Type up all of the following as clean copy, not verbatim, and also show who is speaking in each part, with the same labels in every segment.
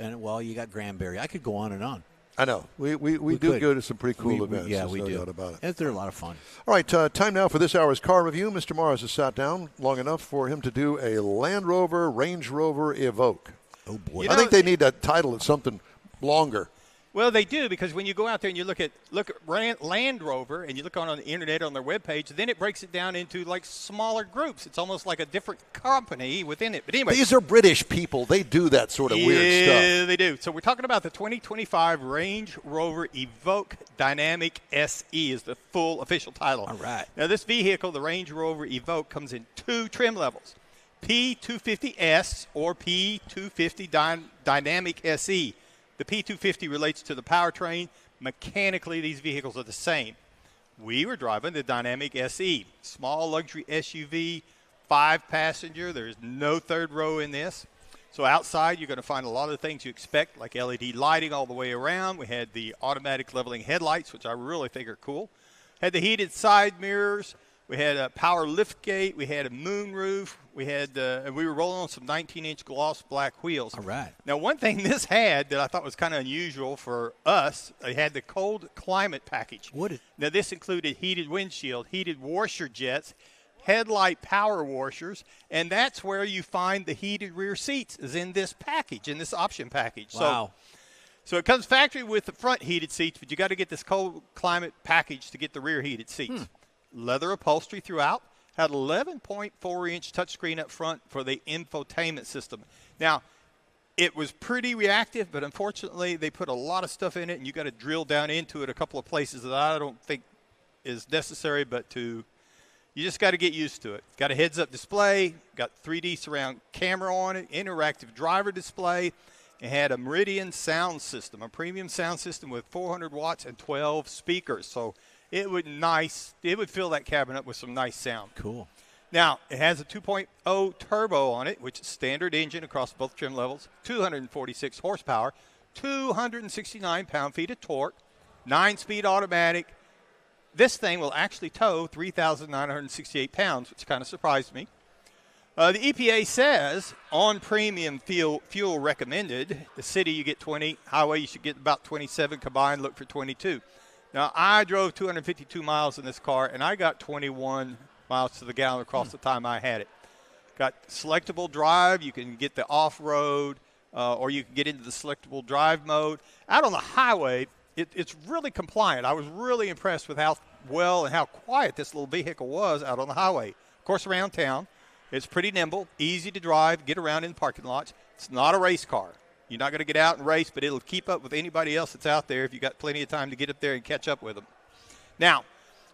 Speaker 1: and well, you got Granbury. I could go on and on.
Speaker 2: I know. We do go to some pretty cool events.
Speaker 1: Yeah, we
Speaker 2: no
Speaker 1: do.
Speaker 2: doubt about it.
Speaker 1: And they're a lot of fun.
Speaker 2: All right, time now for this hour's car review. Mr. Mars has sat down long enough for him to do a Land Rover Range Rover Evoque.
Speaker 1: Oh, boy.
Speaker 2: I think they need to title it something longer.
Speaker 3: Well, they do, because when you go out there and you look at Land Rover and you look on the internet on their webpage, then it breaks it down into like smaller groups. It's almost like a different company within it. But anyway,
Speaker 2: These are British people. They do that sort of weird stuff.
Speaker 3: Yeah, they do. So we're talking about the 2025 Range Rover Evoque Dynamic SE is the full official title.
Speaker 1: All right.
Speaker 3: Now, this vehicle, the Range Rover Evoque, comes in 2 trim levels, P250S or P250 Dynamic SE. The P250 relates to the powertrain. Mechanically, these vehicles are the same. We were driving the Dynamic SE, small luxury SUV, 5-passenger. There's no third row in this. So outside, you're going to find a lot of the things you expect, like LED lighting all the way around. We had the automatic leveling headlights, which I really think are cool. Had the heated side mirrors. We had a power lift gate. We had a moonroof. We were rolling on some 19-inch gloss black wheels.
Speaker 1: All right.
Speaker 3: Now, one thing this had that I thought was kind of unusual for us, it had the cold climate package. Now, this included heated windshield, heated washer jets, headlight power washers, and that's where you find the heated rear seats is in this package, in this option package.
Speaker 1: Wow.
Speaker 3: So it comes factory with the front heated seats, but you got to get this cold climate package to get the rear heated seats. Leather upholstery throughout. Had 11.4-inch touchscreen up front for the infotainment system. Now, it was pretty reactive, but unfortunately they put a lot of stuff in it, and you got to drill down into it a couple of places that I don't think is necessary, but you just got to get used to it. Got a heads-up display, got 3D surround camera on it, interactive driver display. It had a Meridian sound system, a premium sound system with 400 watts and 12 speakers. So it would fill that cabin up with some nice sound.
Speaker 1: Cool.
Speaker 3: Now, it has a 2.0 turbo on it, which is standard engine across both trim levels, 246 horsepower, 269 pound-feet of torque, 9-speed automatic. This thing will actually tow 3,968 pounds, which kind of surprised me. The EPA says on premium fuel recommended. The city, you get 20. Highway, you should get about 27. Combined, look for 22. Now, I drove 252 miles in this car, and I got 21 miles to the gallon across the time I had it. Got selectable drive. You can get the off-road, or you can get into the selectable drive mode. Out on the highway, it's really compliant. I was really impressed with how well and how quiet this little vehicle was out on the highway. Of course, around town, it's pretty nimble, easy to drive, get around in the parking lots. It's not a race car. You're not going to get out and race, but it'll keep up with anybody else that's out there if you got plenty of time to get up there and catch up with them. Now,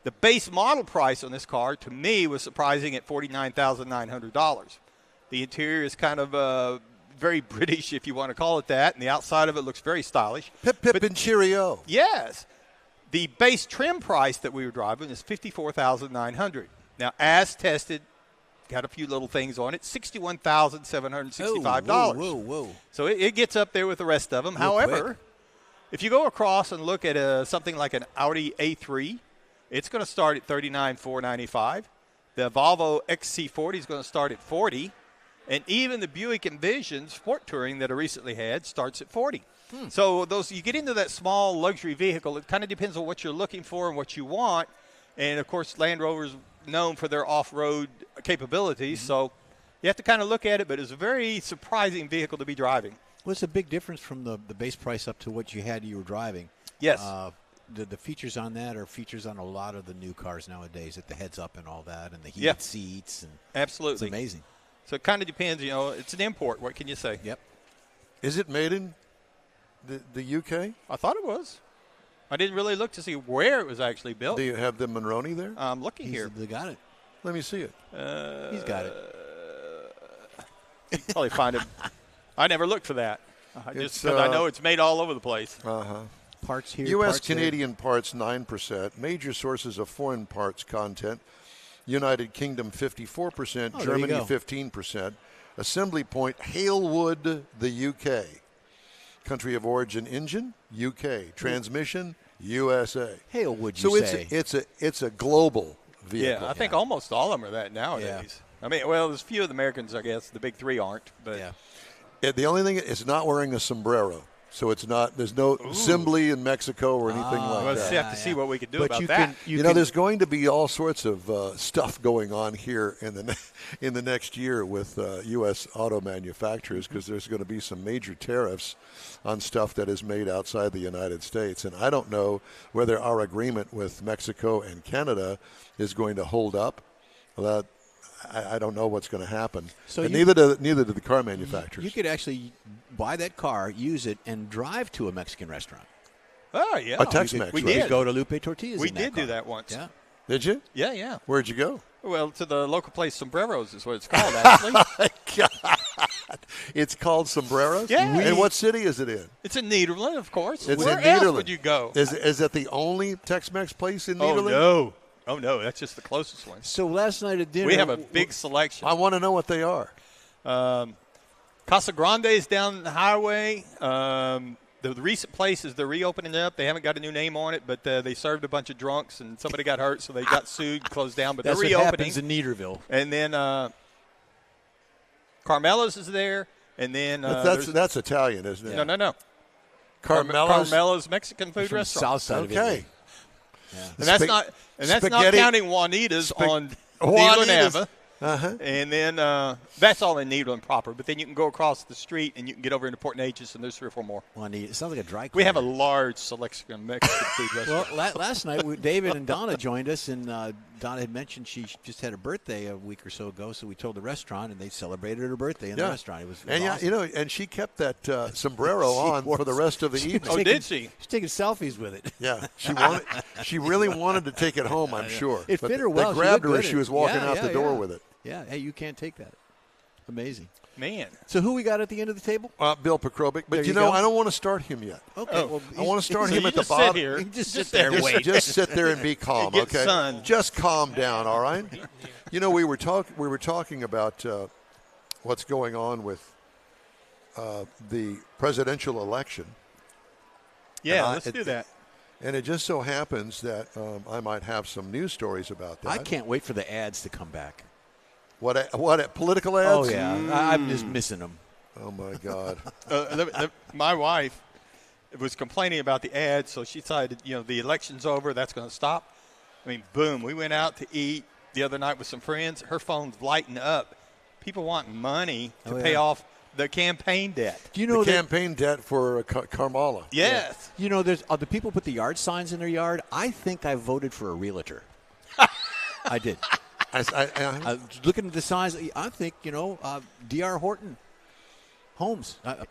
Speaker 3: the base model price on this car, to me, was surprising at $49,900. The interior is kind of very British, if you want to call it that, and the outside of it looks very stylish.
Speaker 2: Pip, and cheerio.
Speaker 3: Yes. The base trim price that we were driving is $54,900. Now, as tested, got a few little things on it, $61,765.
Speaker 1: Whoa.
Speaker 3: So it gets up there with the rest of them. However, if you go across and look at something like an Audi A3, it's going to start at $39,495. The Volvo XC40 is going to start at $40,000. And even the Buick Envision Sport Touring that I recently had starts at $40,000. So you get into that small luxury vehicle, it kind of depends on what you're looking for and what you want. And, of course, Land Rover's known for their off-road capabilities. So you have to kind of look at it, but it's a very surprising vehicle to be driving.
Speaker 1: What's the big difference from the base price up to what you were driving?
Speaker 3: Yes.
Speaker 1: The features on that are features on a lot of the new cars nowadays, at the heads-up and all that, and the heated seats. And
Speaker 3: absolutely.
Speaker 1: It's amazing.
Speaker 3: So it kind of depends. It's an import. What can you say?
Speaker 1: Yep.
Speaker 2: Is it made in the UK?
Speaker 3: I thought it was. I didn't really look to see where it was actually built.
Speaker 2: Do you have the Monroney there?
Speaker 3: I'm looking here.
Speaker 1: They got it.
Speaker 2: Let me see it.
Speaker 1: He's got it.
Speaker 3: You can probably find it. I never looked for that. Just because I know it's made all over the place.
Speaker 1: Parts here.
Speaker 2: U.S.
Speaker 1: parts
Speaker 2: Canadian parts 9%. Major sources of foreign parts content. United Kingdom 54%. Germany 15%. Assembly point Halewood, the U.K. Country of origin engine, UK. Transmission, USA.
Speaker 1: Halewood,
Speaker 2: it's a global vehicle.
Speaker 3: Yeah, I think almost all of them are that nowadays. Yeah. I mean, well, there's a few of the Americans, I guess. The big three aren't. But
Speaker 2: The only thing is not wearing a sombrero. So it's not. There's no assembly in Mexico or anything like
Speaker 3: We'll
Speaker 2: that.
Speaker 3: have to see what we can do about that.
Speaker 2: There's going to be all sorts of stuff going on here in the next year with U.S. auto manufacturers, because there's going to be some major tariffs on stuff that is made outside the United States. And I don't know whether our agreement with Mexico and Canada is going to hold up. I don't know what's going to happen. So neither do the car manufacturers.
Speaker 1: You could actually buy that car, use it, and drive to a Mexican restaurant.
Speaker 3: Oh, yeah.
Speaker 2: A Tex-Mex.
Speaker 1: We did go to Lupe Tortillas.
Speaker 3: We did do that once.
Speaker 1: Yeah.
Speaker 2: Did you?
Speaker 3: Yeah.
Speaker 2: Where'd you go?
Speaker 3: Well, to the local place, Sombreros is what it's called, actually.
Speaker 2: God. It's called Sombreros?
Speaker 3: Yeah.
Speaker 2: And what city is it in?
Speaker 3: It's in Nederland, of course.
Speaker 2: It's
Speaker 3: Where
Speaker 2: in
Speaker 3: else
Speaker 2: Nederland.
Speaker 3: would you go?
Speaker 2: Is that the only Tex-Mex place in Nederland?
Speaker 3: Oh, no. That's just the closest one.
Speaker 1: So last night at dinner,
Speaker 3: We have a big selection.
Speaker 2: I want to know what they are.
Speaker 3: Casa Grande is down the highway. The recent place is they're reopening it up. They haven't got a new name on it, but they served a bunch of drunks, and somebody got hurt, so they got sued, closed down. But
Speaker 1: that's
Speaker 3: they're
Speaker 1: what
Speaker 3: reopening.
Speaker 1: happens in Neederville.
Speaker 3: And then Carmela's is there, and then
Speaker 2: that's Italian, isn't it?
Speaker 3: No.
Speaker 2: Carmela's
Speaker 3: Mexican food
Speaker 1: From the
Speaker 3: restaurant.
Speaker 1: south side of
Speaker 2: Okay.
Speaker 1: Italy. Yeah.
Speaker 3: And that's not counting Juanita's on Nederland Ave.
Speaker 2: Uh-huh.
Speaker 3: And then that's all in Nederland proper. But then you can go across the street and you can get over into Port Neches, and there's 3 or 4 more.
Speaker 1: It sounds like a dry cleaner.
Speaker 3: We have a large selection of Mexican food restaurants.
Speaker 1: Well, last night, David and Donna joined us, and Donna had mentioned she just had a birthday a week or so ago, so we told the restaurant, and they celebrated her birthday in the restaurant. It was awesome.
Speaker 2: And she kept that sombrero on for the rest of the evening.
Speaker 3: Oh, did she?
Speaker 1: She's taking selfies with it.
Speaker 2: Yeah, she really wanted to take it home, I'm sure.
Speaker 1: It fit her well.
Speaker 2: They grabbed
Speaker 1: She
Speaker 2: her
Speaker 1: looked
Speaker 2: as
Speaker 1: good.
Speaker 2: she was walking out the door with it.
Speaker 1: Yeah, hey, you can't take that. Amazing.
Speaker 3: Man.
Speaker 1: So who we got at the end of the table?
Speaker 2: Bill Pokrovic. But
Speaker 1: you go.
Speaker 2: I don't want to start him yet.
Speaker 1: Okay.
Speaker 3: Well,
Speaker 2: I want to start
Speaker 3: so
Speaker 2: him
Speaker 3: you
Speaker 2: at the
Speaker 3: just sit
Speaker 2: bottom.
Speaker 3: here.
Speaker 1: You can just sit there and
Speaker 2: Just,
Speaker 1: wait.
Speaker 2: just sit there and be calm,
Speaker 3: Get
Speaker 2: okay?
Speaker 3: sun.
Speaker 2: Just calm down, all right? We were talking about what's going on with the presidential election.
Speaker 3: Yeah, let's do that.
Speaker 2: And it just so happens that I might have some news stories about that.
Speaker 1: I can't wait for the ads to come back.
Speaker 2: What political ads?
Speaker 1: Oh, yeah. I'm just missing them.
Speaker 2: Oh, my God.
Speaker 3: My wife was complaining about the ads, so she decided, the election's over, that's going to stop. I mean, boom, we went out to eat the other night with some friends. Her phone's lighting up. People want money to pay off the campaign debt.
Speaker 1: Do you know
Speaker 2: the campaign debt for Kamala?
Speaker 3: Yes.
Speaker 1: Yeah. There's the people put the yard signs in their yard. I think I voted for a realtor. I did. I looking at the signs. I think D.R. Horton Homes. I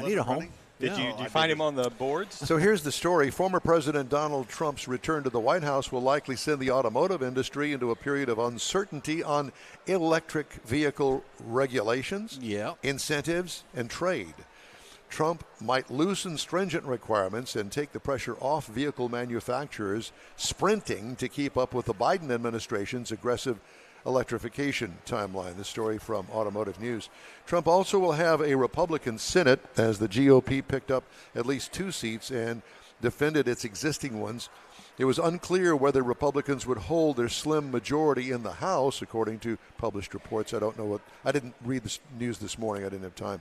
Speaker 1: need a home.
Speaker 3: Did you find him on the boards?
Speaker 2: So here's the story. Former President Donald Trump's return to the White House will likely send the automotive industry into a period of uncertainty on electric vehicle regulations, incentives, and trade. Trump might loosen stringent requirements and take the pressure off vehicle manufacturers sprinting to keep up with the Biden administration's aggressive electrification timeline. This story from Automotive News. Trump also will have a Republican Senate as the GOP picked up at least 2 seats and defended its existing ones. It was unclear whether Republicans would hold their slim majority in the House, according to published reports. I don't know I didn't read the news this morning. I didn't have time.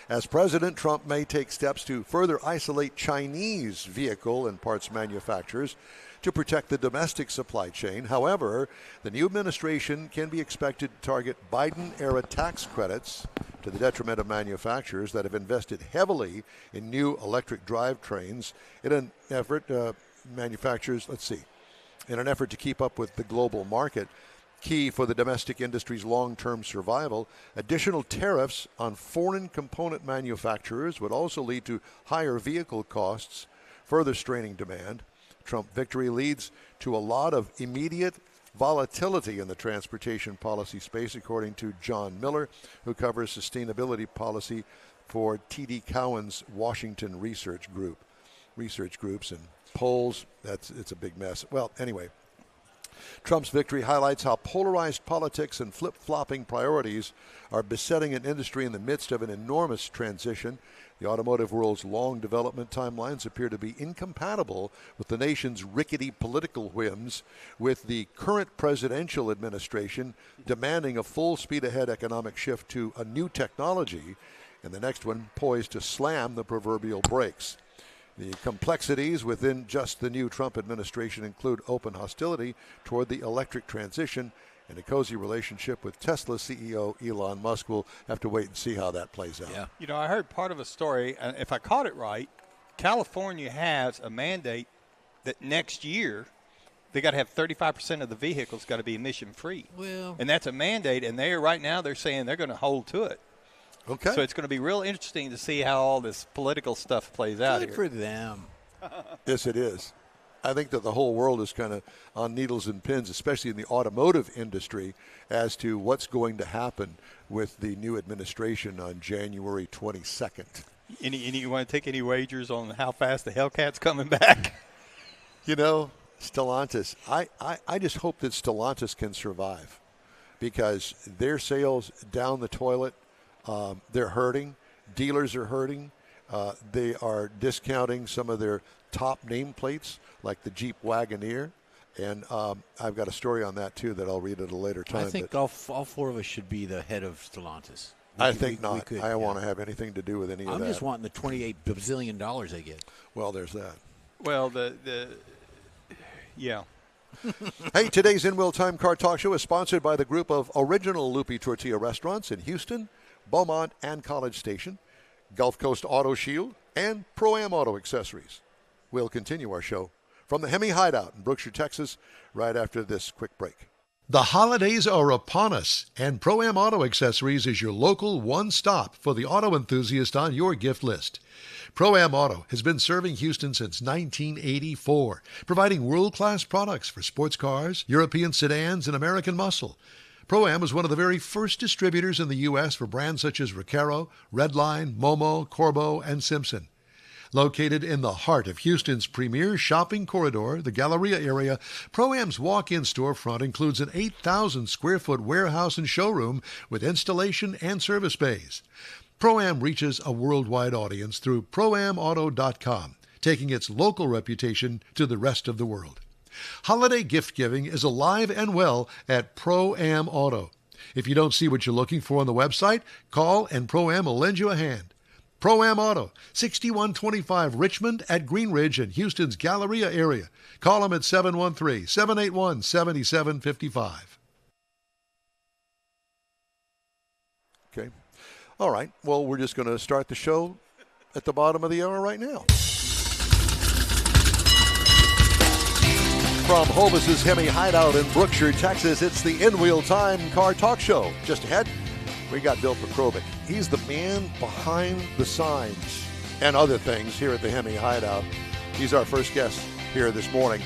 Speaker 2: As president, Trump may take steps to further isolate Chinese vehicle and parts manufacturers to protect the domestic supply chain. However, the new administration can be expected to target Biden-era tax credits to the detriment of manufacturers that have invested heavily in new electric drivetrains in an effort to keep up with the global market. Key for the domestic industry's long-term survival, additional tariffs on foreign component manufacturers would also lead to higher vehicle costs, further straining demand. Trump victory leads to a lot of immediate volatility in the transportation policy space, according to John Miller, who covers sustainability policy for TD Cowen's Washington research groups and polls. It's a big mess. Well, anyway, Trump's victory highlights how polarized politics and flip-flopping priorities are besetting an industry in the midst of an enormous transition. The automotive world's long development timelines appear to be incompatible with the nation's rickety political whims, with the current presidential administration demanding a full speed-ahead economic shift to a new technology, and the next one poised to slam the proverbial brakes. The complexities within just the new Trump administration include open hostility toward the electric transition and a cozy relationship with Tesla CEO Elon Musk. We'll have to wait and see how that plays out.
Speaker 1: Yeah.
Speaker 3: You know, I heard part of a story, and if I caught it right, California has a mandate that next year they got to have 35% of the vehicles got to be emission-free.
Speaker 1: Well,
Speaker 3: and that's a mandate, and right now they're saying they're going to hold to it.
Speaker 2: Okay.
Speaker 3: So it's going to be real interesting to see how all this political stuff plays out
Speaker 1: good
Speaker 3: here.
Speaker 1: for them.
Speaker 2: Yes, it is. I think that the whole world is kind of on needles and pins, especially in the automotive industry, as to what's going to happen with the new administration on January 22nd.
Speaker 3: You want to take any wagers on how fast the Hellcat's coming back?
Speaker 2: You know, Stellantis, I just hope that Stellantis can survive, because their sales down the toilet, they're hurting. Dealers are hurting. They are discounting some of their top nameplates, like the Jeep Wagoneer. And I've got a story on that, too, that I'll read at a later time.
Speaker 1: I think all four of us should be the head of Stellantis.
Speaker 2: I think not. I don't want to have anything to do with any of that.
Speaker 1: I'm just wanting the $28 bazillion they get.
Speaker 2: Well, there's that.
Speaker 3: Well, yeah.
Speaker 2: Hey, today's In Wheel Time Car Talk Show is sponsored by the group of original Lupi Tortilla restaurants in Houston, Beaumont, and College Station, Gulf Coast Auto Shield, and Pro-Am Auto Accessories. We'll continue our show from the HEMI Hideout in Brookshire, Texas, right after this quick break.
Speaker 4: The holidays are upon us, and Pro-Am Auto Accessories is your local one-stop for the auto enthusiast on your gift list. Pro-Am Auto has been serving Houston since 1984, providing world-class products for sports cars, European sedans, and American muscle. Pro-Am was one of the very first distributors in the U.S. for brands such as Recaro, Redline, Momo, Corbeau, and Simpson. Located in the heart of Houston's premier shopping corridor, the Galleria area, Pro-Am's walk-in storefront includes an 8,000-square-foot warehouse and showroom with installation and service bays. Pro-Am reaches a worldwide audience through ProAmAuto.com, taking its local reputation to the rest of the world. Holiday gift giving is alive and well at Pro-Am Auto. If you don't see what you're looking for on the website, call and Pro-Am will lend you a hand. Pro-Am Auto, 6125 Richmond at Green Ridge in Houston's Galleria area. Call them at 713-781-7755.
Speaker 2: Okay. All right. Well, we're just going to start the show at the bottom of the hour right now. From Hovis' HEMI Hideout in Brookshire, Texas, it's the In Wheel Time Car Talk Show. Just ahead, we got Bill Pokrovic. He's the man behind the signs and other things here at the HEMI Hideout. He's our first guest here this morning.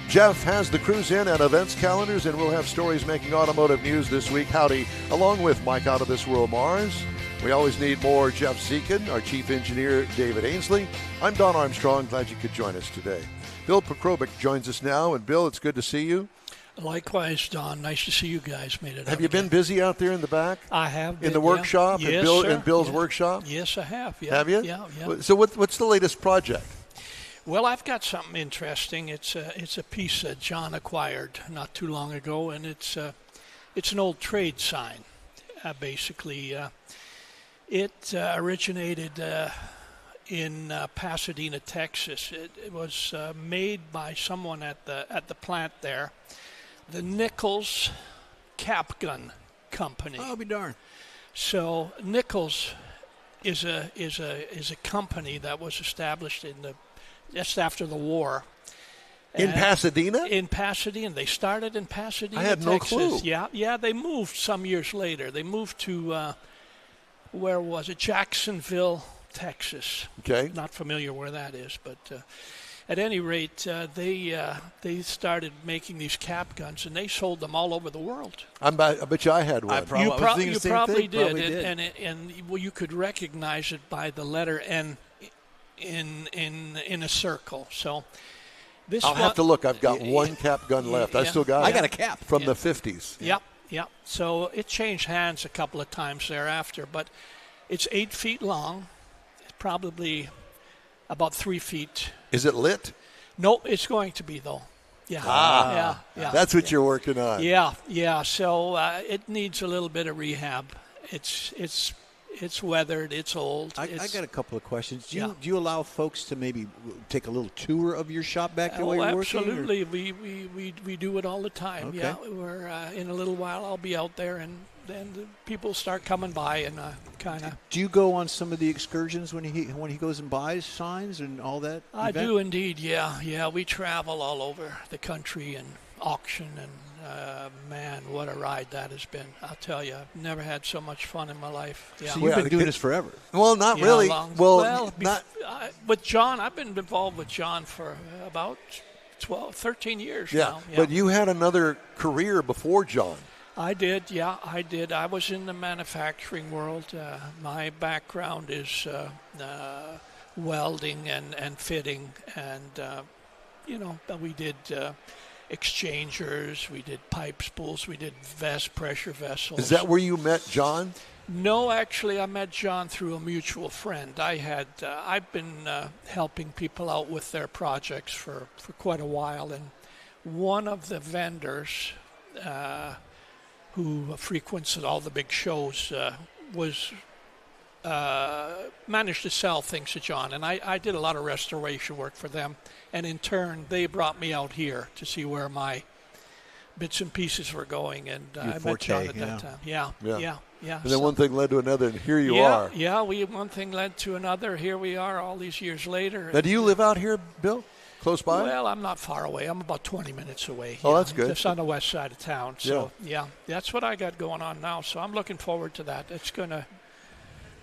Speaker 2: Jeff has the cruise in and events calendars, and we'll have stories making automotive news this week. Howdy, along with Mike Out of This World Mars. We always need more Jeff Zekin, our chief engineer, David Ainsley. I'm Don Armstrong. Glad you could join us today. Bill Pokrovic joins us now. And, Bill, it's good to see you.
Speaker 5: Likewise, Don. Nice to see you guys. Made it.
Speaker 2: Have you been busy out there in the back?
Speaker 5: I have been,
Speaker 2: in the workshop.
Speaker 5: Yeah.
Speaker 2: Yes,
Speaker 5: sir.
Speaker 2: In Bill's
Speaker 5: Yeah.
Speaker 2: workshop.
Speaker 5: Yes, I have. Yeah.
Speaker 2: Have you?
Speaker 5: Yeah.
Speaker 2: So what's the latest project?
Speaker 5: Well, I've got something interesting. It's a piece that John acquired not too long ago, and it's an old trade sign. Basically, it originated in Pasadena, Texas. It was made by someone at the plant there. The Nichols Cap Gun Company.
Speaker 1: I'll be darned.
Speaker 5: So Nichols is a company that was established just after the war.
Speaker 2: In Pasadena?
Speaker 5: In Pasadena. They started in Pasadena,
Speaker 2: I had no
Speaker 5: Texas.
Speaker 2: clue.
Speaker 5: Yeah. They moved some years later. They moved to where was it? Jacksonville, Texas.
Speaker 2: Okay.
Speaker 5: Not familiar where that is, but. At any rate, they started making these cap guns, and they sold them all over the world.
Speaker 2: I bet you I had one.
Speaker 5: You probably did. And you could recognize it by the letter N in a circle. So
Speaker 2: I'll have to look. I've got one cap gun left. I still got it.
Speaker 1: I got a cap.
Speaker 2: From the 50s.
Speaker 5: Yep. So it changed hands a couple of times thereafter, but it's 8 feet long. It's probably about 3 feet.
Speaker 2: Is it lit?
Speaker 5: No, it's going to be, though. Yeah. Yeah.
Speaker 2: That's what you're working on.
Speaker 5: Yeah. So it needs a little bit of rehab. It's weathered. It's old.
Speaker 1: I got a couple of questions. Do you allow folks to maybe take a little tour of your shop back there while you're working?
Speaker 5: Absolutely. We do it all the time.
Speaker 1: Okay.
Speaker 5: Yeah. We're in a little while I'll be out there, and then the people start coming by and kind of.
Speaker 1: Do you go on some of the excursions when he goes and buys signs and all that?
Speaker 5: I do indeed. Yeah. We travel all over the country and auction, and man, what a ride that has been. I'll tell you, I've never had so much fun in my life. Yeah.
Speaker 1: So you've been doing this forever?
Speaker 2: Well, not really.
Speaker 5: With John, I've been involved with John for about 13 years now. Yeah.
Speaker 2: But you had another career before John.
Speaker 5: I did. I was in the manufacturing world. My background is welding and fitting, and we did exchangers, we did pipe spools, we did pressure vessels.
Speaker 2: Is that where you met John?
Speaker 5: No, actually, I met John through a mutual friend. I've been helping people out with their projects for quite a while, and one of the vendors who frequents all the big shows managed to sell things to John, and I did a lot of restoration work for them, and in turn they brought me out here to see where my bits and pieces were going, and I met John at that time. Yeah.
Speaker 2: And then one thing led to another, and here you are.
Speaker 5: Yeah, one thing led to another. Here we are all these years later.
Speaker 2: Now, do you live out here, Bill? Close by?
Speaker 5: Well, I'm not far away. I'm about 20 minutes away.
Speaker 2: Oh, that's good.
Speaker 5: Just on the west side of town. So, yeah, that's what I got going on now. So I'm looking forward to that. It's going to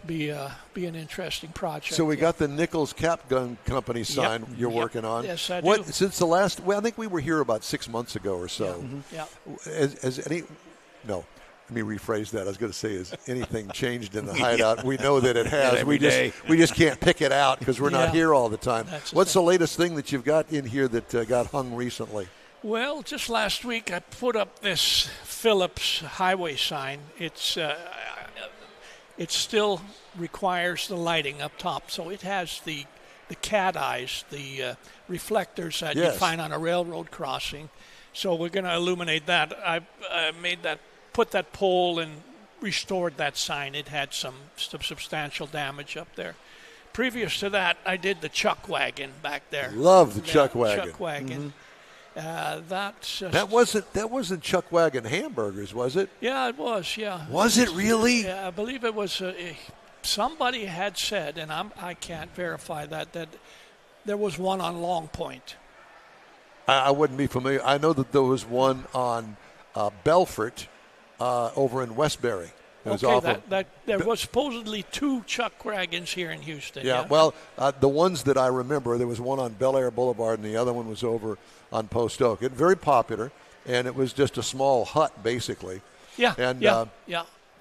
Speaker 5: be an interesting project.
Speaker 2: So we got the Nichols Cap Gun Company sign you're working on.
Speaker 5: Yes, I do.
Speaker 2: Since the last, I think we were here about 6 months ago or so.
Speaker 5: Yeah.
Speaker 2: No, let me rephrase that. I was going to say, has anything changed in the Hideout? We know that it has. We just can't pick it out because we're not here all the time. What's the latest thing that you've got in here that got hung recently?
Speaker 5: Well, just last week I put up this Phillips highway sign. It still requires the lighting up top, so it has the cat eyes, the reflectors that you find on a railroad crossing. So we're going to illuminate that. I put that pole and restored that sign. It had some substantial damage up there. Previous to that, I did the chuck wagon back there.
Speaker 2: Love the chuck wagon.
Speaker 5: Chuck wagon.
Speaker 2: That wasn't Chuck Wagon Hamburgers, was it?
Speaker 5: Yeah, it was. Yeah.
Speaker 2: Was it really?
Speaker 5: Yeah, I believe it was. Somebody had said, and I can't verify that there was one on Long Point.
Speaker 2: I wouldn't be familiar. I know that there was one on Belfort over in Westbury.
Speaker 5: There was supposedly 2 chuck wagons here in Houston.
Speaker 2: Yeah. Well, the ones that I remember, there was one on Bel Air Boulevard, and the other one was over on Post Oak. It very popular, and it was just a small hut, basically.
Speaker 5: Yeah.
Speaker 2: And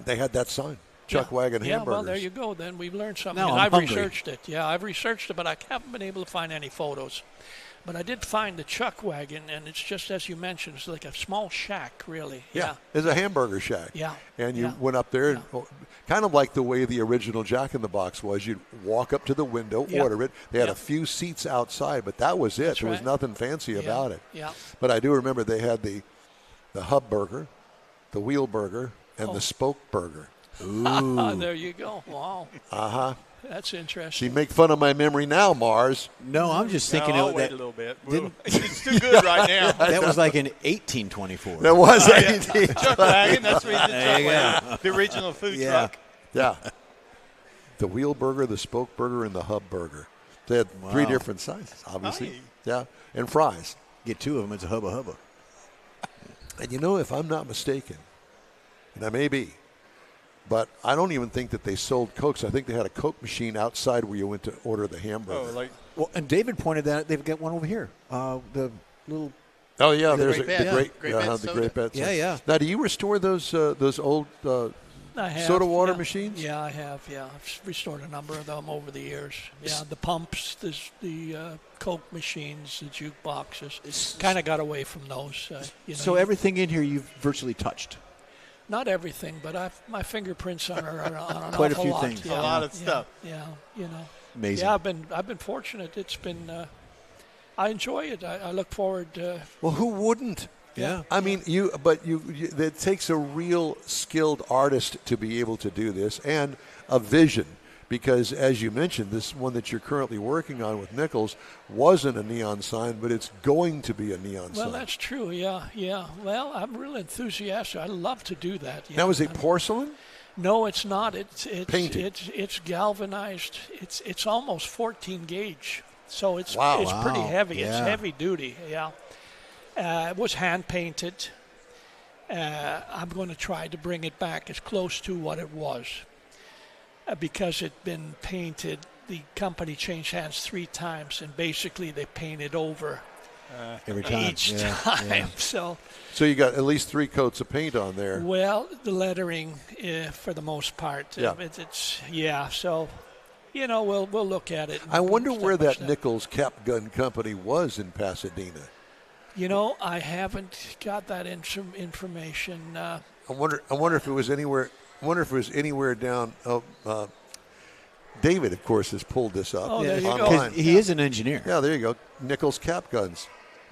Speaker 2: they had that sign, Chuck Wagon Hamburgers.
Speaker 5: Yeah, well, there you go. Then we've learned something.
Speaker 1: Now
Speaker 5: I've
Speaker 1: hungry.
Speaker 5: researched it. Yeah, I've researched it, but I haven't been able to find any photos. But I did find the chuck wagon, and it's just as you mentioned, it's like a small shack, really. Yeah.
Speaker 2: It's a hamburger shack.
Speaker 5: Yeah.
Speaker 2: And you went up there, and, kind of like the way the original Jack in the Box was. You'd walk up to the window, order it. They had a few seats outside, but that was it.
Speaker 5: That's
Speaker 2: there was nothing fancy about it.
Speaker 5: Yeah.
Speaker 2: But I do remember they had the hub burger, the wheel burger, and the spoke burger.
Speaker 5: Ooh. There you go. Wow.
Speaker 2: Uh-huh.
Speaker 5: That's interesting.
Speaker 2: So you make fun of my memory now, Mars.
Speaker 1: No, I'm just thinking
Speaker 3: I'll wait a little bit. It's too good right now.
Speaker 1: That was like in 1824.
Speaker 2: That was 18.
Speaker 3: Chuck wagon, that's the chuck wagon. The original food truck.
Speaker 2: Yeah. The wheel burger, the spoke burger, and the hub burger. They had 3 different sizes, obviously.
Speaker 3: Aye.
Speaker 2: Yeah. And fries.
Speaker 1: Get 2 of them, it's a hubba hubba.
Speaker 2: And if I'm not mistaken, and I may be, but I don't even think that they sold Cokes. I think they had a Coke machine outside where you went to order the hamburger.
Speaker 1: Well, and David pointed that they've got one over here. The little.
Speaker 2: Oh yeah, there's
Speaker 3: Great
Speaker 2: the Great Bets.
Speaker 1: Yeah.
Speaker 2: Now, do you restore those old
Speaker 5: I have.
Speaker 2: soda water
Speaker 5: yeah.
Speaker 2: machines?
Speaker 5: Yeah, I have. Yeah, I've restored a number of them over the years. Yeah, the pumps, the Coke machines, the jukeboxes. Kind of got away from those.
Speaker 1: So everything in here you've virtually touched.
Speaker 5: Not everything, but my fingerprints on an
Speaker 1: Quite a
Speaker 5: awful
Speaker 1: few
Speaker 5: lot.
Speaker 1: things.
Speaker 5: Yeah,
Speaker 3: A lot of stuff.
Speaker 5: Yeah,
Speaker 1: Amazing.
Speaker 5: Yeah, I've been fortunate. It's been. I enjoy it. I look forward.
Speaker 2: Well, who wouldn't?
Speaker 1: Yeah.
Speaker 2: I mean, it takes a real skilled artist to be able to do this, and a vision, because as you mentioned, this one that you're currently working on with Nichols wasn't a neon sign, but it's going to be a neon sign.
Speaker 5: Well, that's true. Yeah. Well, I'm real enthusiastic. I love to do that.
Speaker 2: Now, is it porcelain?
Speaker 5: No, it's not. It's
Speaker 2: painted.
Speaker 5: It's galvanized. It's almost 14 gauge. So it's
Speaker 2: Wow.
Speaker 5: it's pretty
Speaker 1: Wow.
Speaker 5: heavy.
Speaker 1: Yeah.
Speaker 5: It's heavy duty. Yeah. It was hand painted. I'm going to try to bring it back as close to what it was. Because it'd been painted, the company changed hands 3 times, and basically they painted over
Speaker 1: Every time.
Speaker 5: each
Speaker 1: Yeah,
Speaker 5: time.
Speaker 1: yeah.
Speaker 5: So,
Speaker 2: So you got at least 3 coats of paint on there.
Speaker 5: well, the lettering, for the most part,
Speaker 2: Yeah.
Speaker 5: it's So, we'll look at it.
Speaker 2: I wonder
Speaker 5: step
Speaker 2: where
Speaker 5: by
Speaker 2: that
Speaker 5: step.
Speaker 2: Nichols Cap Gun Company was in Pasadena.
Speaker 5: I haven't got that information.
Speaker 2: I wonder if it was anywhere. I wonder if it was anywhere down. David, of course, has pulled this up
Speaker 5: Oh, there you go.
Speaker 2: online.
Speaker 1: He is an engineer.
Speaker 2: Yeah, there you go. Nichols Cap Guns,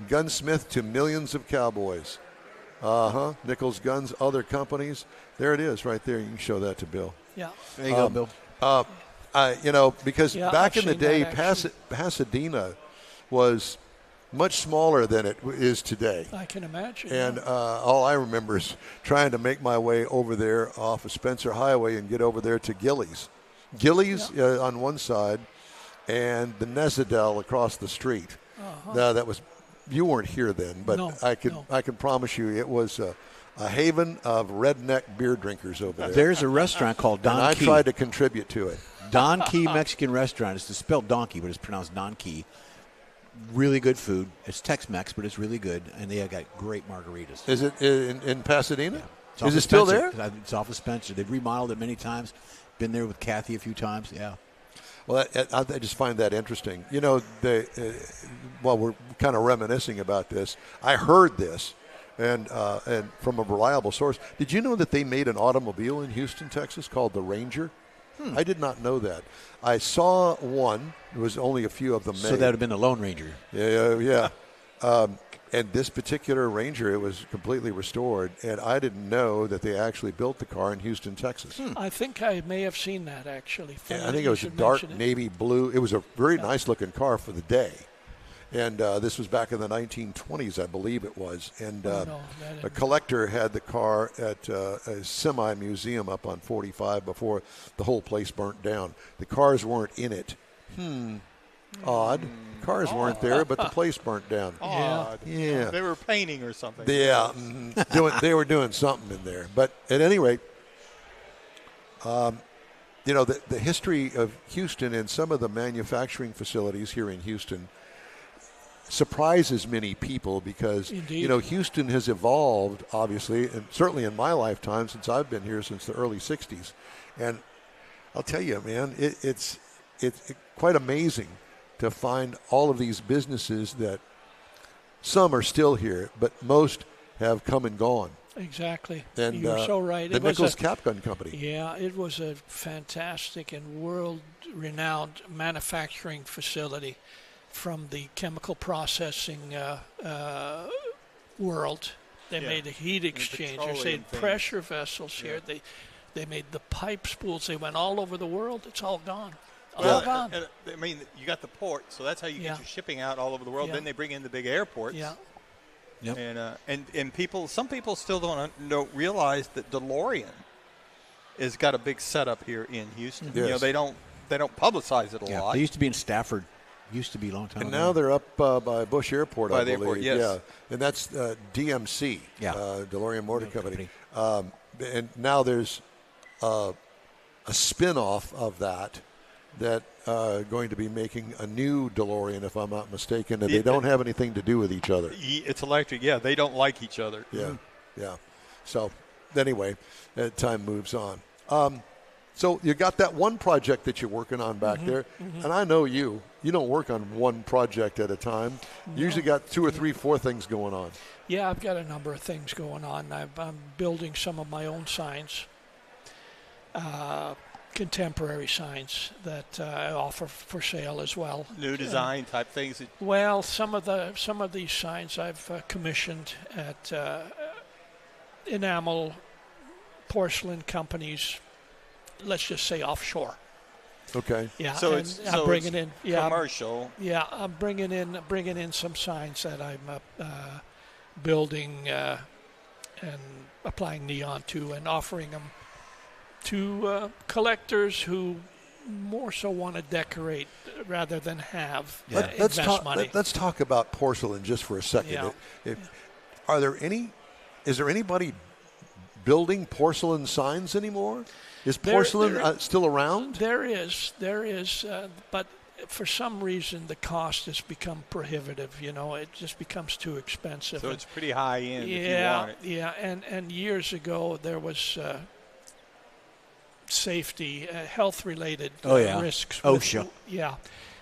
Speaker 2: gunsmith to millions of cowboys. Nichols Guns, other companies. There it is, right there. You can show that to Bill.
Speaker 5: Yeah.
Speaker 1: There you go, Bill.
Speaker 2: Because
Speaker 5: Yeah,
Speaker 2: back
Speaker 5: I've
Speaker 2: in the
Speaker 5: seen
Speaker 2: day,
Speaker 5: that, actually.
Speaker 2: Pasadena was much smaller than it is today.
Speaker 5: I can imagine.
Speaker 2: And
Speaker 5: yeah.
Speaker 2: all I remember is trying to make my way over there off of Spencer Highway and get over there to Gillies. Gillies on one side and the Nezadel across the street. Now, that was, you weren't here then, but
Speaker 5: No,
Speaker 2: I can promise you it was a haven of redneck beer drinkers over there.
Speaker 1: There's a restaurant called Don
Speaker 2: and I
Speaker 1: Key.
Speaker 2: tried to contribute to it.
Speaker 1: Don Key Mexican restaurant. It's spelled donkey, but it's pronounced Don Key. Really good food. It's Tex-Mex, but it's really good, and they got great margaritas.
Speaker 2: Is it in Pasadena?
Speaker 1: It's off
Speaker 2: Is
Speaker 1: of
Speaker 2: it still
Speaker 1: Spencer.
Speaker 2: there?
Speaker 1: It's off of Spencer. They've remodeled it many times. Been there with Kathy a few times. Yeah.
Speaker 2: Well, I just find that interesting. While we're kind of reminiscing about this, I heard this, and from a reliable source. Did you know that they made an automobile in Houston, Texas, called the Ranger? I did not know that. I saw one. There was only a few of them made.
Speaker 1: So that would have been the Lone Ranger.
Speaker 2: Yeah. And this particular Ranger, it was completely restored, and I didn't know that they actually built the car in Houston, Texas.
Speaker 5: I think I may have seen that, actually.
Speaker 2: Yeah, I think it was a dark navy blue. It was a very nice-looking car for the day. And this was back in the 1920s, I believe it was. And a collector had the car at a semi-museum up on 45 before the whole place burnt down. The cars weren't in it. Odd. Cars weren't there, but the place burnt down.
Speaker 3: Odd.
Speaker 2: Yeah.
Speaker 3: They were painting or something.
Speaker 2: Yeah, they were doing something in there. But at any rate, the history of Houston and some of the manufacturing facilities here in Houston surprises many people because,
Speaker 5: Indeed.
Speaker 2: Houston has evolved, obviously, and certainly in my lifetime since I've been here since the early 60s. And I'll tell you, man, it's quite amazing to find all of these businesses that some are still here, but most have come and gone.
Speaker 5: Exactly.
Speaker 2: And
Speaker 5: You're so right.
Speaker 2: The Nichols Cap Gun Company.
Speaker 5: Yeah, it was a fantastic and world-renowned manufacturing facility from the chemical processing world. They made the heat exchangers. They had pressure vessels here. They made the pipe spools. They went all over the world. It's all gone. All gone.
Speaker 3: I mean, you got the port, so that's how you get your shipping out all over the world.
Speaker 5: Yeah.
Speaker 3: Then they bring in the big airports.
Speaker 5: Yeah.
Speaker 1: Yep.
Speaker 3: And some people still don't realize that DeLorean has got a big setup here in Houston.
Speaker 2: Yes.
Speaker 3: They don't publicize it a lot.
Speaker 1: They used to be in Stafford. Used to be a long time
Speaker 2: And
Speaker 1: ago.
Speaker 2: now they're up by Bush Airport,
Speaker 3: By
Speaker 2: I
Speaker 3: the
Speaker 2: believe.
Speaker 3: airport, yes.
Speaker 2: Yeah, and that's DMC, DeLorean Motor Company. And now there's a spin-off of that going to be making a new DeLorean, if I'm not mistaken, and they don't have anything to do with each other.
Speaker 3: It's electric. Yeah, they don't like each other.
Speaker 2: Yeah. So anyway, time moves on. So you got that one project that you're working on back there, and I know you don't work on one project at a time. You usually got 2 or 3, 4 things going on.
Speaker 5: Yeah, I've got a number of things going on. I'm building some of my own signs, contemporary signs that I offer for sale as well.
Speaker 3: New design type things.
Speaker 5: Well, some of these signs I've commissioned at enamel porcelain companies. Let's just say offshore.
Speaker 2: Okay.
Speaker 5: Yeah.
Speaker 3: So
Speaker 5: and
Speaker 3: it's
Speaker 5: I'm bringing in
Speaker 3: commercial.
Speaker 5: I'm bringing in some signs that I'm building and applying neon to and offering them to collectors who more so want to decorate rather than have invest money.
Speaker 2: Let's talk about porcelain just for a second.
Speaker 5: Yeah.
Speaker 2: Is there anybody building porcelain signs anymore? Is porcelain still around?
Speaker 5: There is, but for some reason the cost has become prohibitive. It just becomes too expensive.
Speaker 3: So it's pretty high end.
Speaker 5: Yeah,
Speaker 3: if you want it.
Speaker 5: yeah, and years ago there was safety, health-related risks.
Speaker 1: OSHA.
Speaker 5: Yeah,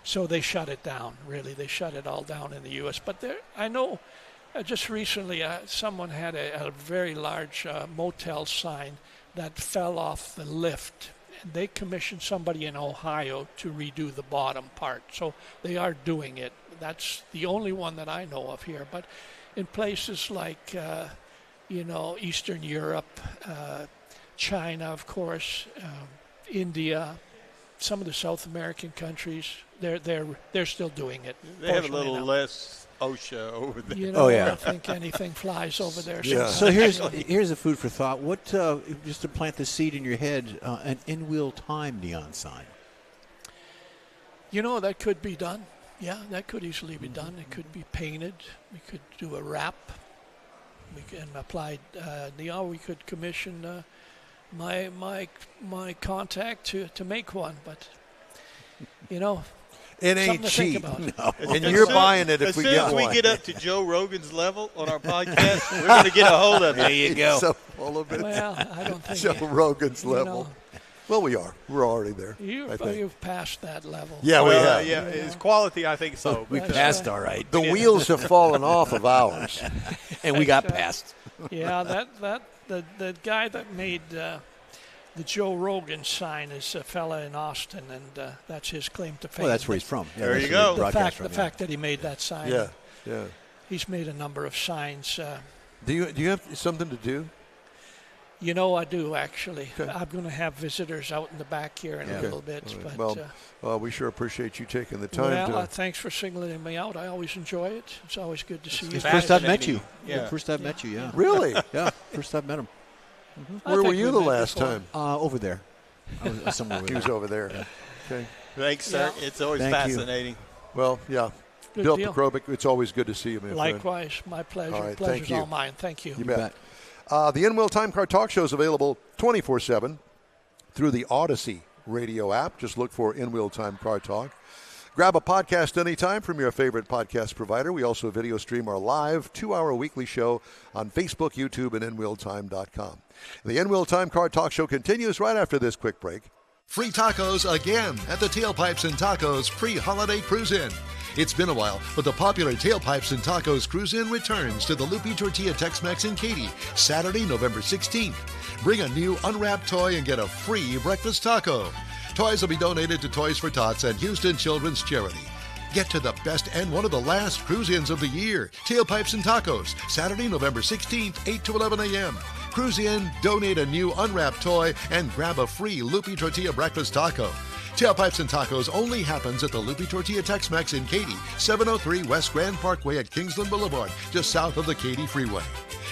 Speaker 5: so they shut it down. Really, they shut it all down in the U.S. But I know. Just recently, someone had a very large motel sign that fell off the lift, and they commissioned somebody in Ohio to redo the bottom part. So they are doing it. That's the only one that I know of here. But in places like, Eastern Europe, China, of course, India, some of the South American countries, they're still doing it.
Speaker 3: They have a little less OSHA over there.
Speaker 5: I don't think anything flies over there.
Speaker 2: Yeah.
Speaker 1: So here's a food for thought. What just to plant the seed in your head, an in-wheel time neon sign.
Speaker 5: That could be done. Yeah, that could easily be done. It could be painted. We could do a wrap. We can apply neon. We could commission my contact to make one, but
Speaker 2: It ain't
Speaker 5: something to think
Speaker 2: cheap.
Speaker 5: about.
Speaker 2: No. And you're buying it if we get one.
Speaker 3: As soon as we get up to Joe Rogan's level on our podcast, we're going to get a hold of it.
Speaker 1: There you go.
Speaker 2: So full of it.
Speaker 5: Well, I don't think
Speaker 2: Joe Rogan's level.
Speaker 5: know.
Speaker 2: Well, we are. We're already there. I think.
Speaker 5: You've passed that level.
Speaker 2: Yeah, we have.
Speaker 3: Yeah, it's quality, I think so.
Speaker 1: We
Speaker 5: That's
Speaker 1: passed
Speaker 5: right.
Speaker 1: all right.
Speaker 2: The wheels have fallen off of ours.
Speaker 1: And we got past.
Speaker 5: Yeah, the guy that made the Joe Rogan sign is a fella in Austin, and that's his claim to fame.
Speaker 1: Well, that's where he's from. Yeah,
Speaker 3: There
Speaker 1: that's
Speaker 3: you
Speaker 1: where he
Speaker 3: go.
Speaker 1: broadcasts
Speaker 5: The
Speaker 1: from,
Speaker 5: fact that he made that sign.
Speaker 2: Yeah.
Speaker 5: He's made a number of signs.
Speaker 2: Do you have something to do?
Speaker 5: I do actually.
Speaker 2: Okay.
Speaker 5: I'm going to have visitors out in the back here in a little bit.
Speaker 2: Right.
Speaker 5: But
Speaker 2: Well, we sure appreciate you taking the time
Speaker 5: thanks for singling me out. I always enjoy it. It's always good to see you.
Speaker 1: First I've met you.
Speaker 3: Yeah.
Speaker 1: First I've met you, yeah.
Speaker 2: Really?
Speaker 1: Yeah, first I've met him.
Speaker 2: Where were you the last time?
Speaker 1: Over there. I was somewhere with
Speaker 2: He was
Speaker 1: that.
Speaker 2: over there.
Speaker 1: Yeah.
Speaker 2: Okay.
Speaker 3: Thanks, sir.
Speaker 5: Yeah.
Speaker 3: It's always
Speaker 1: Thank you.
Speaker 3: fascinating.
Speaker 2: Well, yeah.
Speaker 5: Good
Speaker 2: Bill
Speaker 5: deal.
Speaker 2: Pekrovic, it's always good to see you, my friend.
Speaker 5: Likewise, my pleasure.
Speaker 2: All right,
Speaker 5: Pleasure's
Speaker 2: thank you.
Speaker 5: all mine. Thank you.
Speaker 2: You bet. The In-Wheel Time Car Talk Show is available 24/7 through the Odyssey radio app. Just look for In-Wheel Time Car Talk. Grab a podcast anytime from your favorite podcast provider. We also video stream our live 2-hour weekly show on Facebook, YouTube, and InWheelTime.com. The In-Wheel Time Car Talk Show continues right after this quick break.
Speaker 4: Free tacos again at the Tailpipes and Tacos pre-holiday cruise-in. It's been a while, but the popular Tailpipes and Tacos cruise-in returns to the Lupi Tortilla Tex-Mex in Katy, Saturday, November 16th. Bring a new unwrapped toy and get a free breakfast taco. Toys will be donated to Toys for Tots and Houston Children's Charity. Get to the best and one of the last cruise-ins of the year. Tailpipes and Tacos, Saturday, November 16th, 8 to 11 a.m. Cruise in, donate a new unwrapped toy, and grab a free Lupi Tortilla breakfast taco. Tailpipes and Tacos only happens at the Lupi Tortilla Tex-Mex in Katy, 703 West Grand Parkway at Kingsland Boulevard, just south of the Katy Freeway.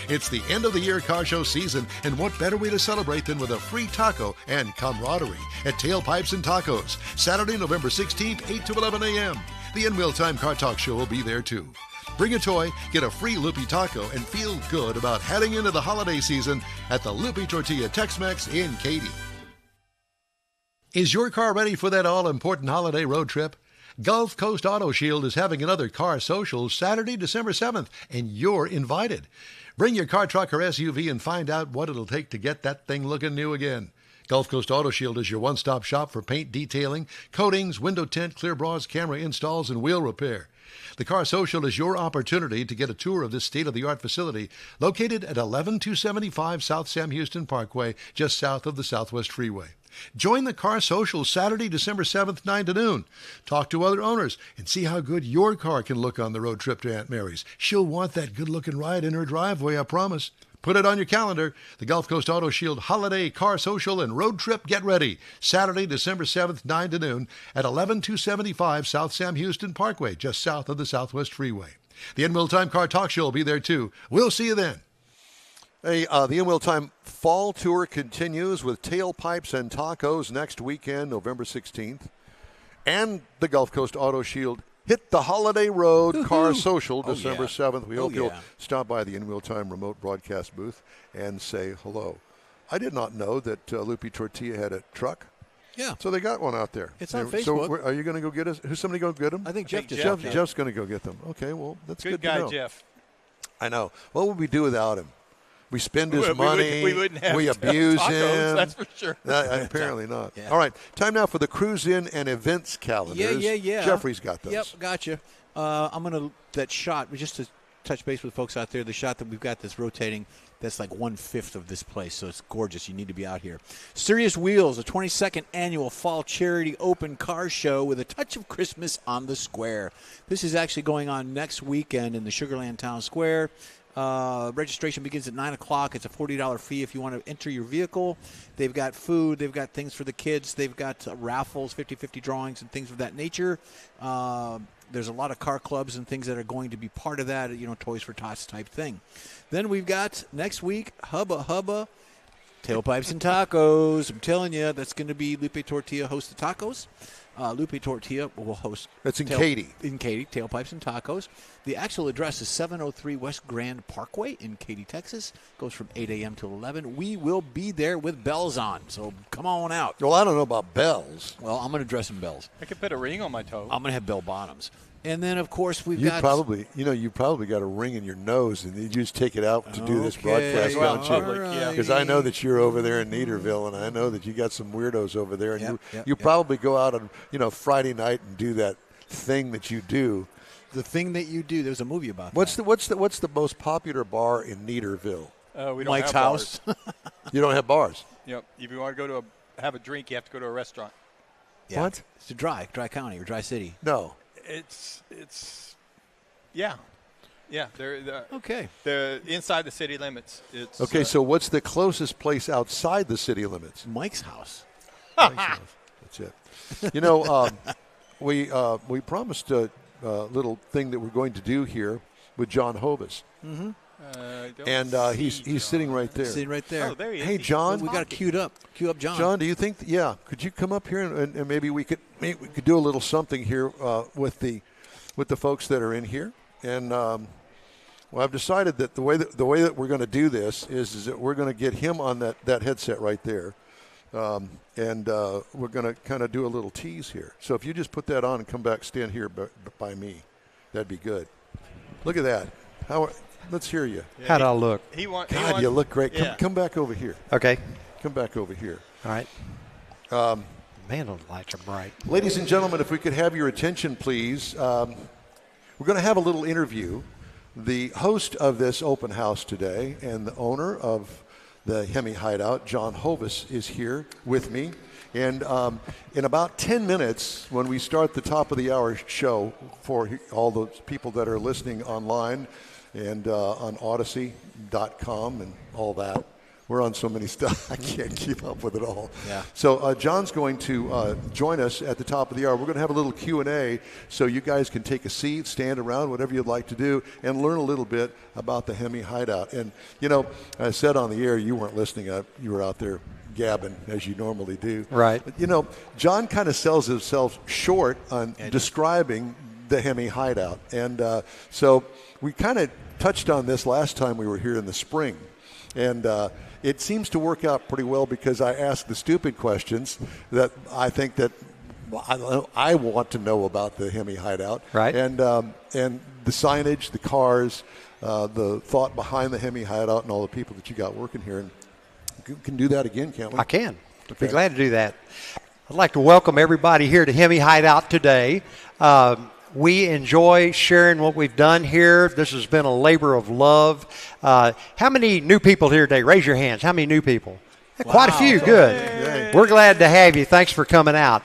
Speaker 4: It's the end of the year car show season, and what better way to celebrate than with a free taco and camaraderie at Tailpipes and Tacos, Saturday, November 16th, 8 to 11 a.m. The In-Wheel Time Car Talk Show will be there too. Bring a toy, get a free Lupi taco, and feel good about heading into the holiday season at the Lupi Tortilla Tex-Mex in Katy. Is your car ready for that all-important holiday road trip? Gulf Coast Auto Shield is having another car social Saturday, December 7th, and you're invited. Bring your car, truck, or SUV and find out what it'll take to get that thing looking new again. Gulf Coast Auto Shield is your one-stop shop for paint detailing, coatings, window tint, clear bras, camera installs, and wheel repair. The Car Social is your opportunity to get a tour of this state-of-the-art facility located at 11275 South Sam Houston Parkway, just south of the Southwest Freeway. Join the Car Social Saturday, December 7th, 9 to noon. Talk to other owners and see how good your car can look on the road trip to Aunt Mary's. She'll want that good-looking ride in her driveway, I promise. Put it on your calendar. The Gulf Coast Auto Shield Holiday Car Social and Road Trip Get Ready. Saturday, December 7th, 9 to noon at 11275 South Sam Houston Parkway, just south of the Southwest Freeway. The In Wheel Time Car Talk Show will be there too. We'll see you then.
Speaker 2: Hey, the In Wheel Time Fall Tour continues with Tailpipes and Tacos next weekend, November 16th. And the Gulf Coast Auto Shield Hit the Holiday Road Car Social December 7th. We hope you'll stop by the In Wheel Time remote broadcast booth and say hello. I did not know that Lupe Tortilla had a truck.
Speaker 1: Yeah.
Speaker 2: So they got one out there.
Speaker 1: It's on Facebook.
Speaker 2: So are you going to go get us? Who's somebody going to get them?
Speaker 1: I think Jeff just
Speaker 2: Jeff's going to go get them. Okay, well, that's good to know.
Speaker 3: Good guy, Jeff.
Speaker 2: I know. What would we do without him? We spend his money.
Speaker 3: We wouldn't have
Speaker 2: we abuse
Speaker 3: tacos,
Speaker 2: him.
Speaker 3: That's for sure.
Speaker 2: Apparently not.
Speaker 1: Yeah.
Speaker 2: All right. Time now for the cruise in and events calendars.
Speaker 1: Yeah.
Speaker 2: Jeffrey's got those.
Speaker 1: Yep, gotcha. I'm going to that shot, just to touch base with folks out there, the shot that we've got that's rotating, that's like 1/5 of this place, so it's gorgeous. You need to be out here. Serious Wheels, the 22nd annual Fall Charity Open Car Show with a touch of Christmas on the square. This is actually going on next weekend in the Sugarland Town Square. Registration begins at 9 o'clock. It's a $40 fee if you want to enter your vehicle. They've got food. They've got things for the kids. They've got raffles, 50-50 drawings, and things of that nature. There's a lot of car clubs and things that are going to be part of that, Toys for Tots type thing. Then we've got next week, Hubba, Tailpipes and Tacos. I'm telling you, that's going to be Lupe Tortilla hosts the tacos. Lupe Tortilla will host.
Speaker 2: That's in Katy.
Speaker 1: In Katy, Tailpipes and Tacos. The actual address is 703 West Grand Parkway in Katy, Texas. Goes from 8 a.m. to 11. We will be there with bells on, so come on out.
Speaker 2: Well, I don't know about bells.
Speaker 1: Well, I'm going to dress in bells.
Speaker 3: I could put a ring on my toe.
Speaker 1: I'm going to have bell bottoms. And then, of course, we've
Speaker 2: you
Speaker 1: got...
Speaker 2: You probably got a ring in your nose, and you just take it out to do this broadcast, don't you? Because I know that you're over there in Neederville, and I know that you got some weirdos over there, and you probably go out on Friday night and do that thing that you do.
Speaker 1: The thing that you do. There's a movie about
Speaker 2: that. What's the most popular bar in Neederville?
Speaker 3: We don't
Speaker 1: Mike's
Speaker 3: have
Speaker 1: house.
Speaker 2: You don't have bars.
Speaker 3: Yep. If you want to go to have a drink, you have to go to a restaurant.
Speaker 1: Yeah.
Speaker 2: What?
Speaker 1: It's a dry county or dry city.
Speaker 2: No.
Speaker 3: Yeah. They're
Speaker 1: okay.
Speaker 3: They're inside the city limits. It's
Speaker 2: okay. So what's the closest place outside the city limits?
Speaker 1: Mike's house.
Speaker 2: Mike's house. That's it. We promised a little thing that we're going to do here with John Hovis.
Speaker 1: Mm-hmm.
Speaker 2: And he's sitting right there.
Speaker 1: Sitting right there.
Speaker 3: Oh, there he is.
Speaker 2: Hey, John.
Speaker 1: We got it queued up. Cue up John.
Speaker 2: John, do you think? Could you come up here and maybe we could do a little something here with the folks that are in here? And I've decided that the way that we're going to do this is that we're going to get him on that headset right there, and we're going to kind of do a little tease here. So if you just put that on and come back, stand here by me, that'd be good. Look at that. Let's hear you.
Speaker 6: Yeah, how'd I look?
Speaker 2: God, you look great. Come back over here.
Speaker 6: Okay.
Speaker 2: Come back over here.
Speaker 6: All right. Man, those lights are bright.
Speaker 2: Ladies and gentlemen, if we could have your attention, please. We're going to have a little interview. The host of this open house today and the owner of the HEMI Hideout, John Hovis, is here with me. And in about 10 minutes, when we start the top of the hour show for all those people that are listening online and on Odyssey.com and all that, we're on so many stuff, I can't keep up with it all.
Speaker 1: Yeah.
Speaker 2: So John's going to join us at the top of the hour. We're going to have a little Q&A so you guys can take a seat, stand around, whatever you'd like to do, and learn a little bit about the HEMI Hideout. And, I said on the air, you weren't listening. You were out there gabbing, as you normally do.
Speaker 6: Right.
Speaker 2: But, John kind of sells himself short on describing the HEMI Hideout. And so we kind of touched on this last time we were here in the spring. And it seems to work out pretty well because I ask the stupid questions that I think that I want to know about the HEMI Hideout.
Speaker 6: Right.
Speaker 2: And the signage, the cars, the thought behind the HEMI Hideout and all the people that you got working here. And we can do that again, can't we?
Speaker 6: I can. Be glad to do that. I'd like to welcome everybody here to HEMI Hideout today. We enjoy sharing what we've done here. This has been a labor of love. How many new people here today? Raise your hands. How many new people? Wow. Quite a few. Good. Yay. We're glad to have you. Thanks for coming out.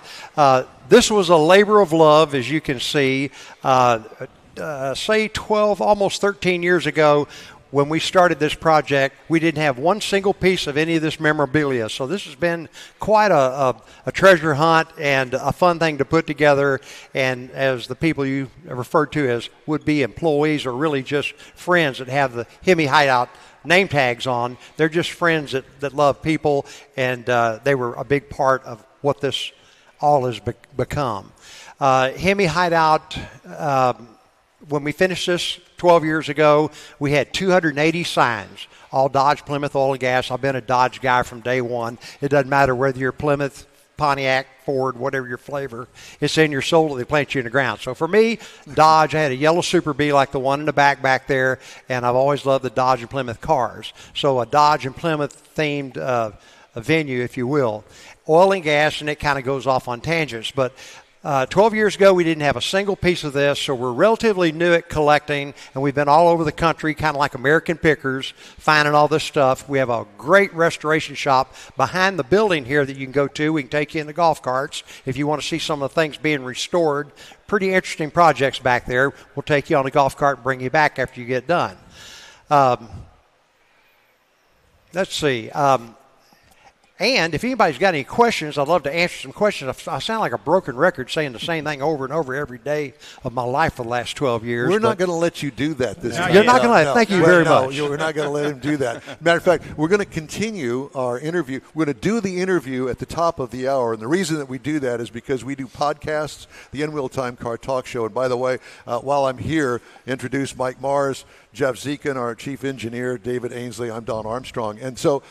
Speaker 6: This was a labor of love, as you can see. Say 12, almost 13 years ago, when we started this project, we didn't have one single piece of any of this memorabilia. So this has been quite a treasure hunt and a fun thing to put together. And as the people you referred to as would-be employees or really just friends that have the HEMI Hideout name tags on, they're just friends that love people, and they were a big part of what this all has become. HEMI Hideout, when we finished this 12 years ago, we had 280 signs, all Dodge, Plymouth, oil and gas. I've been a Dodge guy from day one. It doesn't matter whether you're Plymouth, Pontiac, Ford, whatever your flavor. It's in your soul that they plant you in the ground. So for me, Dodge, I had a yellow Super Bee like the one in the back there, and I've always loved the Dodge and Plymouth cars. So a Dodge and Plymouth themed a venue, if you will. Oil and gas, and it kind of goes off on tangents, but 12 years ago, we didn't have a single piece of this, so we're relatively new at collecting, and we've been all over the country, kind of like American pickers, finding all this stuff. We have a great restoration shop behind the building here that you can go to. We can take you in the golf carts if you want to see some of the things being restored. Pretty interesting projects back there. We'll take you on a golf cart and bring you back after you get done. Let's see. And if anybody's got any questions, I'd love to answer some questions. I sound like a broken record saying the same thing over and over every day of my life for the last 12 years.
Speaker 2: We're not going to let you do that this time.
Speaker 6: You're not going to let it. Thank you very much.
Speaker 2: We're not going to let him do that. Matter of fact, we're going to continue our interview. We're going to do the interview at the top of the hour. And the reason that we do that is because we do podcasts, the N-Wheel Time Car Talk Show. And by the way, while I'm here, introduce Mike Mars, Jeff Zekin, our chief engineer, David Ainsley. I'm Don Armstrong. And so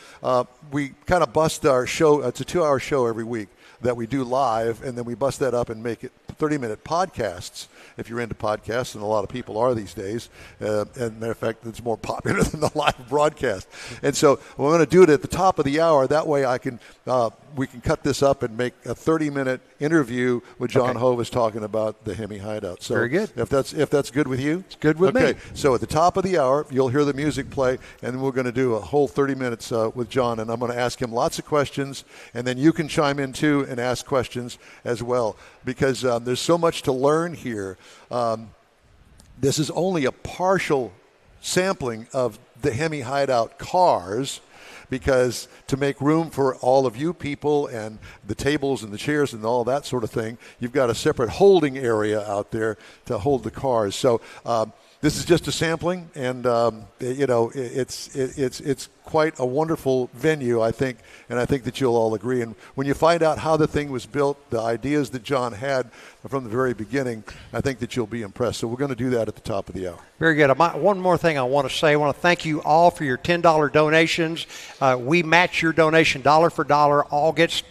Speaker 2: we kind of bust our show. It's a 2-hour show every week that we do live, and then we bust that up and make it 30-minute podcasts, if you're into podcasts, and a lot of people are these days. And matter of fact, it's more popular than the live broadcast. And so we're going to do it at the top of the hour. That way we can cut this up and make a 30-minute interview with John Hovis talking about the HEMI Hideout. So
Speaker 6: very good.
Speaker 2: If that's good with you?
Speaker 6: It's good with me.
Speaker 2: Okay, so at the top of the hour, you'll hear the music play, and then we're going to do a whole 30 minutes with John, and I'm going to ask him lots of questions, and then you can chime in too and ask questions as well, because there's so much to learn here. This is only a partial sampling of the HEMI Hideout cars, because to make room for all of you people and the tables and the chairs and all that sort of thing, you've got a separate holding area out there to hold the cars. So this is just a sampling, and it's quite a wonderful venue, I think, and I think that you'll all agree. And when you find out how the thing was built, the ideas that John had from the very beginning, I think that you'll be impressed. So we're going to do that at the top of the hour.
Speaker 6: Very good. One more thing I want to say. I want to thank you all for your $10 donations. We match your donation dollar for dollar. All gets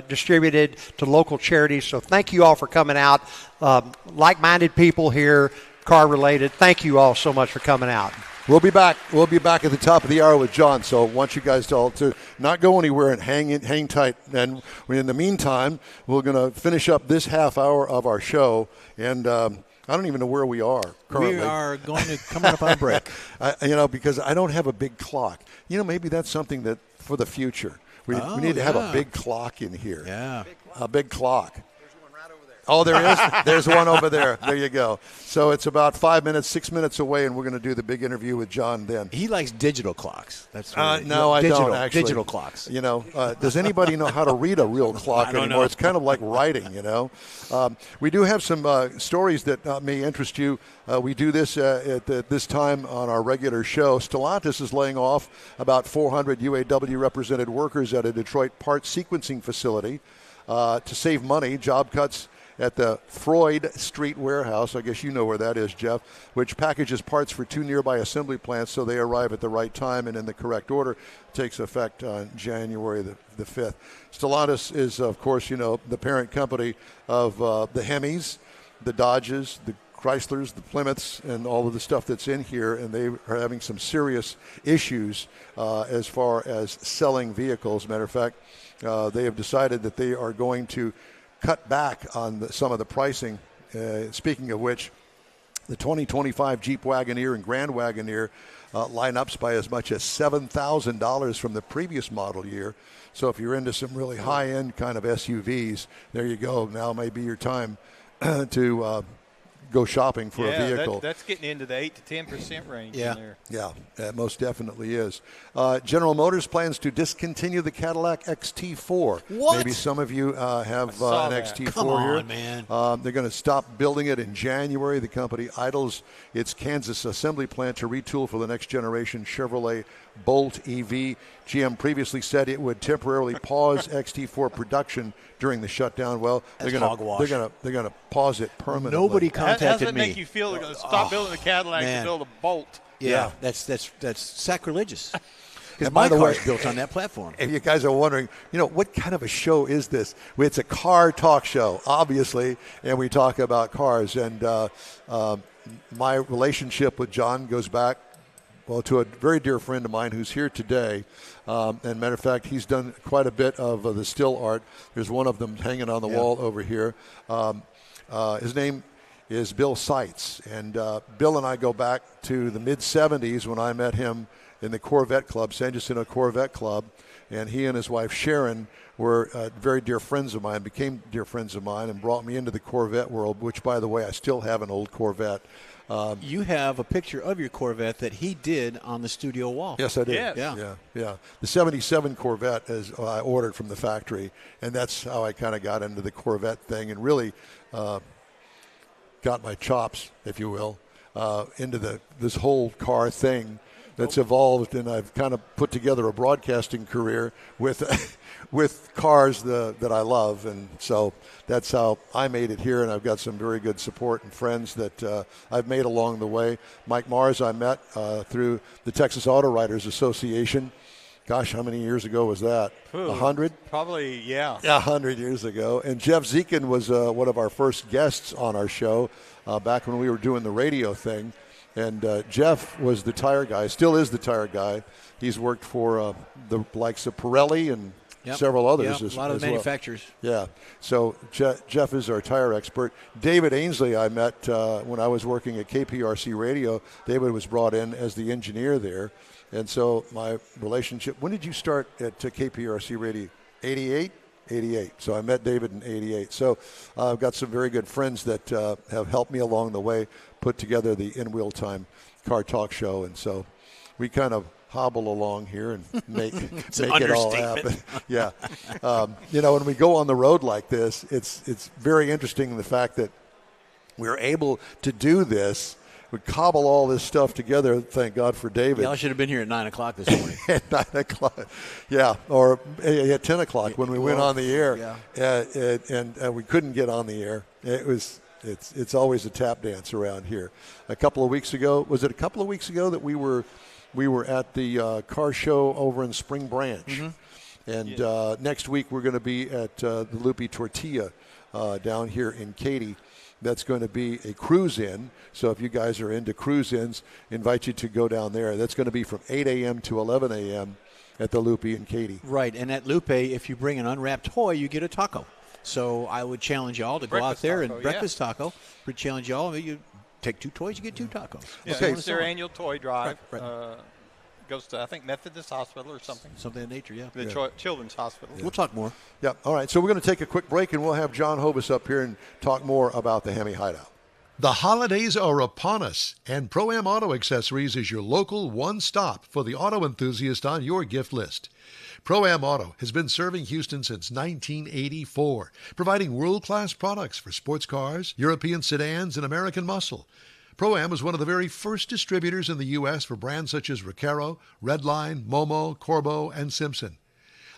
Speaker 6: distributed to local charities. So thank you all for coming out. Like-minded people here, car-related. Thank you all so much for coming out.
Speaker 2: We'll be back. We'll be back at the top of the hour with John. So I want you guys to not go anywhere and hang tight. And in the meantime, we're going to finish up this half hour of our show. And I don't even know where we are currently.
Speaker 1: We are going to come up on a break.
Speaker 2: Because I don't have a big clock. Maybe that's something that for the future. We need to have a big clock in here.
Speaker 1: Yeah.
Speaker 2: A big clock. Oh, there is? There's one over there. There you go. So it's about 6 minutes away, and we're going to do the big interview with John then.
Speaker 1: He likes digital clocks. That's
Speaker 2: no, I don't, actually.
Speaker 1: Digital clocks.
Speaker 2: Does anybody know how to read a real clock anymore? It's kind of like writing, We do have some stories that may interest you. We do this at this time on our regular show. Stellantis is laying off about 400 UAW-represented workers at a Detroit parts sequencing facility to save money. Job cuts at the Freud Street warehouse, I guess you know where that is, Jeff, which packages parts for 2 nearby assembly plants so they arrive at the right time and in the correct order. It takes effect on January the 5th. Stellantis is, of course, the parent company of the HEMIs, the Dodges, the Chryslers, the Plymouths, and all of the stuff that's in here, and they are having some serious issues as far as selling vehicles. Matter of fact, they have decided that they are going to cut back on some of the pricing. Speaking of which, the 2025 Jeep Wagoneer and Grand Wagoneer lineups by as much as $7,000 from the previous model year. So if you're into some really high-end kind of SUVs, there you go. Now may be your time to go shopping for a vehicle.
Speaker 3: That's getting into the 8 to 10% range in there.
Speaker 2: Yeah, it most definitely is. General Motors plans to discontinue the Cadillac XT4.
Speaker 1: What?
Speaker 2: Maybe some of you have an XT4
Speaker 1: Come on,
Speaker 2: here.
Speaker 1: man.
Speaker 2: They're going to stop building it in January. The company idles its Kansas assembly plant to retool for the next generation Chevrolet Bolt EV. GM previously said it would temporarily pause XT4 production during the shutdown. Well, they're going to pause it permanently.
Speaker 1: Nobody
Speaker 3: How does
Speaker 1: contacted
Speaker 3: it
Speaker 1: me.
Speaker 3: make you feel they're going to stop building the Cadillac
Speaker 1: man.
Speaker 3: and build a Bolt?
Speaker 1: Yeah, that's sacrilegious. Because
Speaker 2: And by
Speaker 1: my
Speaker 2: the way,
Speaker 1: car's built on that platform.
Speaker 2: If you guys are wondering, what kind of a show is this? It's a car talk show, obviously, and we talk about cars. And my relationship with John goes back, to a very dear friend of mine who's here today. And matter of fact, he's done quite a bit of the still art. There's one of them hanging on the wall over here. His name is Bill Seitz. And Bill and I go back to the mid-'70s when I met him in the Corvette Club, San Jacinto Corvette Club. And he and his wife Sharon were very dear friends of mine, became dear friends of mine, and brought me into the Corvette world, which, by the way, I still have an old Corvette.
Speaker 1: You have a picture of your Corvette that he did on the studio wall.
Speaker 2: Yes, I did.
Speaker 3: Yes.
Speaker 2: Yeah. The 77 Corvette is I ordered from the factory, and that's how I kind of got into the Corvette thing and really got my chops, if you will, into this whole car thing that's evolved, and I've kind of put together a broadcasting career with with cars that I love, and so that's how I made it here, and I've got some very good support and friends that I've made along the way. Mike Mars I met through the Texas Auto Writers Association. Gosh, how many years ago was that? 100?
Speaker 3: Probably, yeah.
Speaker 2: 100 years ago. And Jeff Zekin was one of our first guests on our show back when we were doing the radio thing. And Jeff was the tire guy, still is the tire guy. He's worked for the likes of Pirelli and several others.
Speaker 1: A lot of the manufacturers.
Speaker 2: Yeah. So Jeff is our tire expert. David Ainsley I met when I was working at KPRC Radio. David was brought in as the engineer there. And so my relationship, when did you start at KPRC Radio? 88? 88. So I met David in 88. So I've got some very good friends that have helped me along the way put together the In Wheel Time Car Talk Show. And so we kind of hobble along here and make it all happen. Yeah. When we go on the road like this, it's very interesting the fact that we're able to do this. We cobble all this stuff together. Thank God for David.
Speaker 1: Yeah, I should have been here at 9 o'clock this morning.
Speaker 2: At 9 o'clock. Yeah, or at 10 o'clock when we went on the air. Yeah. And we couldn't get on the air. It's always a tap dance around here. A couple of weeks ago that we were at the car show over in Spring Branch. Mm-hmm. And next week we're going to be at the Lupi Tortilla down here in Katy. That's going to be a cruise-in. So if you guys are into cruise-ins, invite you to go down there. That's going to be from 8 a.m. to 11 a.m. at the Lupi in Katy.
Speaker 1: Right, and at Lupe, if you bring an unwrapped toy, you get a taco. So I would challenge y'all to go out there and breakfast taco. Would challenge y'all. You take 2 toys, you get 2 tacos.
Speaker 3: Yeah,
Speaker 2: okay.
Speaker 3: It's their annual toy drive.
Speaker 1: Right.
Speaker 3: Goes to, I think, Methodist Hospital or something.
Speaker 1: Something of nature, yeah.
Speaker 3: The Children's Hospital.
Speaker 1: Yeah. We'll talk more.
Speaker 2: Yeah. All right. So we're going to take a quick break, and we'll have John Hovis up here and talk more about the HEMI Hideout.
Speaker 4: The holidays are upon us, and Pro-Am Auto Accessories is your local one-stop for the auto enthusiast on your gift list. Pro-Am Auto has been serving Houston since 1984, providing world-class products for sports cars, European sedans, and American muscle. Pro-Am was one of the very first distributors in the U.S. for brands such as Recaro, Redline, Momo, Corbo, and Simpson.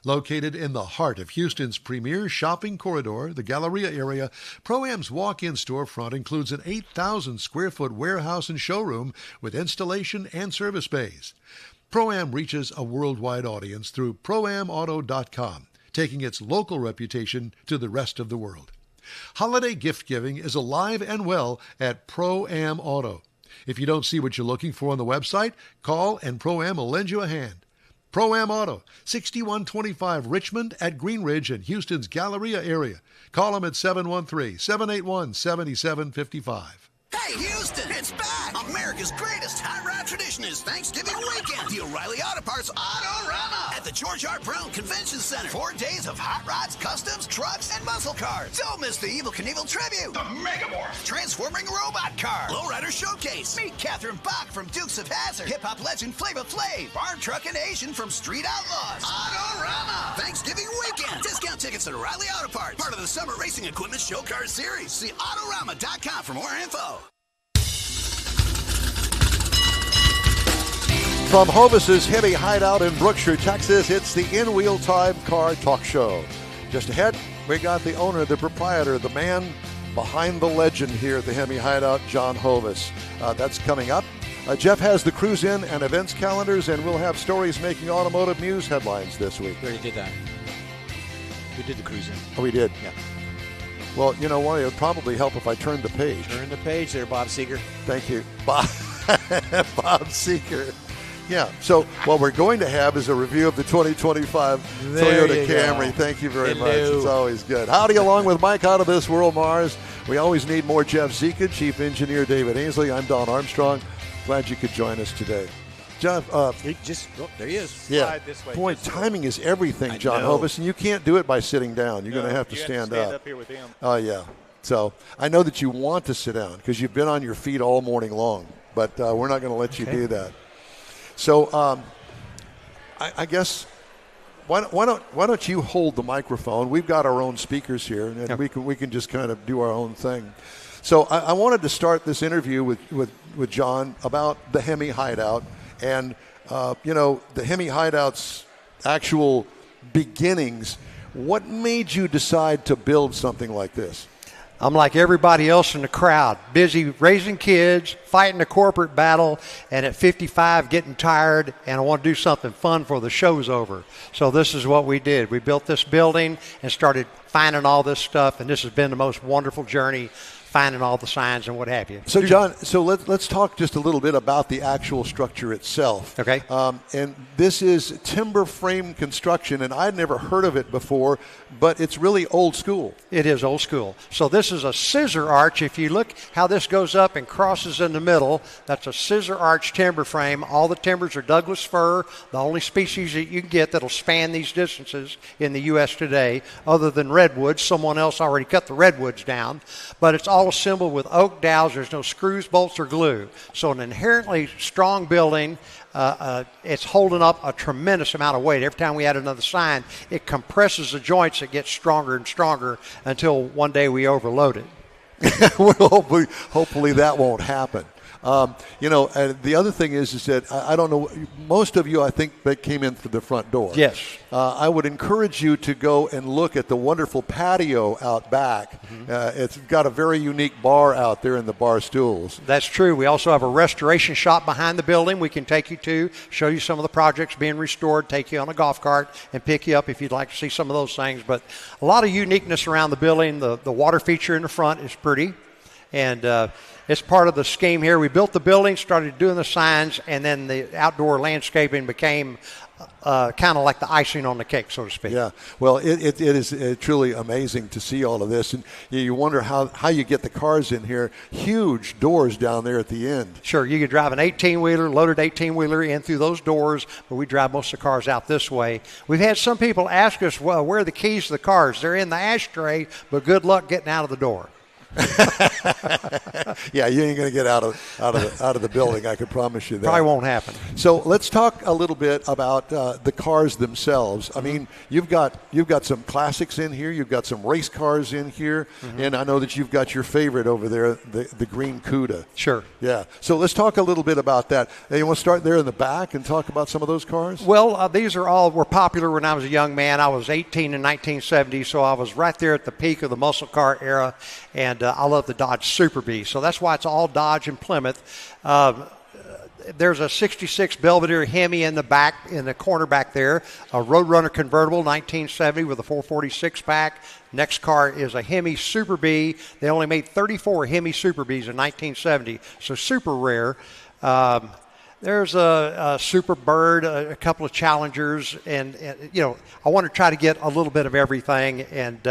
Speaker 4: Located in the heart of Houston's premier shopping corridor, the Galleria area, Pro-Am's walk-in storefront includes an 8,000-square-foot warehouse and showroom with installation and service bays. Pro-Am reaches a worldwide audience through ProAmAuto.com, taking its local reputation to the rest of the world. Holiday gift giving is alive and well at Pro-Am Auto. If you don't see what you're looking for on the website, call and Pro-Am will lend you a hand. Pro-Am Auto, 6125 Richmond at Green Ridge in Houston's Galleria area. Call them at 713-781-7755.
Speaker 7: Hey, Houston, it's back! America's greatest hot rod tradition is Thanksgiving weekend. The O'Reilly Auto Parts Auto-Rama at the George R. Brown Convention Center. 4 days of hot rods, customs, trucks, and muscle cars. Don't miss the Evel Knievel tribute. The Megamorph. Transforming robot car. Lowrider Showcase. Meet Catherine Bach from Dukes of Hazzard. Hip-hop legend Flava Flav. Farm Truck and Asian from Street Outlaws. Auto-Rama. Thanksgiving weekend. Discount tickets at O'Reilly Auto Parts. Part of the Summer Racing Equipment Show Car Series. See Autorama.com for more info.
Speaker 2: From Hovis's HEMI Hideout in Brookshire, Texas, it's the In Wheel Time Car Talk Show. Just ahead, we got the owner, the proprietor, the man behind the legend here at the HEMI Hideout, John Hovis. That's coming up. Jeff has the cruise in and events calendars, and we'll have stories making automotive news headlines this week.
Speaker 1: We already did that. We did the cruise in.
Speaker 2: Oh, we did?
Speaker 1: Yeah.
Speaker 2: Well, you know what? It would probably help if I turned the page.
Speaker 1: Turn the page there, Bob Seeger.
Speaker 2: Thank you. Bob Seeger. Yeah, so what we're going to have is a review of the 2025 Toyota Camry.
Speaker 1: Go.
Speaker 2: Thank you very
Speaker 1: Hello.
Speaker 2: much. It's always good. Howdy, along with Mike out of this world, Mars. We always need more Jeff Zeka, Chief Engineer David Ainsley. I'm Don Armstrong. Glad you could join us today. Jeff,
Speaker 1: there he is.
Speaker 2: Yeah.
Speaker 3: Slide this way,
Speaker 2: Boy,
Speaker 3: just so.
Speaker 2: timing is everything, John
Speaker 1: know.
Speaker 2: Hovis, and you can't do it by sitting down. You're going to have to stand up.
Speaker 3: Here with him.
Speaker 2: Oh, yeah. So I know that you want to sit down because you've been on your feet all morning long, but we're not going to let you do that. So I guess why don't you hold the microphone? We've got our own speakers here, and we can just kind of do our own thing. So I wanted to start this interview with John about the HEMI Hideout and the HEMI Hideout's actual beginnings. What made you decide to build something like this?
Speaker 6: I'm like everybody else in the crowd, busy raising kids, fighting a corporate battle, and at 55 getting tired, and I want to do something fun before the show's over. So this is what we did. We built this building and started finding all this stuff, and this has been the most wonderful journey, finding all the signs and what have you.
Speaker 2: So, John, let's talk just a little bit about the actual structure itself.
Speaker 6: Okay.
Speaker 2: And this is timber frame construction, and I'd never heard of it before, but it's really old school.
Speaker 6: It is old school. So this is a scissor arch. If you look how this goes up and crosses in the middle, that's a scissor arch timber frame. All the timbers are Douglas fir, the only species that you can get that'll span these distances in the U.S. today, other than redwoods. Someone else already cut the redwoods down. But it's all assembled with oak dowels. There's no screws, bolts, or glue. So an inherently strong building. It's holding up a tremendous amount of weight. Every time we add another sign, it compresses the joints. It gets stronger and stronger until one day we overload it.
Speaker 2: Well, hopefully that won't happen. The other thing is that I don't know, most of you, I think, that came in through the front door.
Speaker 6: Yes.
Speaker 2: I would encourage you to go and look at the wonderful patio out back. Mm-hmm. It's got a very unique bar out there in the bar stools.
Speaker 6: That's true. We also have a restoration shop behind the building we can take you to, show you some of the projects being restored, take you on a golf cart, and pick you up if you'd like to see some of those things. But a lot of uniqueness around the building. The water feature in the front is pretty. And it's part of the scheme here. We built the building, started doing the signs, and then the outdoor landscaping became kind of like the icing on the cake, so to speak.
Speaker 2: Yeah, well, it is truly amazing to see all of this. And you wonder how you get the cars in here. Huge doors down there at the end.
Speaker 6: Sure, you could drive an 18-wheeler, loaded 18-wheeler in through those doors, but we drive most of the cars out this way. We've had some people ask us, well, where are the keys to the cars? They're in the ashtray, but good luck getting out of the door.
Speaker 2: Yeah, you ain't going to get out of the building. I could promise you that.
Speaker 6: Probably won't happen.
Speaker 2: So let's talk a little bit about the cars themselves. I mean, you've got some classics in here. You've got some race cars in here, and I know that you've got your favorite over there, the green Cuda.
Speaker 6: Sure.
Speaker 2: Yeah. So let's talk a little bit about that. You want to start there in the back and talk about some of those cars?
Speaker 6: Well, these were popular when I was a young man. I was 18 in 1970, so I was right there at the peak of the muscle car era, and I love the Dodge Super Bee. So that's why it's all Dodge and Plymouth. there's a 66 Belvedere Hemi in the back, in the corner back there, a Roadrunner convertible, 1970 with a 446 pack. Next car is a Hemi Super B. They only made 34 Hemi Super Bs in 1970, so super rare. There's a Super Bird, a couple of Challengers, and I want to try to get a little bit of everything, and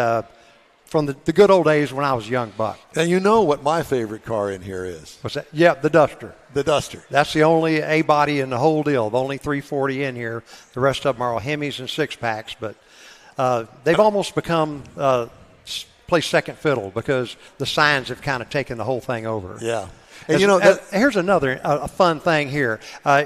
Speaker 6: from the good old days when I was a young buck.
Speaker 2: And you know what my favorite car in here is?
Speaker 6: What's that? Yeah, the Duster.
Speaker 2: The Duster.
Speaker 6: That's the only A-body in the whole deal, the only 340 in here. The rest of them are all Hemis and six-packs, but they've almost become play second fiddle because the signs have kind of taken the whole thing over.
Speaker 2: Yeah. And
Speaker 6: here's another a fun thing here.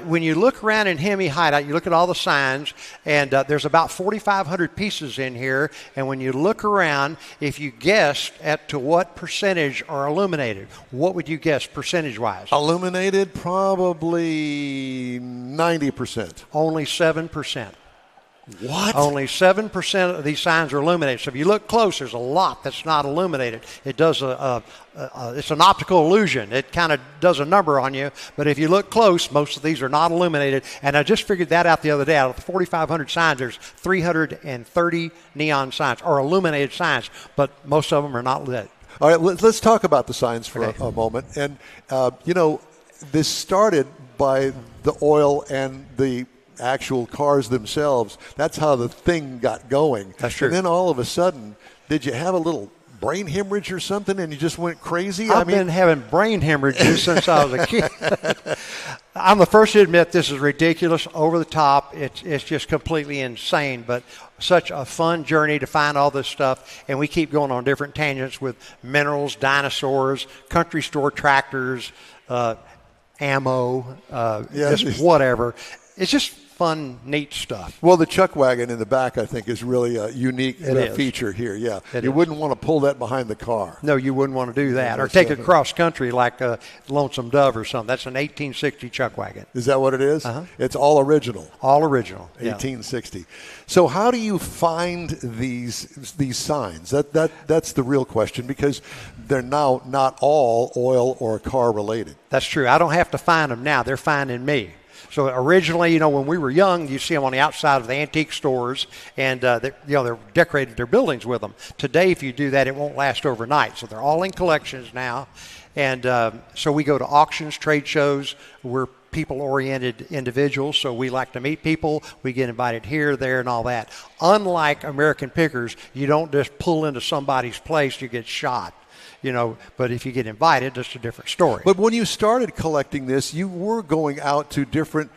Speaker 6: When you look around in Hemi Hideout, you look at all the signs, and there's about 4,500 pieces in here. And when you look around, if you guessed to what percentage are illuminated, what would you guess percentage-wise?
Speaker 2: Illuminated, probably 90%.
Speaker 6: Only 7%.
Speaker 2: What?
Speaker 6: Only 7% of these signs are illuminated. So if you look close, there's a lot that's not illuminated. It does it's an optical illusion. It kind of does a number on you. But if you look close, most of these are not illuminated. And I just figured that out the other day. Out of the 4,500 signs, there's 330 neon signs or illuminated signs, but most of them are not lit.
Speaker 2: All right, let's talk about the signs for a moment. And, this started by the oil and the actual cars themselves. That's how the thing got going.
Speaker 6: That's true.
Speaker 2: And then all of a sudden, did you have a little brain hemorrhage or something and you just went crazy?
Speaker 6: I've been having brain hemorrhages since I was a kid. I'm the first to admit this is ridiculous, over the top. It's just completely insane, but such a fun journey to find all this stuff. And we keep going on different tangents with minerals, dinosaurs, country store tractors, ammo, just whatever. It's just fun, neat stuff.
Speaker 2: Well, the chuck wagon in the back, I think, is really a unique feature here. Yeah, you wouldn't want to pull that behind the car.
Speaker 6: No, you wouldn't want to do that, or take it cross country like a Lonesome Dove or something. That's an 1860 chuck wagon.
Speaker 2: Is that what it is?
Speaker 6: Uh-huh.
Speaker 2: It's all original.
Speaker 6: All original.
Speaker 2: 1860. Yeah. So how do you find these signs? That's the real question, because they're now not all oil or car related.
Speaker 6: That's true. I don't have to find them now. They're finding me. So originally, when we were young, you see them on the outside of the antique stores, and they're decorated their buildings with them. Today, if you do that, it won't last overnight. So they're all in collections now, and so we go to auctions, trade shows. We're people-oriented individuals, so we like to meet people. We get invited here, there, and all that. Unlike American pickers, you don't just pull into somebody's place; you get shot. But if you get invited, that's a different story.
Speaker 2: But when you started collecting this, you were going out to different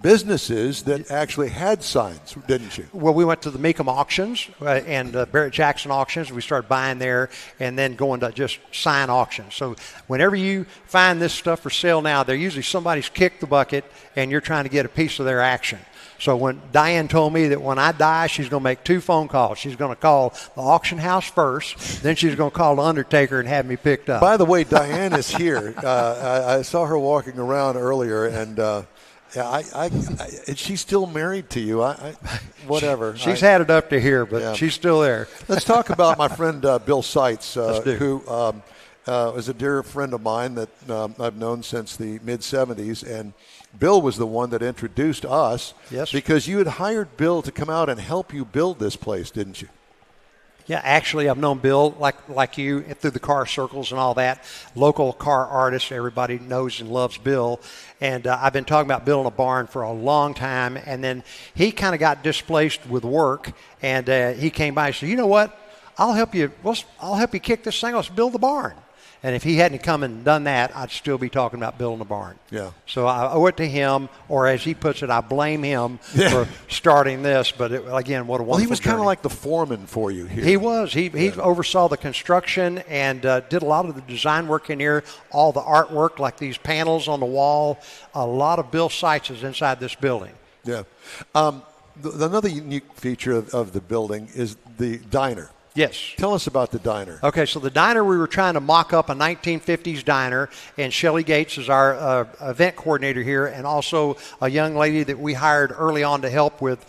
Speaker 2: businesses that actually had signs, didn't you?
Speaker 6: Well, we went to the Mecum auctions and Barrett Jackson auctions. We started buying there and then going to just sign auctions. So whenever you find this stuff for sale now, they're usually somebody's kicked the bucket and you're trying to get a piece of their action. So when Diane told me that when I die, she's going to make 2 phone calls. She's going to call the auction house first, then she's going to call the undertaker and have me picked up.
Speaker 2: By the way, Diane is here. I saw her walking around earlier, and is she still married to you? Whatever.
Speaker 6: She's had it up to here, but she's still there.
Speaker 2: Let's talk about my friend Bill Seitz, who is a dear friend of mine that I've known since the mid-'70s, and Bill was the one that introduced us.
Speaker 6: Yes.
Speaker 2: Because you had hired Bill to come out and help you build this place, didn't you?
Speaker 6: Yeah, actually, I've known Bill like you through the car circles and all that. Local car artist, everybody knows and loves Bill. And I've been talking about building a barn for a long time. And then he kind of got displaced with work, and he came by and said, "You know what? I'll help you kick this thing. Let's build the barn." And if he hadn't come and done that, I'd still be talking about building a barn.
Speaker 2: Yeah.
Speaker 6: So I owe it to him, or as he puts it, I blame him for starting this. But again, what a wonderful
Speaker 2: Well, he was
Speaker 6: kind
Speaker 2: of like the foreman for you here.
Speaker 6: He was. He oversaw the construction and did a lot of the design work in here, all the artwork, like these panels on the wall. A lot of Bill Seitz is inside this building.
Speaker 2: Yeah. Another unique feature of the building is the diner.
Speaker 6: Yes.
Speaker 2: Tell us about the diner.
Speaker 6: Okay, so the diner, we were trying to mock up a 1950s diner, and Shelley Gates is our event coordinator here, and also a young lady that we hired early on to help with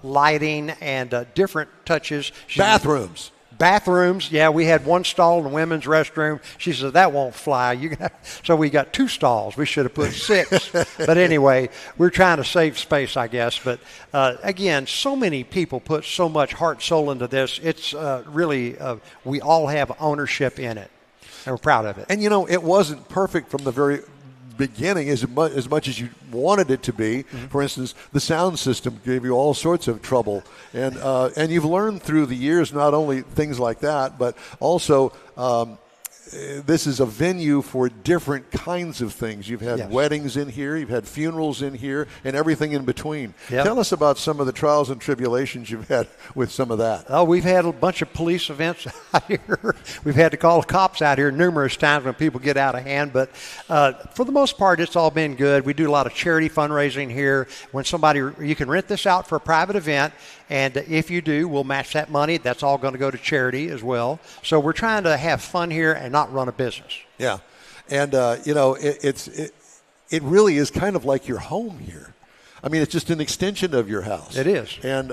Speaker 6: lighting and different touches.
Speaker 2: Bathrooms.
Speaker 6: Bathrooms, yeah, we had one stall in the women's restroom. She said, that won't fly. So we got 2 stalls. We should have put 6. But anyway, we're trying to save space, I guess. But again, so many people put so much heart and soul into this. It's really, we all have ownership in it. And we're proud of it.
Speaker 2: And, it wasn't perfect from the very beginning as much as you wanted it to be. Mm-hmm. For instance, the sound system gave you all sorts of trouble. And you've learned through the years not only things like that, but also this is a venue for different kinds of things. You've had weddings in here, you've had funerals in here, and everything in between. Yep. Tell us about some of the trials and tribulations you've had with some of that.
Speaker 6: Oh, we've had a bunch of police events out here. We've had to call the cops out here numerous times when people get out of hand. But for the most part, it's all been good. We do a lot of charity fundraising here. When you can rent this out for a private event, and if you do, we'll match that money. That's all going to go to charity as well. So we're trying to have fun here and not run a business. Yeah.
Speaker 2: And, it really is kind of like your home here. I mean, it's just an extension of your house.
Speaker 6: It is.
Speaker 2: And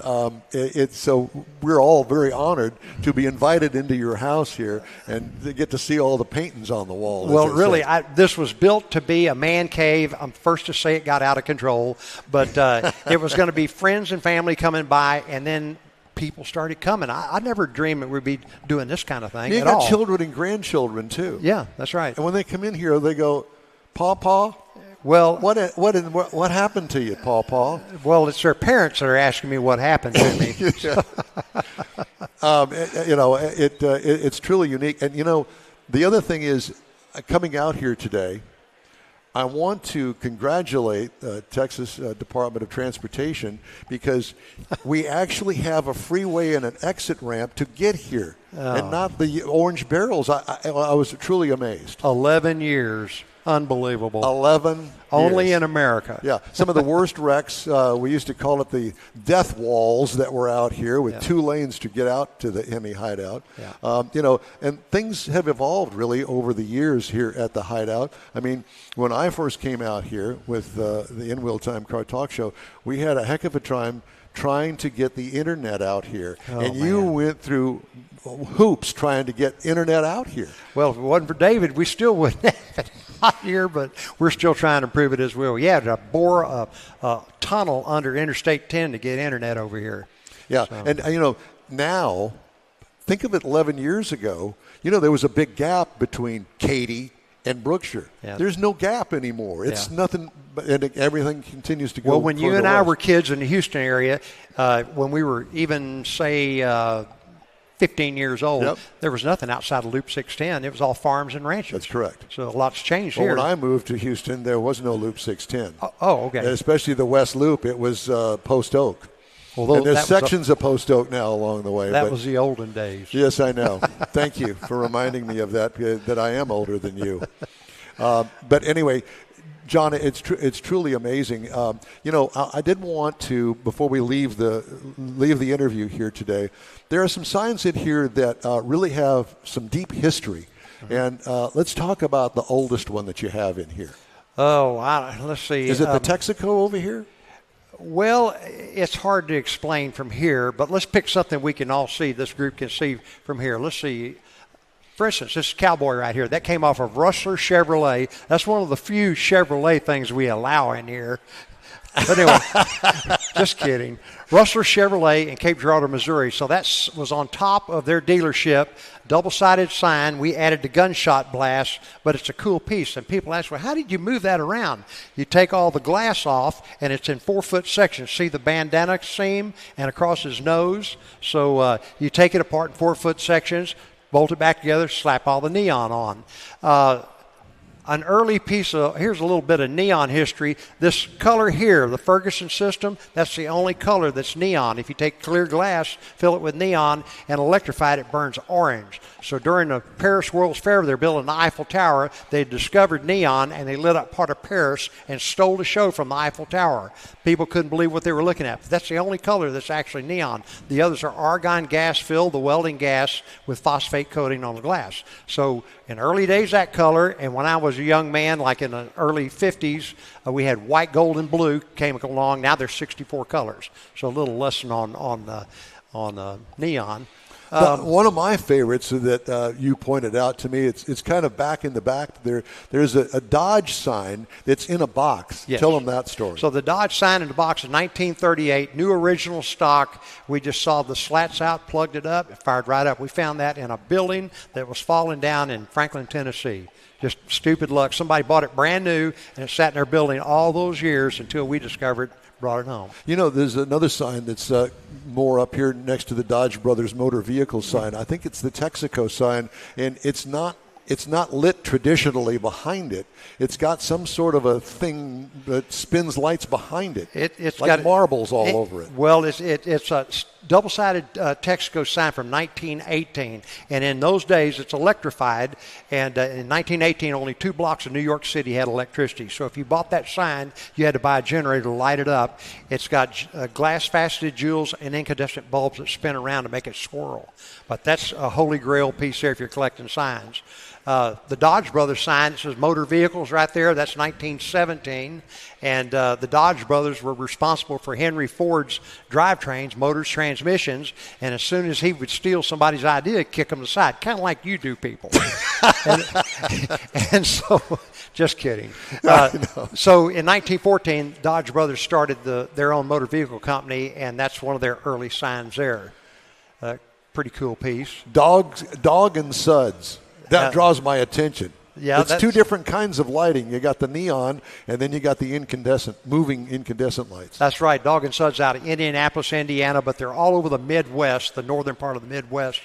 Speaker 2: so we're all very honored to be invited into your house here and to get to see all the paintings on the wall.
Speaker 6: Well, really, this was built to be a man cave. I'm first to say it got out of control, but it was going to be friends and family coming by, and then people started coming. I never dreamed that we'd be doing this kind of thing
Speaker 2: at all. You got children and grandchildren, too.
Speaker 6: Yeah, that's right.
Speaker 2: And when they come in here, they go, Paw?
Speaker 6: Well,
Speaker 2: what happened to you, Paw?
Speaker 6: Well, it's their parents that are asking me what happened to me.
Speaker 2: It's truly unique. And the other thing is, coming out here today, I want to congratulate Texas Department of Transportation because we actually have a freeway and an exit ramp to get here, and not the orange barrels. I was truly amazed.
Speaker 6: 11 years. Unbelievable.
Speaker 2: 11
Speaker 6: Only
Speaker 2: years.
Speaker 6: In America.
Speaker 2: Yeah. Some of the worst wrecks, we used to call it the death walls that were out here with 2 lanes to get out to the HEMI Hideout. Yeah. And things have evolved really over the years here at the Hideout. I mean, when I first came out here with the In Wheel Time Car Talk Show, we had a heck of a time trying to get the internet out here. You went through hoops trying to get internet out here.
Speaker 6: Well, if it wasn't for David, we still wouldn't have it out here, but we're still trying to prove it as well. Yeah, to bore a tunnel under Interstate 10 to get internet over here.
Speaker 2: Yeah, so. And now, think of it 11 years ago, there was a big gap between Katy and Brookshire. Yeah. There's no gap anymore. It's nothing, and everything continues to go.
Speaker 6: Well, when you and I were kids in the Houston area, when we were even, say, 15 years old, there was nothing outside of Loop 610. It was all farms and ranches.
Speaker 2: That's correct.
Speaker 6: So a lot's changed here.
Speaker 2: When I moved to Houston, there was no Loop 610.
Speaker 6: Oh, okay.
Speaker 2: And especially the West Loop, it was Post Oak. Although and there's sections of Post Oak now along the way.
Speaker 6: That was the olden days.
Speaker 2: Yes, I know. Thank you for reminding me of that I am older than you. But anyway, John, it's truly amazing. I did want to, before we leave the interview here today, there are some signs in here that really have some deep history. Mm-hmm. And let's talk about the oldest one that you have in here.
Speaker 6: Oh, let's see.
Speaker 2: Is it the Texaco over here?
Speaker 6: Well, it's hard to explain from here, but let's pick something we can all see, this group can see from here. Let's see. For instance, this Cowboy right here, that came off of Rustler Chevrolet. That's one of the few Chevrolet things we allow in here. But anyway, just kidding. Rustler Chevrolet in Cape Girardeau, Missouri. So that was on top of their dealership, double-sided sign. We added the gunshot blast, but it's a cool piece. And people ask, well, how did you move that around? You take all the glass off, and it's in 4-foot sections. See the bandana seam and across his nose? So you take it apart in 4-foot sections, bolt it back together, slap all the neon on. An early piece of, here's a little bit of neon history. This color here, the Ferguson system, that's the only color that's neon. If you take clear glass, fill it with neon, and electrify it, it burns orange. So during the Paris World's Fair, they're building the Eiffel Tower. They discovered neon, and they lit up part of Paris and stole the show from the Eiffel Tower. People couldn't believe what they were looking at. But that's the only color that's actually neon. The others are argon gas filled, the welding gas with phosphate coating on the glass. So in early days, that color, and when I was a young man, like in the early 50s, we had white, gold, and blue came along. Now there's 64 colors. So a little lesson on neon.
Speaker 2: One of my favorites that you pointed out to me, it's kind of back in the back. There's a Dodge sign that's in a box.
Speaker 6: Yes.
Speaker 2: Tell them that story.
Speaker 6: So the Dodge sign in the box is 1938, new original stock. We just saw the slats out, plugged it up, it fired right up. We found that in a building that was falling down in Franklin, Tennessee. Just stupid luck. Somebody bought it brand new, and it sat in their building all those years until we discovered, brought it home.
Speaker 2: You know, there's another sign that's more up here next to the Dodge Brothers motor vehicle sign. I think it's the Texaco sign, and it's not lit traditionally behind it. It's got some sort of a thing that spins lights behind it.
Speaker 6: It's
Speaker 2: like
Speaker 6: got
Speaker 2: marbles all over it.
Speaker 6: Well, it's a double-sided Texaco sign from 1918, and in those days it's electrified. And in 1918, only 2 blocks of New York City had electricity. So if you bought that sign, you had to buy a generator to light it up. It's got glass-faceted jewels and incandescent bulbs that spin around to make it swirl. But that's a holy grail piece there if you're collecting signs. The Dodge Brothers sign, it says motor vehicles right there. That's 1917. And the Dodge Brothers were responsible for Henry Ford's drivetrains, motors, transmissions. And as soon as he would steal somebody's idea, kick them aside, kind of like you do people. and so, just kidding. So in 1914, Dodge Brothers started their own motor vehicle company, and that's one of their early signs there. Pretty cool piece.
Speaker 2: Dog and Suds. That draws my attention.
Speaker 6: Yeah,
Speaker 2: it's 2 different kinds of lighting. You got the neon, and then you got the moving incandescent lights.
Speaker 6: That's right. Dog and Suds out of Indianapolis, Indiana, but they're all over the Midwest, the northern part of the Midwest.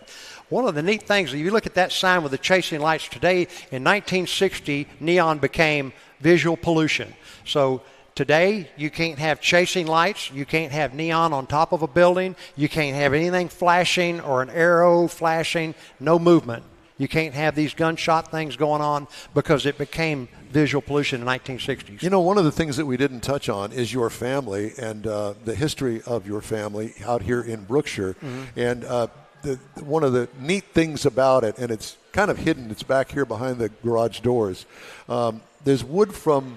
Speaker 6: One of the neat things, if you look at that sign with the chasing lights today, in 1960, neon became visual pollution. So today, you can't have chasing lights. You can't have neon on top of a building. You can't have anything flashing or an arrow flashing, no movement. You can't have these gunshot things going on because it became visual pollution in the 1960s.
Speaker 2: You know, one of the things that we didn't touch on is your family and the history of your family out here in Brookshire. Mm-hmm. And one of the neat things about it, and it's kind of hidden, it's back here behind the garage doors. There's wood from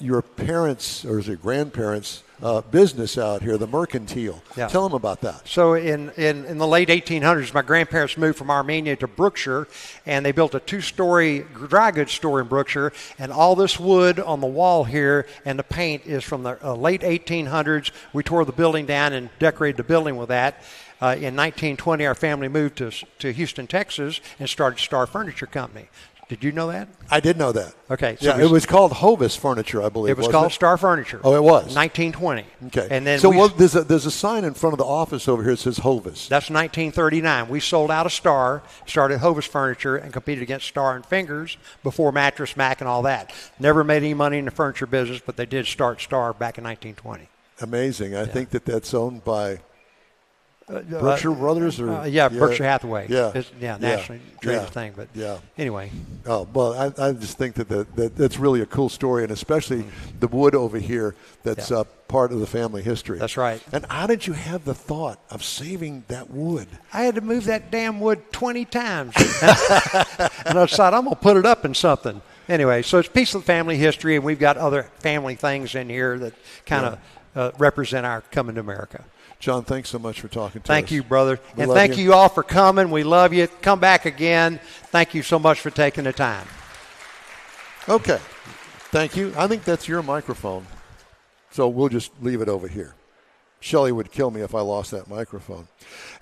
Speaker 2: your parents' or your grandparents' business out here, the Mercantile.
Speaker 6: Yeah.
Speaker 2: Tell them about that.
Speaker 6: So in the late 1800s, my grandparents moved from Armenia to Brookshire, and they built a 2-story dry goods store in Brookshire. And all this wood on the wall here and the paint is from the late 1800s. We tore the building down and decorated the building with that. In 1920, our family moved to Houston, Texas, and started Star Furniture Company. Did you know that?
Speaker 2: I did know that.
Speaker 6: Okay.
Speaker 2: So yeah, it was called Hovis Furniture, I believe.
Speaker 6: It was called Star Furniture.
Speaker 2: Oh, it was?
Speaker 6: 1920.
Speaker 2: Okay.
Speaker 6: And then
Speaker 2: there's a sign in front of the office over here that says Hovis.
Speaker 6: That's 1939. We sold out of Star, started Hovis Furniture, and competed against Star and Fingers before Mattress Mac and all that. Never made any money in the furniture business, but they did start Star back in 1920.
Speaker 2: Amazing. I think that's owned by Brookshire Brothers?
Speaker 6: Berkshire Hathaway.
Speaker 2: Yeah.
Speaker 6: It's, nationally traded thing. But anyway.
Speaker 2: Oh, well, I just think that's really a cool story, and especially the wood over here that's part of the family history.
Speaker 6: That's right.
Speaker 2: And how did you have the thought of saving that wood?
Speaker 6: I had to move that damn wood 20 times. And I decided I'm going to put it up in something. Anyway, so it's a piece of family history, and we've got other family things in here that kind of represent our coming to America.
Speaker 2: John, thanks so much for talking to us.
Speaker 6: Thank you, brother. And thank you all for coming. We love you. Come back again. Thank you so much for taking the time.
Speaker 2: Okay. Thank you. I think that's your microphone. So we'll just leave it over here. Shelley would kill me if I lost that microphone.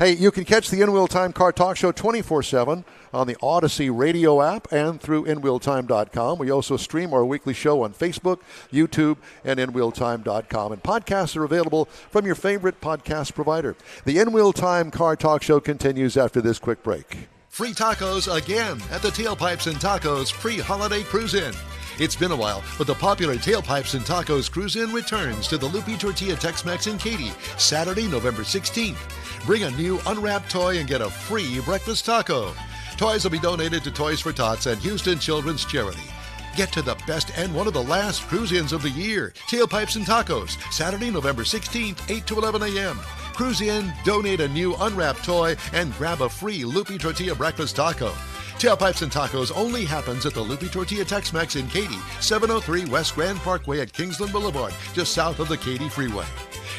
Speaker 2: Hey, you can catch the In Wheel Time Car Talk Show 24/7 on the Odyssey radio app and through InWheelTime.com. We also stream our weekly show on Facebook, YouTube, and InWheelTime.com. And podcasts are available from your favorite podcast provider. The In Wheel Time Car Talk Show continues after this quick break.
Speaker 4: Free tacos again at the Tailpipes and Tacos pre-holiday cruise-in. It's been a while, but the popular Tailpipes and Tacos Cruise-In returns to the Lupi Tortilla Tex-Mex in Katy, Saturday, November 16th. Bring a new unwrapped toy and get a free breakfast taco. Toys will be donated to Toys for Tots and Houston Children's Charity. Get to the best and one of the last cruise-ins of the year. Tailpipes and Tacos, Saturday, November 16th, 8 to 11 a.m. Cruise in, donate a new unwrapped toy, and grab a free Lupi Tortilla breakfast taco. Tailpipes and Tacos only happens at the Lupi Tortilla Tex-Mex in Katy, 703 West Grand Parkway at Kingsland Boulevard, just south of the Katy Freeway.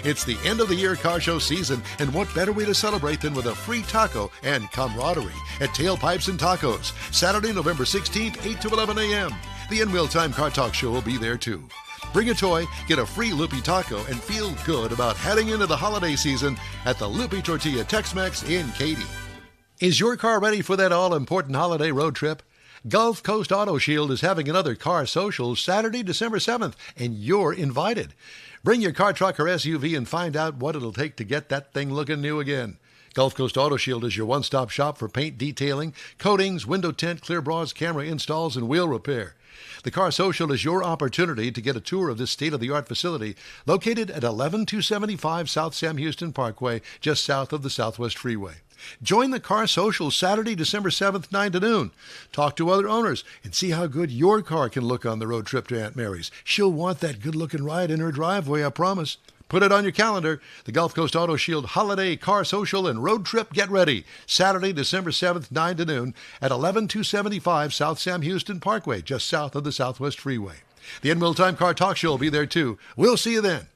Speaker 4: It's the end of the year car show season, and what better way to celebrate than with a free taco and camaraderie at Tailpipes and Tacos, Saturday, November 16th, 8 to 11 a.m. The In Wheel Time Car Talk Show will be there too. Bring a toy, get a free Loopy Taco, and feel good about heading into the holiday season at the Loopy Tortilla Tex-Mex in Katy. Is your car ready for that all-important holiday road trip? Gulf Coast Auto Shield is having another car social Saturday, December 7th, and you're invited. Bring your car, truck, or SUV and find out what it'll take to get that thing looking new again. Gulf Coast Auto Shield is your one-stop shop for paint detailing, coatings, window tint, clear bras, camera installs, and wheel repair. The Car Social is your opportunity to get a tour of this state-of-the-art facility located at 11275 South Sam Houston Parkway, just south of the Southwest Freeway. Join the Car Social Saturday, December 7th, 9 to noon. Talk to other owners and see how good your car can look on the road trip to Aunt Mary's. She'll want that good-looking ride in her driveway, I promise. Put it on your calendar. The Gulf Coast Auto Shield Holiday Car Social and Road Trip Get Ready. Saturday, December 7th, 9 to noon at 11275 South Sam Houston Parkway, just south of the Southwest Freeway. The In Wheel Time Car Talk Show will be there too. We'll see you then.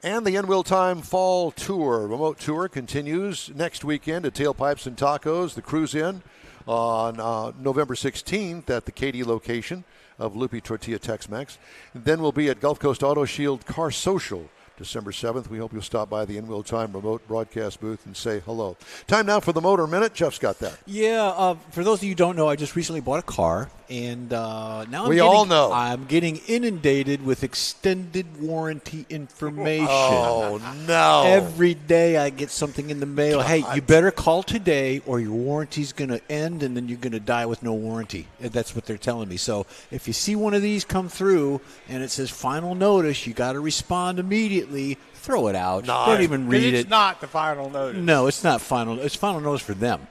Speaker 2: And the In Wheel Time Fall Tour, remote tour, continues next weekend at Tailpipes and Tacos, the Cruise Inn, on November 16th at the Katy location of Loopy Tortilla Tex-Mex. Then we'll be at Gulf Coast Auto Shield Car Social, December 7th. We hope you'll stop by the In Wheel Time remote broadcast booth and say hello. Time now for the Motor Minute. Jeff's got that.
Speaker 1: Yeah, for those of you who don't know, I just recently bought a car, and now I'm getting inundated with extended warranty information.
Speaker 2: Oh, no.
Speaker 1: Every day I get something in the mail. God. Hey, you better call today or your warranty's going to end, and then you're going to die with no warranty. That's what they're telling me. So if you see one of these come through and it says final notice, you got to respond immediately. Throw it out.
Speaker 3: No,
Speaker 1: don't even read it.
Speaker 3: It's not the final notice.
Speaker 1: No, it's not final. It's final notice for them.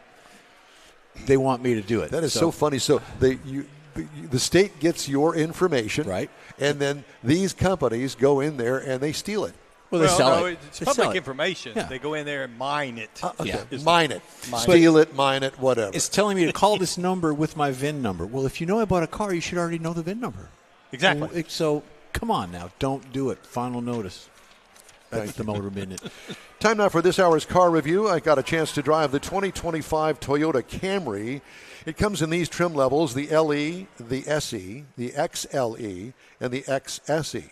Speaker 1: They want me to do it.
Speaker 2: That is so funny. So the state gets your information,
Speaker 1: right?
Speaker 2: And then these companies go in there and they steal it.
Speaker 1: Well, they sell it.
Speaker 3: It's public information. Yeah. They go in there and mine it.
Speaker 2: Okay. Mine it. Steal it, mine it, whatever.
Speaker 1: It's telling me to call this number with my VIN number. Well, if you know I bought a car, you should already know the VIN number.
Speaker 3: Exactly.
Speaker 1: So come on now. Don't do it. Final notice. That's the Motor Minute.
Speaker 2: Time now for this hour's car review. I got a chance to drive the 2025 Toyota Camry. It comes in these trim levels, the LE, the SE, the XLE, and the XSE.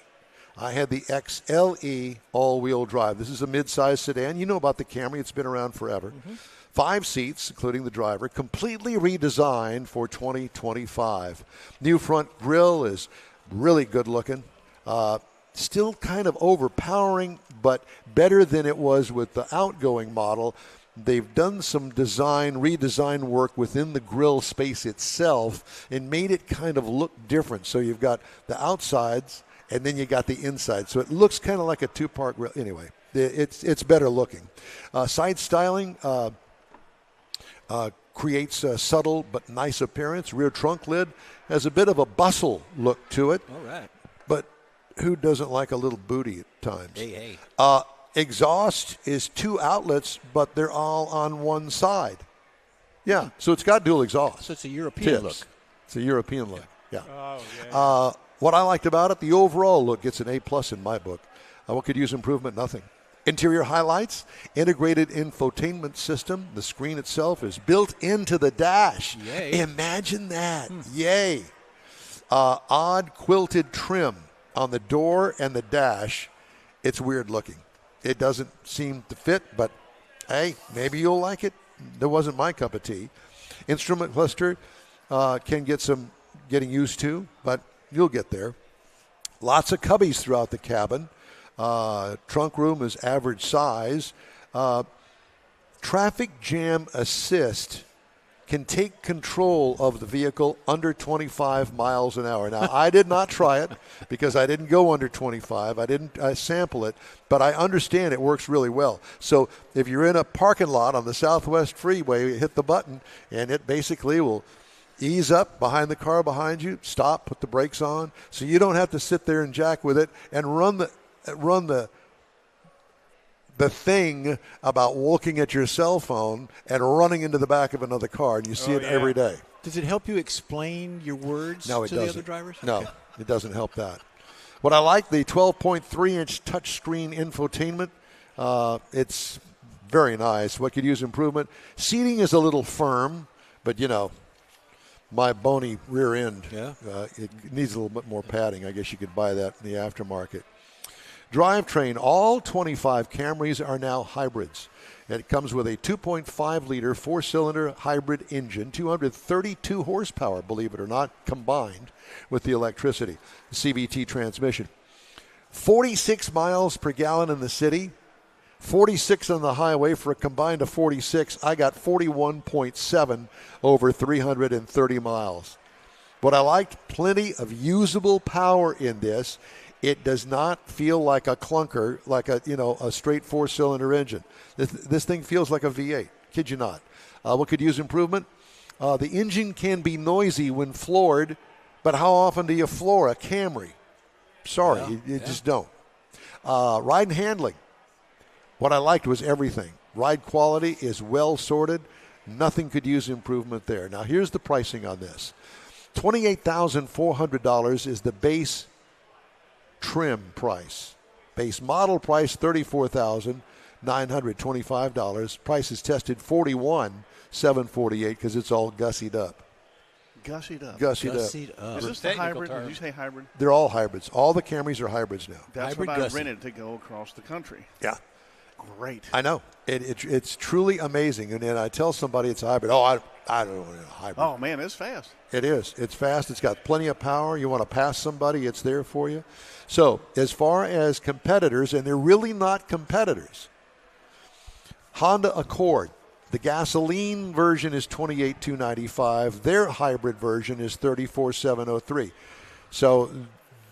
Speaker 2: I had the XLE all-wheel drive. This is a mid-size sedan. You know about the Camry. It's been around forever. Mm-hmm. 5 seats, including the driver, completely redesigned for 2025. New front grille is really good looking. Still kind of overpowering, but better than it was with the outgoing model. They've done some redesign work within the grille space itself and made it kind of look different. So you've got the outsides and then you got the inside. So it looks kind of like a two-part grille. Anyway, it's better looking. Side styling creates a subtle but nice appearance. Rear trunk lid has a bit of a bustle look to it.
Speaker 1: All right.
Speaker 2: But who doesn't like a little booty at times?
Speaker 1: Hey.
Speaker 2: Exhaust is 2 outlets, but they're all on one side. Yeah, so it's got dual exhaust.
Speaker 1: So it's a European look.
Speaker 2: It's a European look, yeah.
Speaker 3: Oh, yeah.
Speaker 2: What I liked about it, the overall look gets an A+ in my book. What could use improvement? Nothing. Interior highlights, integrated infotainment system. The screen itself is built into the dash.
Speaker 1: Yay.
Speaker 2: Imagine that. Yay. Odd quilted trim on the door and the dash. It's weird looking. It doesn't seem to fit, but hey, maybe you'll like it. That wasn't my cup of tea. Instrument cluster can get some getting used to, but you'll get there. Lots of cubbies throughout the cabin. Trunk room is average size. Traffic jam assist can take control of the vehicle under 25 miles an hour. Now, I did not try it because I didn't go under 25. I didn't sample it, but I understand it works really well. So if you're in a parking lot on the Southwest Freeway, you hit the button, and it basically will ease up behind the car behind you, stop, put the brakes on, so you don't have to sit there and jack with it and run the thing about looking at your cell phone and running into the back of another car, and you see it every day.
Speaker 1: Does it help you explain your words
Speaker 2: to
Speaker 1: the other drivers?
Speaker 2: No, It doesn't help that. What I like, the 12.3-inch touchscreen infotainment. It's very nice. What could use improvement? Seating is a little firm, but, my bony rear end, it needs a little bit more padding. I guess you could buy that in the aftermarket. Drivetrain, all 25 Camrys are now hybrids. It comes with a 2.5-liter four-cylinder hybrid engine, 232 horsepower, believe it or not, combined with the electricity. The CVT transmission. 46 miles per gallon in the city, 46 on the highway for a combined of 46. I got 41.7 over 330 miles. What I liked, plenty of usable power in this. It does not feel like a clunker, like a straight four-cylinder engine. This thing feels like a V8. Kid you not. What could use improvement? The engine can be noisy when floored, but how often do you floor a Camry? Sorry, you just don't. Ride and handling. What I liked was everything. Ride quality is well sorted. Nothing could use improvement there. Now, here's the pricing on this. $28,400 is the base trim price. Base model price, $34,925. Price is tested $41,748 because it's all gussied up.
Speaker 1: Gussied up.
Speaker 8: Is this the hybrid? Did you say hybrid?
Speaker 2: They're all hybrids. All the Camrys are hybrids now.
Speaker 8: That's
Speaker 1: hybrid
Speaker 8: what I
Speaker 1: gusset.
Speaker 8: rented to go across the country.
Speaker 2: Yeah.
Speaker 8: Great.
Speaker 2: I know. It's truly amazing. And then I tell somebody it's a hybrid. Oh, I don't want a hybrid.
Speaker 8: Oh, man, it's fast.
Speaker 2: It is. It's fast. It's got plenty of power. You want to pass somebody, it's there for you. So as far as competitors, and they're really not competitors, Honda Accord. The gasoline version is $28,295. Their hybrid version is $34,703. So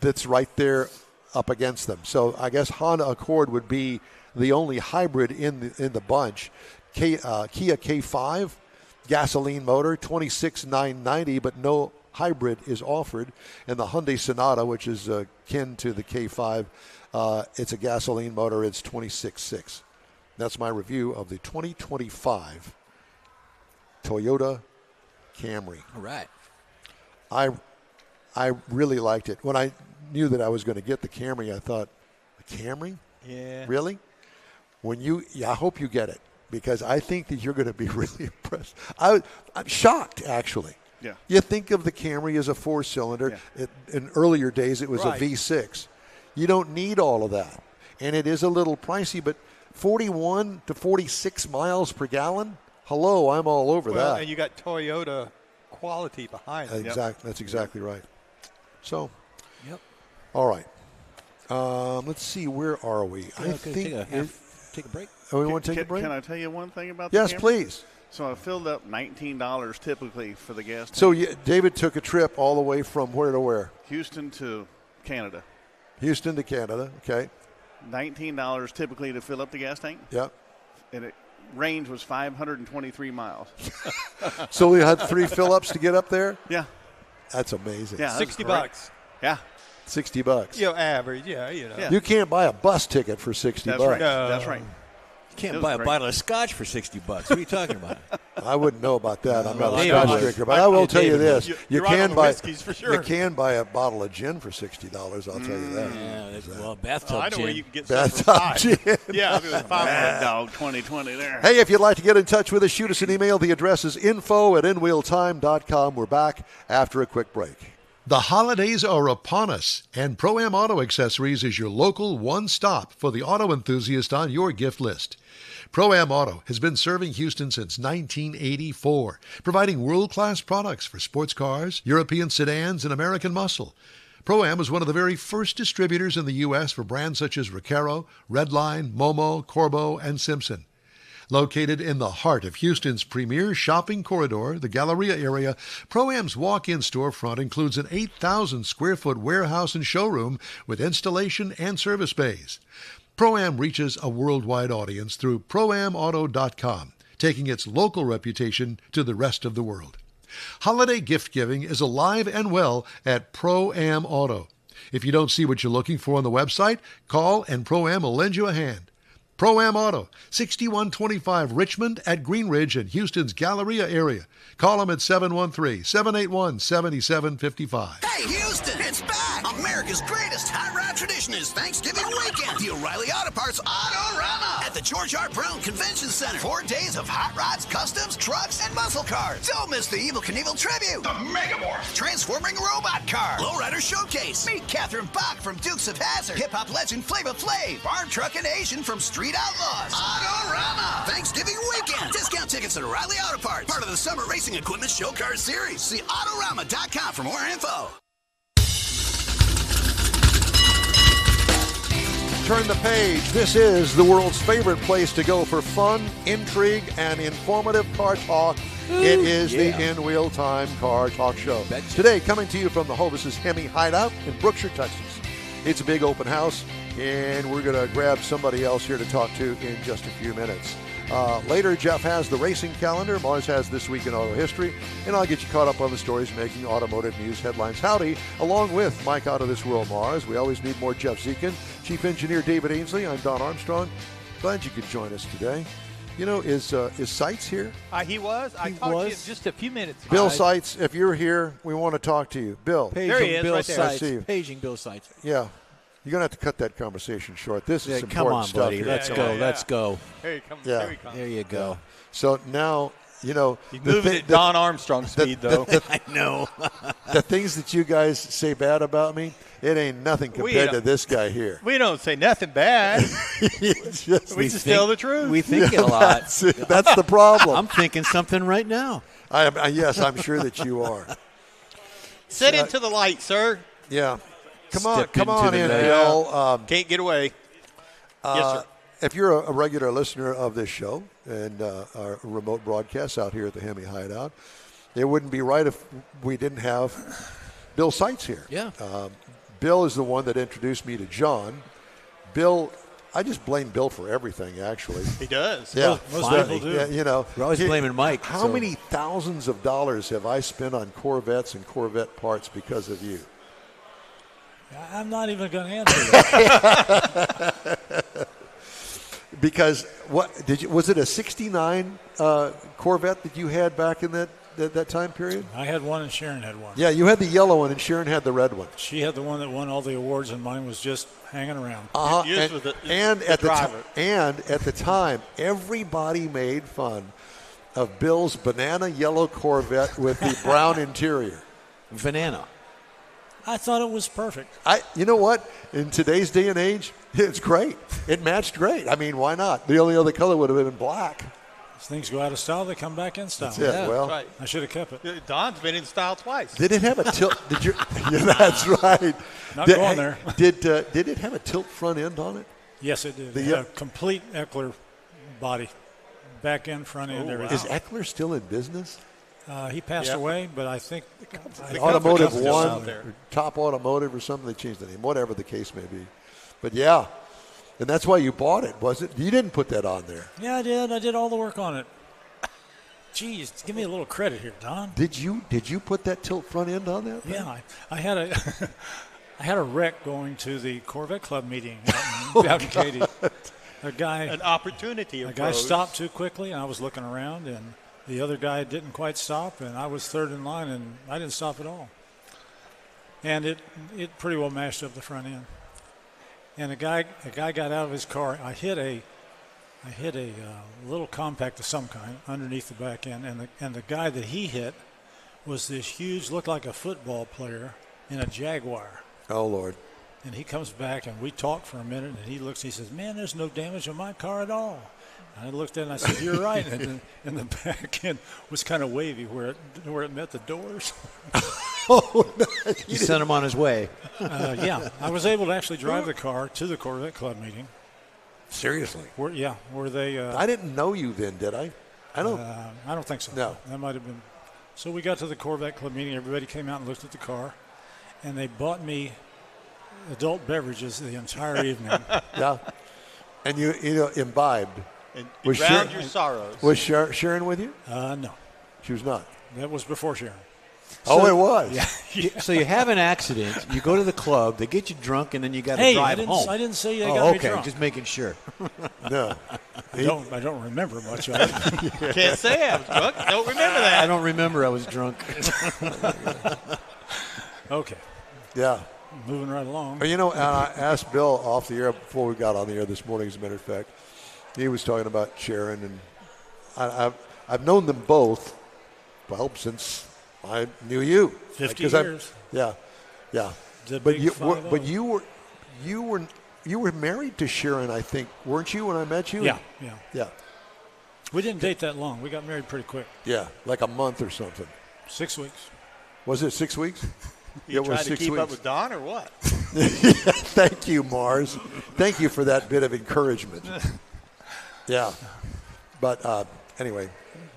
Speaker 2: that's right there up against them. So I guess Honda Accord would be the only hybrid in the bunch. Kia K5, gasoline motor, $26,990, but no hybrid is offered. And the Hyundai Sonata, which is akin to the K5, it's a gasoline motor. It's $26,600. That's my review of the 2025 Toyota Camry.
Speaker 1: All right.
Speaker 2: I really liked it. When I knew that I was going to get the Camry, I thought, the Camry?
Speaker 3: Yeah.
Speaker 2: Really? I hope you get it, because I think that you're going to be really impressed. I'm shocked, actually.
Speaker 8: Yeah.
Speaker 2: You think of the Camry as a four-cylinder.
Speaker 8: Yeah.
Speaker 2: In earlier days, it was
Speaker 3: Right.
Speaker 2: a V6. You don't need all of that. And it is a little pricey, but 41 to 46 miles per gallon? Hello, I'm all over
Speaker 3: Well,
Speaker 2: that.
Speaker 3: and you got Toyota quality behind it.
Speaker 2: That's exactly right. So,
Speaker 1: Yep.
Speaker 2: all right. Let's see, where are we? I think
Speaker 1: take a break.
Speaker 2: we want to take a break?
Speaker 8: Can I tell you one thing about
Speaker 2: Yes,
Speaker 8: the Camry?
Speaker 2: please.
Speaker 8: So I filled up $19 typically for the gas tank.
Speaker 2: So David took a trip all the way from where to where?
Speaker 8: Houston to Canada.
Speaker 2: Houston to Canada. Okay.
Speaker 8: $19 typically to fill up the gas tank.
Speaker 2: Yep.
Speaker 8: And it range was 523 miles.
Speaker 2: So we had 3 fill-ups to get up there?
Speaker 8: Yeah.
Speaker 2: That's amazing.
Speaker 8: Yeah. that's
Speaker 3: $60.
Speaker 8: great. Yeah.
Speaker 2: $60.
Speaker 3: Average,
Speaker 8: Yeah.
Speaker 2: You can't buy a bus ticket for $60.
Speaker 8: That's right.
Speaker 3: No.
Speaker 8: That's right.
Speaker 1: You can't
Speaker 8: It was
Speaker 1: buy a
Speaker 8: great.
Speaker 1: bottle of scotch for $60. What are you talking about?
Speaker 2: I wouldn't know about that. I'm not a
Speaker 1: David
Speaker 2: Scotch
Speaker 1: would.
Speaker 2: drinker, but I will tell you
Speaker 1: David
Speaker 2: this:
Speaker 3: would.
Speaker 2: you
Speaker 3: You're right on
Speaker 2: can
Speaker 3: the
Speaker 2: buy
Speaker 3: whiskeys for sure.
Speaker 2: You can buy a bottle of gin for $60. I'll tell you that.
Speaker 1: Well, bathtub
Speaker 3: I know
Speaker 1: gin.
Speaker 3: where you can get some for
Speaker 2: Bathtub
Speaker 3: $5.
Speaker 2: gin.
Speaker 3: Yeah, if it was $5.
Speaker 8: Mad Dog 2020 there.
Speaker 2: Hey, if you'd like to get in touch with us, shoot us an email. The address is info@inwheeltime.com. We're back after a quick break.
Speaker 4: The holidays are upon us, and Pro-Am Auto Accessories is your local one-stop for the auto enthusiast on your gift list. Pro-Am Auto has been serving Houston since 1984, providing world-class products for sports cars, European sedans, and American muscle. Pro-Am was one of the very first distributors in the U.S. for brands such as Recaro, Redline, Momo, Corbeau, and Simpson. Located in the heart of Houston's premier shopping corridor, the Galleria area, Pro-Am's walk-in storefront includes an 8,000-square-foot warehouse and showroom with installation and service bays. Pro-Am reaches a worldwide audience through ProAmAuto.com, taking its local reputation to the rest of the world. Holiday gift giving is alive and well at Pro-Am Auto. If you don't see what you're looking for on the website, call and Pro-Am will lend you a hand. Pro-Am Auto, 6125 Richmond at Green Ridge in Houston's Galleria area. Call them at 713-781-7755.
Speaker 7: Hey, Houston, it's back! America's greatest hot rod tradition is Thanksgiving weekend. The O'Reilly Auto Parts Auto-Rama at the George R. Brown Convention Center. 4 days of hot rods, customs, trucks, and muscle cars. Don't miss the Evel Knievel tribute. The Megamorph. Transforming robot car. Lowrider Showcase. Meet Catherine Bach from Dukes of Hazzard. Hip-hop legend Flava Flav. Farm Truck and Asian from Street Outlaws. Auto-Rama. Thanksgiving weekend. Discount tickets at O'Reilly Auto Parts. Part of the Summer Racing Equipment Show Car Series. See Autorama.com for more info.
Speaker 2: Turn the page. This is the world's favorite place to go for fun, intrigue, and informative car talk. It is the In Wheel Time Car Talk Show. Today, coming to you from the Hovis' HEMI Hideout in Brookshire, Texas. It's a big open house, and we're going to grab somebody else here to talk to in just a few minutes. Later, Jeff has the racing calendar. Mars has This Week in Auto History. And I'll get you caught up on the stories making automotive news headlines. Howdy, along with Mike Out of This World Mars. We always need more Jeff Zekin. Chief Engineer David Ainsley. I'm Don Armstrong. Glad you could join us today. You know, is Seitz here?
Speaker 3: He was. I talked to him just a few minutes ago.
Speaker 2: Bill Seitz, if you're here, we want to talk to you. Bill.
Speaker 3: There he is, right there.
Speaker 2: I see you.
Speaker 1: Paging Bill Seitz.
Speaker 2: Yeah. You're going to have to cut that conversation short. This is important
Speaker 1: come on,
Speaker 2: stuff
Speaker 1: buddy.
Speaker 2: Here.
Speaker 1: Let's go. Let's go.
Speaker 3: Here he comes.
Speaker 2: Yeah.
Speaker 3: Here he comes.
Speaker 1: There you go.
Speaker 2: So now, you know.
Speaker 3: He's moving at Don Armstrong speed, though.
Speaker 1: I know.
Speaker 2: The things that you guys say bad about me, it ain't nothing compared to this guy here.
Speaker 3: We don't say nothing bad. we just tell the truth.
Speaker 1: We think it a lot.
Speaker 2: That's the problem.
Speaker 1: I'm thinking something right now.
Speaker 2: Yes, I'm sure that you are.
Speaker 3: Sit into the light, sir.
Speaker 2: Yeah. Come
Speaker 1: Step
Speaker 2: on
Speaker 1: into
Speaker 2: in,
Speaker 1: the
Speaker 2: Bill.
Speaker 3: Can't get away. Yes, sir.
Speaker 2: If you're a regular listener of this show and our remote broadcasts out here at the HEMI Hideout, it wouldn't be right if we didn't have Bill Seitz here.
Speaker 1: Yeah.
Speaker 2: Bill is the one that introduced me to John. Bill, I just blame Bill for everything, actually.
Speaker 3: He does.
Speaker 2: Yeah,
Speaker 1: most people do.
Speaker 2: Yeah, you know,
Speaker 1: We're always blaming Mike.
Speaker 2: How many thousands of dollars have I spent on Corvettes and Corvette parts because of you?
Speaker 9: I'm not even going to answer that.
Speaker 2: Because was it a '69 Corvette that you had back in that time period?
Speaker 9: I had one and Sharon had one.
Speaker 2: Yeah, you had the yellow one and Sharon had the red one.
Speaker 9: She had the one that won all the awards, and mine was just hanging around.
Speaker 2: And at the time, everybody made fun of Bill's banana yellow Corvette with the brown interior.
Speaker 1: Banana.
Speaker 9: I thought it was perfect.
Speaker 2: You know what? In today's day and age, it's great. It matched great. I mean, why not? The only other color would have been black.
Speaker 9: As things go out of style, they come back in style.
Speaker 2: That's it.
Speaker 3: Yeah,
Speaker 2: well,
Speaker 3: that's right.
Speaker 9: I should have kept it.
Speaker 3: Don's been in style twice.
Speaker 2: Did it have a tilt? Did you? Yeah, that's right.
Speaker 9: Not going there.
Speaker 2: Did it have a tilt front end on it?
Speaker 9: Yes, it did. It had a complete Eckler body, back end, front end, everything.
Speaker 2: Is Eckler still in business?
Speaker 9: He passed away, but I think
Speaker 2: Automotive
Speaker 9: still out
Speaker 2: One,
Speaker 9: there.
Speaker 2: Top Automotive or something. They changed the name, whatever the case may be. But yeah, and that's why you bought it, was it? You didn't put that on there.
Speaker 9: Yeah, I did. I did all the work on it. Jeez, give me a little credit here, Don.
Speaker 2: Did you put that tilt front end on there?
Speaker 9: Yeah, I had a I had a wreck going to the Corvette Club meeting out in Katy.
Speaker 3: An opportunity.
Speaker 9: A guy stopped too quickly, and I was looking around, and the other guy didn't quite stop, and I was third in line, and I didn't stop at all. And it pretty well mashed up the front end. And a guy got out of his car. I hit a little compact of some kind underneath the back end, and the guy that he hit was this huge, looked like a football player in a Jaguar.
Speaker 2: Oh, Lord.
Speaker 9: And he comes back, and we talk for a minute, and he looks, he says, "Man, there's no damage on my car at all." And I looked at it, and I said, "You're right." And the back end was kind of wavy where it met the doors.
Speaker 1: You sent him on his way.
Speaker 9: Yeah, I was able to actually drive the car to the Corvette Club meeting.
Speaker 2: Seriously?
Speaker 9: Were they?
Speaker 2: I didn't know you then, did I?
Speaker 9: I don't think so.
Speaker 2: No.
Speaker 9: That might have been. So we got to the Corvette Club meeting. Everybody came out and looked at the car, and they bought me adult beverages the entire evening.
Speaker 2: Yeah. And you imbibed.
Speaker 3: And you drowned your sorrows.
Speaker 2: Was Sharon with you?
Speaker 9: No.
Speaker 2: She was not.
Speaker 9: That was before Sharon.
Speaker 2: It was.
Speaker 9: Yeah.
Speaker 1: So you have an accident. You go to the club. They get you drunk, and then you got to drive home.
Speaker 9: I didn't say you got me drunk.
Speaker 1: Just making sure.
Speaker 2: No.
Speaker 9: I don't remember much of it.
Speaker 3: Can't say I was drunk. Don't remember that.
Speaker 1: I don't remember I was drunk.
Speaker 9: Okay.
Speaker 2: Yeah.
Speaker 9: moving right along.
Speaker 2: You know, I asked Bill off the air before we got on the air this morning, as a matter of fact. He was talking about Sharon, and I've known them both, well, since I knew you.
Speaker 9: 50 years.
Speaker 2: Yeah. But you were married to Sharon, I think, weren't you, when I met you?
Speaker 9: Yeah. We didn't date that long. We got married pretty quick.
Speaker 2: Yeah, like a month or something.
Speaker 9: 6 weeks.
Speaker 2: Was it 6 weeks?
Speaker 3: You tried to keep up with Don or what?
Speaker 2: Thank you, Mars. Thank you for that bit of encouragement. Yeah. But anyway.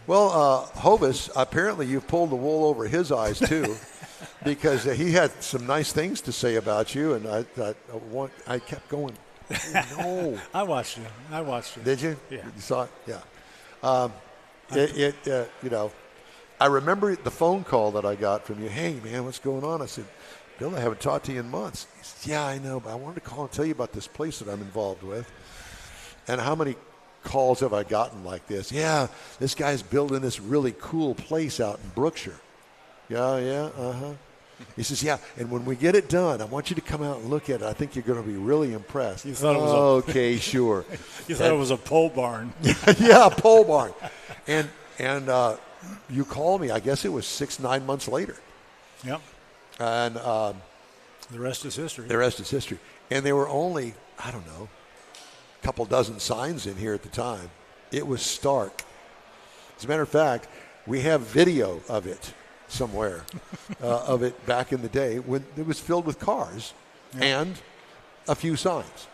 Speaker 2: Well, Hovis, apparently you've pulled the wool over his eyes, too, because he had some nice things to say about you, and I kept going. No.
Speaker 9: I watched you.
Speaker 2: Did you?
Speaker 9: Yeah.
Speaker 2: You saw it? Yeah. You know, I remember the phone call that I got from you. Hey, man, what's going on? I said, Bill, I haven't talked to you in months. He said, yeah, I know, but I wanted to call and tell you about this place that I'm involved with. And how many calls have I gotten like this? Yeah, this guy's building this really cool place out in Brookshire. Yeah, He says, yeah, and when we get it done, I want you to come out and look at it. I think you're going to be really impressed.
Speaker 9: You thought it was
Speaker 2: okay, sure.
Speaker 9: You thought it was a pole barn.
Speaker 2: Yeah, a pole barn. And you called me, I guess it was 6-9 months later.
Speaker 9: Yep.
Speaker 2: And
Speaker 9: the rest is history.
Speaker 2: The rest is history. And there were only, I don't know, a couple dozen signs in here at the time. It was stark. As a matter of fact, we have video of it somewhere, of it back in the day when it was filled with cars and a few signs.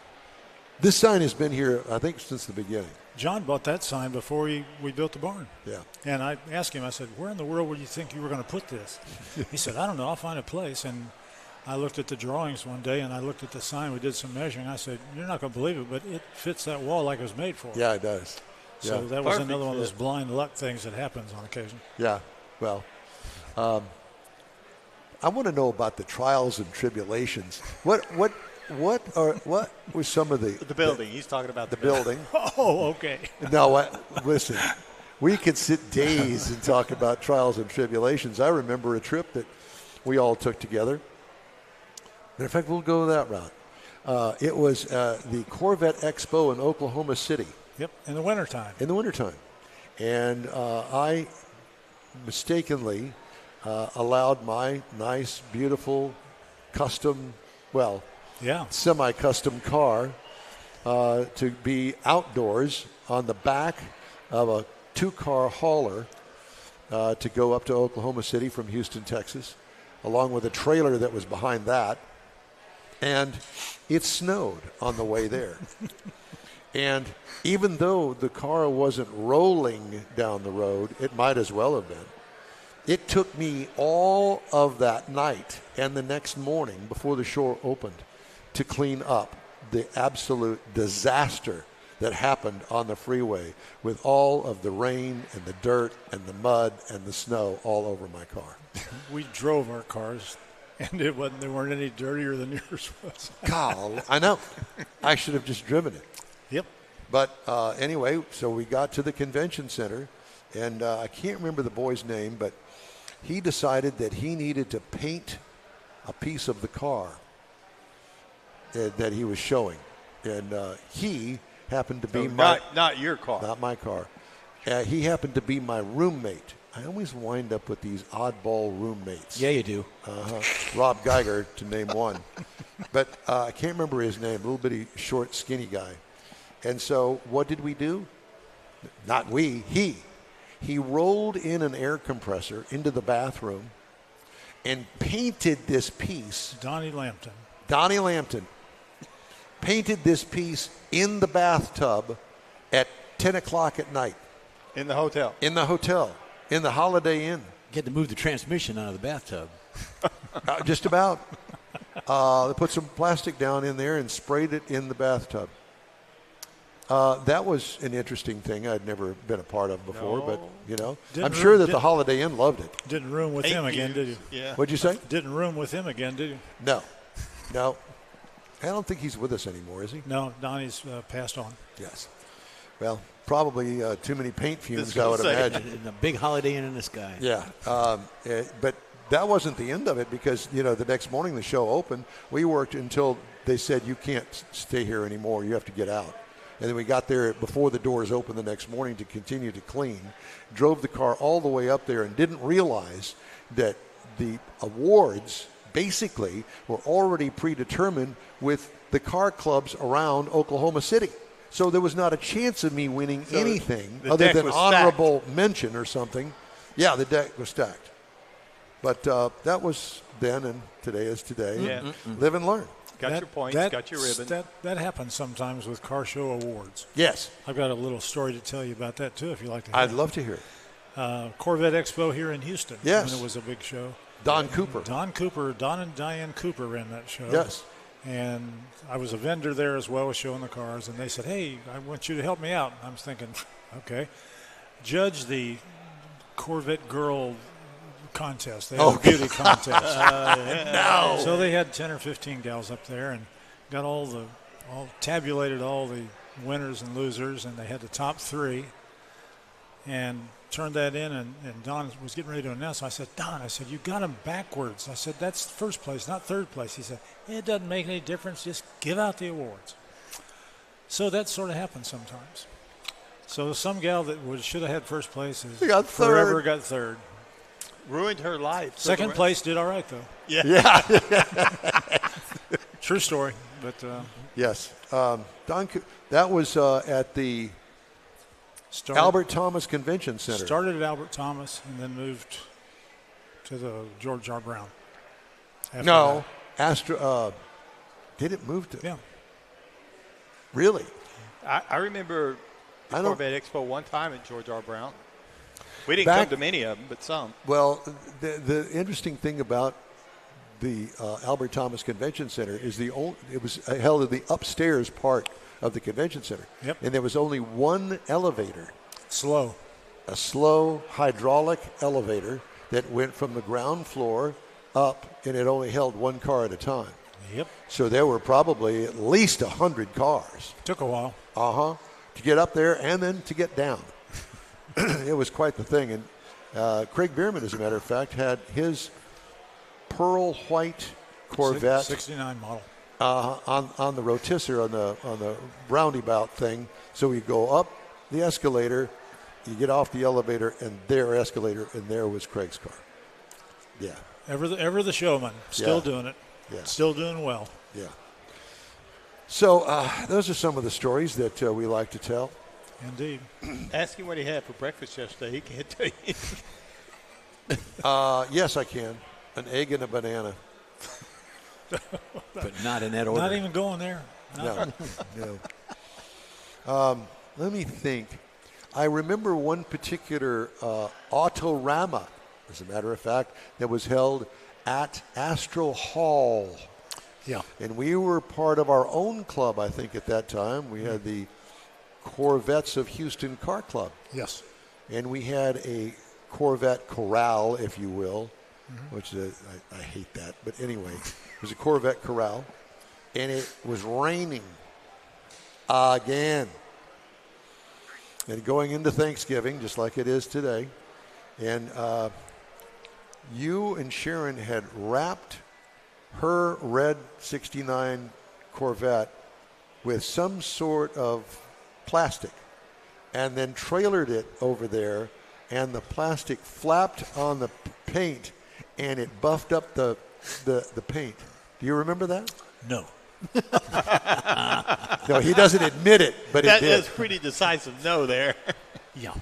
Speaker 2: This sign has been here, I think, since the beginning.
Speaker 9: John bought that sign before we built the barn.
Speaker 2: Yeah.
Speaker 9: And I asked him, I said, where in the world would you think you were going to put this? He said, I don't know, I'll find a place. And I looked at the drawings one day, and I looked at the sign. We did some measuring. I said, you're not going to believe it, but it fits that wall like it was made for.
Speaker 2: Yeah, it does.
Speaker 9: So that was another one of those blind luck things that happens on occasion.
Speaker 2: Yeah, well, I want to know about the trials and tribulations. What were some of
Speaker 3: the building? He's talking about
Speaker 2: the building.
Speaker 9: Oh, okay.
Speaker 2: No, listen. We could sit days and talk about trials and tribulations. I remember a trip that we all took together. Matter of fact, we'll go that route. It was the Corvette Expo in Oklahoma City.
Speaker 9: Yep, in the wintertime.
Speaker 2: And I mistakenly allowed my nice, beautiful, custom, semi-custom car to be outdoors on the back of a 2-car hauler to go up to Oklahoma City from Houston, Texas, along with a trailer that was behind that. And it snowed on the way there. And even though the car wasn't rolling down the road, it might as well have been. It took me all of that night and the next morning before the show opened to clean up the absolute disaster that happened on the freeway with all of the rain and the dirt and the mud and the snow all over my car.
Speaker 9: We drove our cars, and they weren't any dirtier than yours was.
Speaker 2: God, I know. I should have just driven it.
Speaker 9: Yep.
Speaker 2: But anyway, so we got to the convention center, and I can't remember the boy's name, but he decided that he needed to paint a piece of the car that he was showing. And he happened to be
Speaker 3: not your car.
Speaker 2: Not my car. He happened to be my roommate. I always wind up with these oddball roommates.
Speaker 1: Yeah, you do.
Speaker 2: Rob Geiger, to name one. But I can't remember his name, a little bitty, short, skinny guy. And so what did we do? Not we, he. He rolled in an air compressor into the bathroom and painted this piece.
Speaker 9: Donnie Lampton
Speaker 2: painted this piece in the bathtub at 10 o'clock at night.
Speaker 3: In the hotel.
Speaker 2: In the Holiday Inn.
Speaker 1: You had to move the transmission out of the bathtub.
Speaker 2: Just about. They put some plastic down in there and sprayed it in the bathtub. That was an interesting thing I'd never been a part of before, but, I'm sure that the Holiday Inn loved it.
Speaker 9: Didn't room with him again, did you?
Speaker 3: Yeah.
Speaker 2: What'd you say?
Speaker 9: Didn't room with him again, did you?
Speaker 2: No. I don't think he's with us anymore, is he?
Speaker 9: No, Donnie's passed on.
Speaker 2: Yes. Well, probably too many paint fumes, I would imagine.
Speaker 1: And a big Holiday Inn in the sky.
Speaker 2: Yeah. But that wasn't the end of it because, the next morning the show opened. We worked until they said, you can't stay here anymore. You have to get out. And then we got there before the doors opened the next morning to continue to clean. Drove the car all the way up there and didn't realize that the awards basically were already predetermined with the car clubs around Oklahoma City. So there was not a chance of me winning anything other than honorable mention or something. Yeah, the deck was stacked. But that was then, and today is today.
Speaker 3: Yeah.
Speaker 2: Live and learn.
Speaker 3: Got your points, got your ribbon.
Speaker 9: That happens sometimes with car show awards.
Speaker 2: Yes.
Speaker 9: I've got a little story to tell you about that, too, if you'd like to hear
Speaker 2: I'd love to hear it.
Speaker 9: Corvette Expo here in Houston.
Speaker 2: Yes.
Speaker 9: When it was a big show.
Speaker 2: Don Cooper.
Speaker 9: Don and Diane Cooper ran that show.
Speaker 2: Yes.
Speaker 9: And I was a vendor there as well as showing the cars. And they said, hey, I want you to help me out. And I was thinking, okay. Judge the Corvette girl contest. They had a beauty contest.
Speaker 2: No.
Speaker 9: So they had 10 or 15 gals up there and got tabulated all the winners and losers, and they had the top 3 and turned that in, and Don was getting ready to announce. I said, Don, you got them backwards. I said, that's first place, not third place. He said, it doesn't make any difference. Just give out the awards. So that sort of happens sometimes. So some gal that should have had first place forever got third.
Speaker 3: Ruined her life.
Speaker 9: Second place did all right, though.
Speaker 2: Yeah.
Speaker 9: True story. But
Speaker 2: yes. That was at the Albert Thomas Convention Center.
Speaker 9: Started at Albert Thomas and then moved to the George R. Brown.
Speaker 2: No. Did it move to?
Speaker 9: Yeah.
Speaker 2: Really?
Speaker 3: I remember the Corvette Expo one time at George R. Brown. We didn't come to many of them, but some.
Speaker 2: Well, the interesting thing about the Albert Thomas Convention Center is it was held in the upstairs part of the convention center.
Speaker 9: Yep.
Speaker 2: And there was only one elevator.
Speaker 9: A
Speaker 2: slow hydraulic elevator that went from the ground floor up, and it only held one car at a time.
Speaker 9: Yep.
Speaker 2: So there were probably at least 100 cars.
Speaker 9: Took a while.
Speaker 2: To get up there and then to get down. It was quite the thing. And Craig Bierman, as a matter of fact, had his pearl white Corvette
Speaker 9: 69 model
Speaker 2: on the rotisserie on the roundabout thing. So you go up the escalator, you get off the elevator, and their escalator, and there was Craig's car. Yeah.
Speaker 9: Ever the showman, still doing it.
Speaker 2: Yeah.
Speaker 9: Still doing well.
Speaker 2: Yeah. So those are some of the stories that we like to tell.
Speaker 9: Indeed.
Speaker 3: Ask him what he had for breakfast yesterday. He can't tell you.
Speaker 2: Yes, I can. An egg and a banana.
Speaker 1: But not in that order.
Speaker 9: Not even going there.
Speaker 2: No. Let me think. I remember one particular Autorama, as a matter of fact, that was held at Astro Hall.
Speaker 9: Yeah.
Speaker 2: And we were part of our own club, I think, at that time. We had the Corvettes of Houston Car Club.
Speaker 9: Yes.
Speaker 2: And we had a Corvette Corral, if you will, which is I hate that. But anyway, it was a Corvette Corral. And it was raining again. And going into Thanksgiving, just like it is today. And you and Sharon had wrapped her red 69 Corvette with some sort of plastic and then trailered it over there, and the plastic flapped on the paint and it buffed up the paint. Do you remember that?
Speaker 9: No.
Speaker 2: No, he doesn't admit it, but it did.
Speaker 3: That's pretty decisive no there.
Speaker 9: Yeah.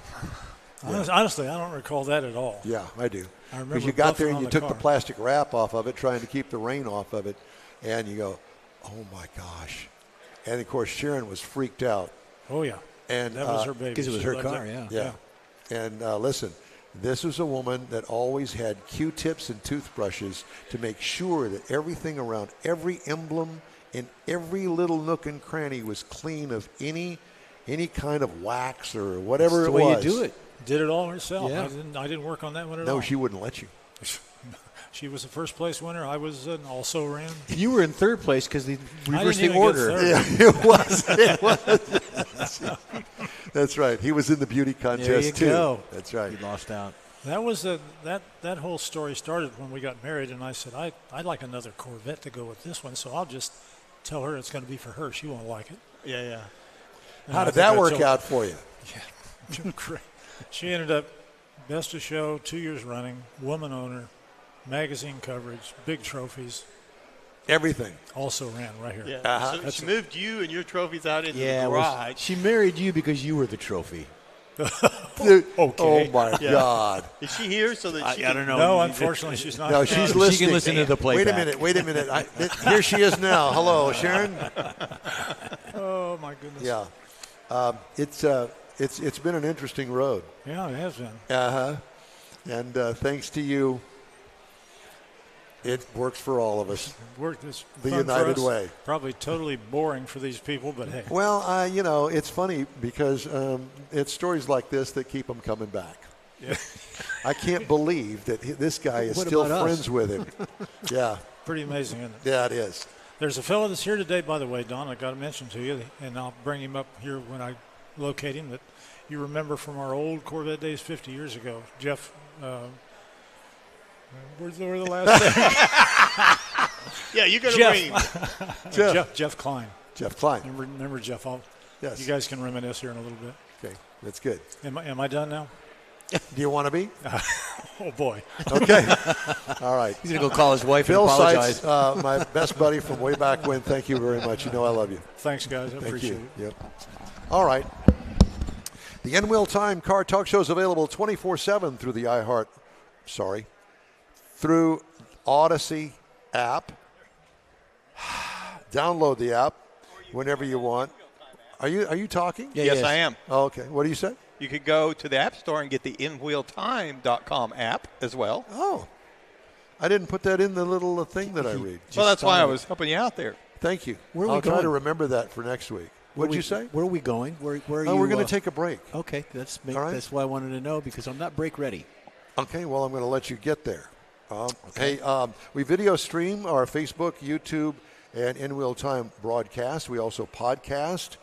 Speaker 9: Honestly, I don't recall that at all.
Speaker 2: Yeah, I do.
Speaker 9: I remember
Speaker 2: because you got there and
Speaker 9: buffing
Speaker 2: you
Speaker 9: on
Speaker 2: took
Speaker 9: the
Speaker 2: the
Speaker 9: car.
Speaker 2: plastic wrap off of it, trying to keep the rain off of it, and you go, oh my gosh. And of course, Sharon was freaked out.
Speaker 9: Oh, yeah.
Speaker 2: And
Speaker 9: that was her baby.
Speaker 1: Because it was
Speaker 9: She
Speaker 1: her
Speaker 9: loved
Speaker 1: car,
Speaker 9: it.
Speaker 1: yeah.
Speaker 2: And listen, this was a woman that always had Q-tips and toothbrushes to make sure that everything around every emblem in every little nook and cranny was clean of any kind of wax or whatever
Speaker 1: That's
Speaker 2: it
Speaker 1: the way
Speaker 2: was.
Speaker 1: you do it.
Speaker 9: Did it all herself.
Speaker 1: Yeah.
Speaker 9: I didn't work on that one at all.
Speaker 2: No, she wouldn't let you.
Speaker 9: She was the first place winner. I was also ran.
Speaker 1: You were in third place because they reversed the
Speaker 9: even get
Speaker 1: order.
Speaker 9: third.
Speaker 2: Yeah, it was. It was. That's right. He was in the beauty contest
Speaker 1: There you
Speaker 2: too.
Speaker 1: go.
Speaker 2: That's right.
Speaker 1: You lost out.
Speaker 9: That was that whole story started when we got married, and I said I'd like another Corvette to go with this one, so I'll just tell her it's going to be for her. She won't like it.
Speaker 3: Yeah.
Speaker 9: And
Speaker 2: How
Speaker 9: I
Speaker 2: did
Speaker 9: think
Speaker 2: that
Speaker 9: I
Speaker 2: work
Speaker 9: told-
Speaker 2: out for you?
Speaker 9: Yeah, great. She ended up best of show 2 years running, woman owner, magazine coverage, big trophies.
Speaker 2: Everything.
Speaker 9: Also ran right here.
Speaker 3: Yeah. So she moved you and your trophies out into the
Speaker 1: well,
Speaker 3: garage.
Speaker 1: she married you because you were the trophy.
Speaker 2: Dude,
Speaker 9: Okay.
Speaker 2: Oh, my God.
Speaker 3: Is she here so that she
Speaker 1: I don't know.
Speaker 9: No, unfortunately, she's not.
Speaker 2: No, she's
Speaker 1: She
Speaker 2: listening.
Speaker 1: can listen to the playback.
Speaker 2: Wait a minute. Here she is now. Hello, Sharon.
Speaker 9: Oh my goodness.
Speaker 2: Yeah. It's been an interesting road.
Speaker 9: Yeah, it has been.
Speaker 2: Uh-huh. And thanks to you, it works for all of us.
Speaker 9: Worked this
Speaker 2: The
Speaker 9: fun for
Speaker 2: United
Speaker 9: us.
Speaker 2: way.
Speaker 9: Probably totally boring for these people, but hey.
Speaker 2: Well, it's funny because it's stories like this that keep them coming back.
Speaker 9: Yeah.
Speaker 2: I can't believe that this guy is
Speaker 1: What
Speaker 2: still
Speaker 1: about us?
Speaker 2: friends with him. Yeah.
Speaker 9: Pretty amazing, isn't it?
Speaker 2: Yeah, it is.
Speaker 9: There's a fellow that's here today, by the way, Don, I got to mention to you, and I'll bring him up here when I locate him, that you remember from our old Corvette days 50 years ago. Jeff, where's the last name?
Speaker 3: Yeah, you got to
Speaker 9: Jeff.
Speaker 3: ring.
Speaker 9: Jeff Klein.
Speaker 2: Jeff Klein.
Speaker 9: Remember Jeff?
Speaker 2: Yes.
Speaker 9: You guys can reminisce here in a little bit.
Speaker 2: Okay, that's good.
Speaker 9: Am I done now?
Speaker 2: Do you want to be?
Speaker 9: Oh, boy.
Speaker 2: Okay. All right.
Speaker 1: He's going to go call his wife
Speaker 2: Bill
Speaker 1: and apologize.
Speaker 2: Seitz, my best buddy from way back when, thank you very much. You know I love you.
Speaker 9: Thanks, guys. I
Speaker 2: Thank
Speaker 9: appreciate
Speaker 2: you.
Speaker 9: it.
Speaker 2: Yep. All right. The N-Wheel Time Car Talk Show is available 24/7 through Odyssey app. Download the app whenever you want. Are you talking?
Speaker 1: Yeah,
Speaker 3: Yes, I am.
Speaker 2: Oh, okay. What do you say?
Speaker 3: You could go to the App Store and get the InWheelTime.com app as well.
Speaker 2: Oh, I didn't put that in the little thing that I read.
Speaker 3: Well, that's why I
Speaker 1: download
Speaker 3: was helping you out there.
Speaker 2: Thank you.
Speaker 1: Where are we
Speaker 2: I'll try
Speaker 1: going?
Speaker 2: to remember that for next week. What'd you say?
Speaker 1: Where are we going? Where are you?
Speaker 2: Oh, we're going to take a break.
Speaker 1: Okay, that's
Speaker 2: All right.
Speaker 1: that's why I wanted to know because I'm not break ready.
Speaker 2: Okay, well, I'm going to let you get there. Hey, we video stream our Facebook, YouTube, and In-Wheel Time broadcast. We also podcast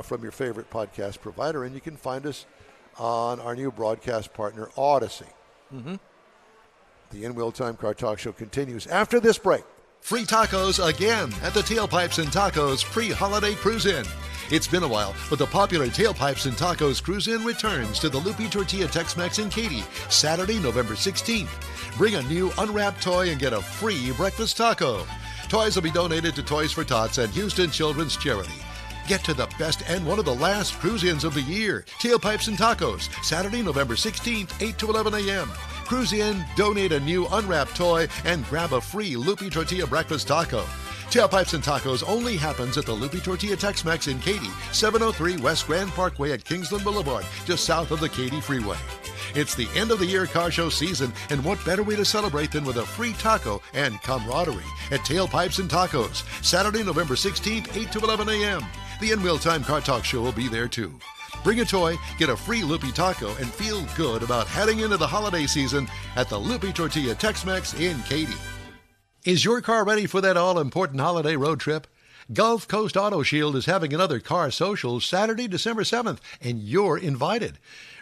Speaker 2: from your favorite podcast provider, and you can find us on our new broadcast partner, Odyssey. Mm-hmm. The In-Wheel Time Car Talk Show continues after this break.
Speaker 4: Free tacos again at the Tailpipes and Tacos pre-holiday cruise-in. It's been a while, but the popular Tailpipes and Tacos cruise-in returns to the Lupi Tortilla Tex-Mex in Katy, Saturday, November 16th. Bring a new unwrapped toy and get a free breakfast taco. Toys will be donated to Toys for Tots and Houston Children's Charity. Get to the best and one of the last cruise-ins of the year. Tailpipes and Tacos, Saturday, November 16th, 8 to 11 a.m. Cruise in, donate a new unwrapped toy, and grab a free Lupi Tortilla breakfast taco. Tailpipes and Tacos only happens at the Lupi Tortilla Tex-Mex in Katy, 703 West Grand Parkway at Kingsland Boulevard, just south of the Katy Freeway. It's the end of the year car show season, and what better way to celebrate than with a free taco and camaraderie at Tailpipes and Tacos, Saturday, November 16th, 8 to 11 a.m. The In-Wheel Time Car Talk Show will be there too. Bring a toy, get a free Lupi taco, and feel good about heading into the holiday season at the Lupi Tortilla Tex-Mex in Katy. Is your car ready for that all-important holiday road trip? Gulf Coast Auto Shield is having another car social Saturday, December 7th, and you're invited.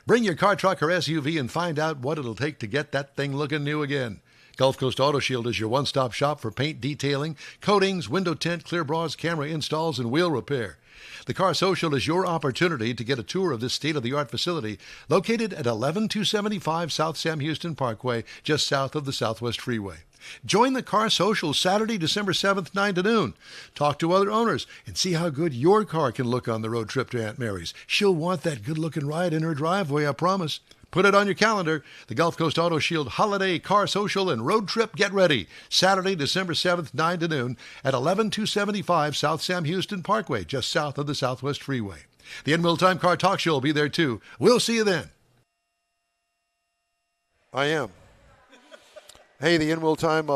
Speaker 4: Bring your car, truck, or SUV and find out what it'll take to get that thing looking new again. Gulf Coast Auto Shield is your one-stop shop for paint detailing, coatings, window tint, clear bras, camera installs, and wheel repair. The Car Social is your opportunity to get a tour of this state-of-the-art facility located at 11275 South Sam Houston Parkway, just south of the Southwest Freeway. Join the Car Social Saturday, December 7th, 9 to noon. Talk to other owners and see how good your car can look on the road trip to Aunt Mary's. She'll want that good-looking ride in her driveway, I promise. Put it on your calendar. The Gulf Coast Auto Shield Holiday Car Social and Road Trip Get Ready. Saturday, December 7th, 9 to noon at 11275 South Sam Houston Parkway, just south of the Southwest Freeway. The In-Wheel Time Car Talk Show will be there too. We'll see you then.
Speaker 2: I am. Hey, the In-Wheel Time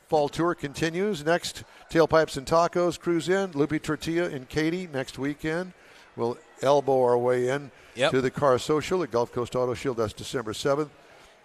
Speaker 2: Fall Tour continues. Next, Tailpipes and Tacos cruise in. Lupi Tortilla in Katy next weekend. We'll elbow our way in to the Car Social at Gulf Coast Auto Shield. That's December 7th.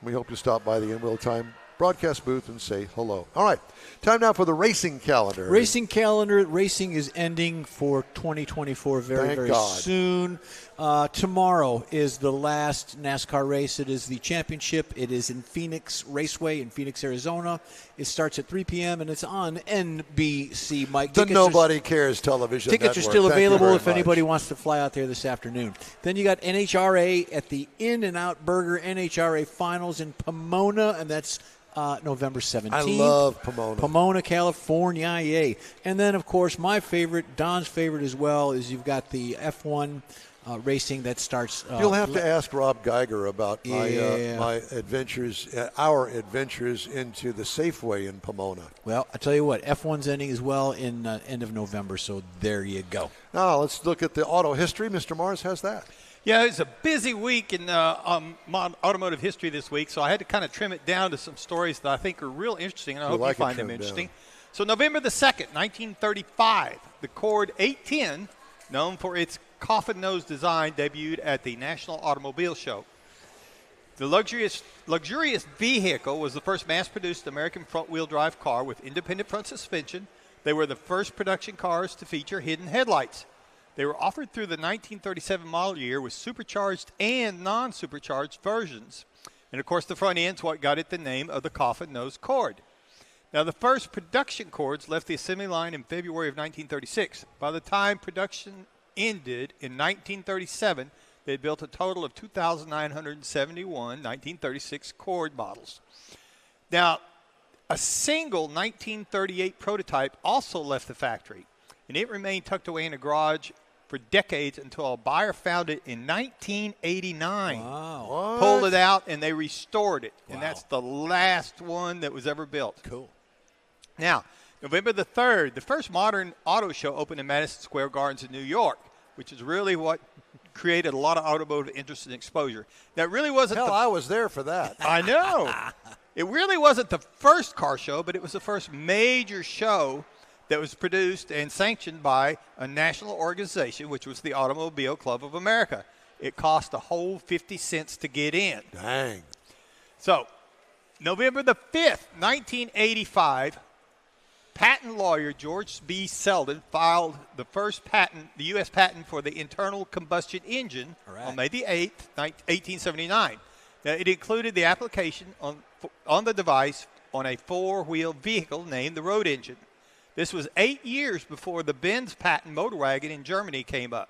Speaker 2: We hope to stop by the In-Wheel Time broadcast booth and say hello. All right, time now for the racing calendar.
Speaker 1: Racing is ending for 2024 very soon. Tomorrow is the last NASCAR race. It is the championship. It is in Phoenix Raceway in Phoenix, Arizona. It starts at 3 p.m. and it's on NBC. Mike,
Speaker 2: the Nobody Cares television
Speaker 1: tickets
Speaker 2: network.
Speaker 1: Are still available if
Speaker 2: much.
Speaker 1: anybody wants to fly out there this afternoon. Then you got NHRA at the In-N-Out Burger NHRA Finals in Pomona, and that's November 17th.
Speaker 2: I love Pomona.
Speaker 1: Pomona, California. Yay. And then, of course, my favorite, Don's favorite as well, is you've got the F1 racing that starts.
Speaker 2: You'll have to ask Rob Geiger about my adventures, our adventures into the Safeway in Pomona.
Speaker 1: Well, I tell you what, F1's ending as well in end of November, so there you go.
Speaker 2: Now let's look at the auto history. Mr. Mars has that.
Speaker 3: Yeah, it's a busy week in automotive history this week, so I had to kind of trim it down to some stories that I think are real interesting, and I hope you find them interesting. Down. So November the 2nd, 1935, the Cord 810, known for its coffin nose design, debuted at the National Automobile Show. The luxurious vehicle was the first mass-produced American front-wheel drive car with independent front suspension. They were the first production cars to feature hidden headlights. They were offered through the 1937 model year with supercharged and non-supercharged versions. And, of course, the front end's what got it the name of the coffin nose Cord. Now, the first production Cords left the assembly line in February of 1936. By the time production ended in 1937, they had built a total of 2,971 1936 Cord models. Now, a single 1938 prototype also left the factory, and it remained tucked away in a garage for decades until a buyer found it in 1989.
Speaker 1: Wow.
Speaker 3: Pulled it out, and they restored it.
Speaker 1: Wow.
Speaker 3: And that's the last one that was ever built.
Speaker 1: Cool.
Speaker 3: Now, November the 3rd, the first modern auto show opened in Madison Square Gardens in New York, which is really what created a lot of automotive interest and exposure. That really wasn't
Speaker 2: I was there for that.
Speaker 3: I know. It really wasn't the first car show, but it was the first major show that was produced and sanctioned by a national organization, which was the Automobile Club of America. It cost a whole 50 cents to get in.
Speaker 2: Dang.
Speaker 3: So, November the 5th, 1985, patent lawyer George B. Selden filed the first patent, the U.S. patent for the internal combustion engine on May the 8th, 1879. Now, it included the application on the device on a four-wheel vehicle named the road engine. This was 8 years before the Benz patent motor wagon in Germany came up.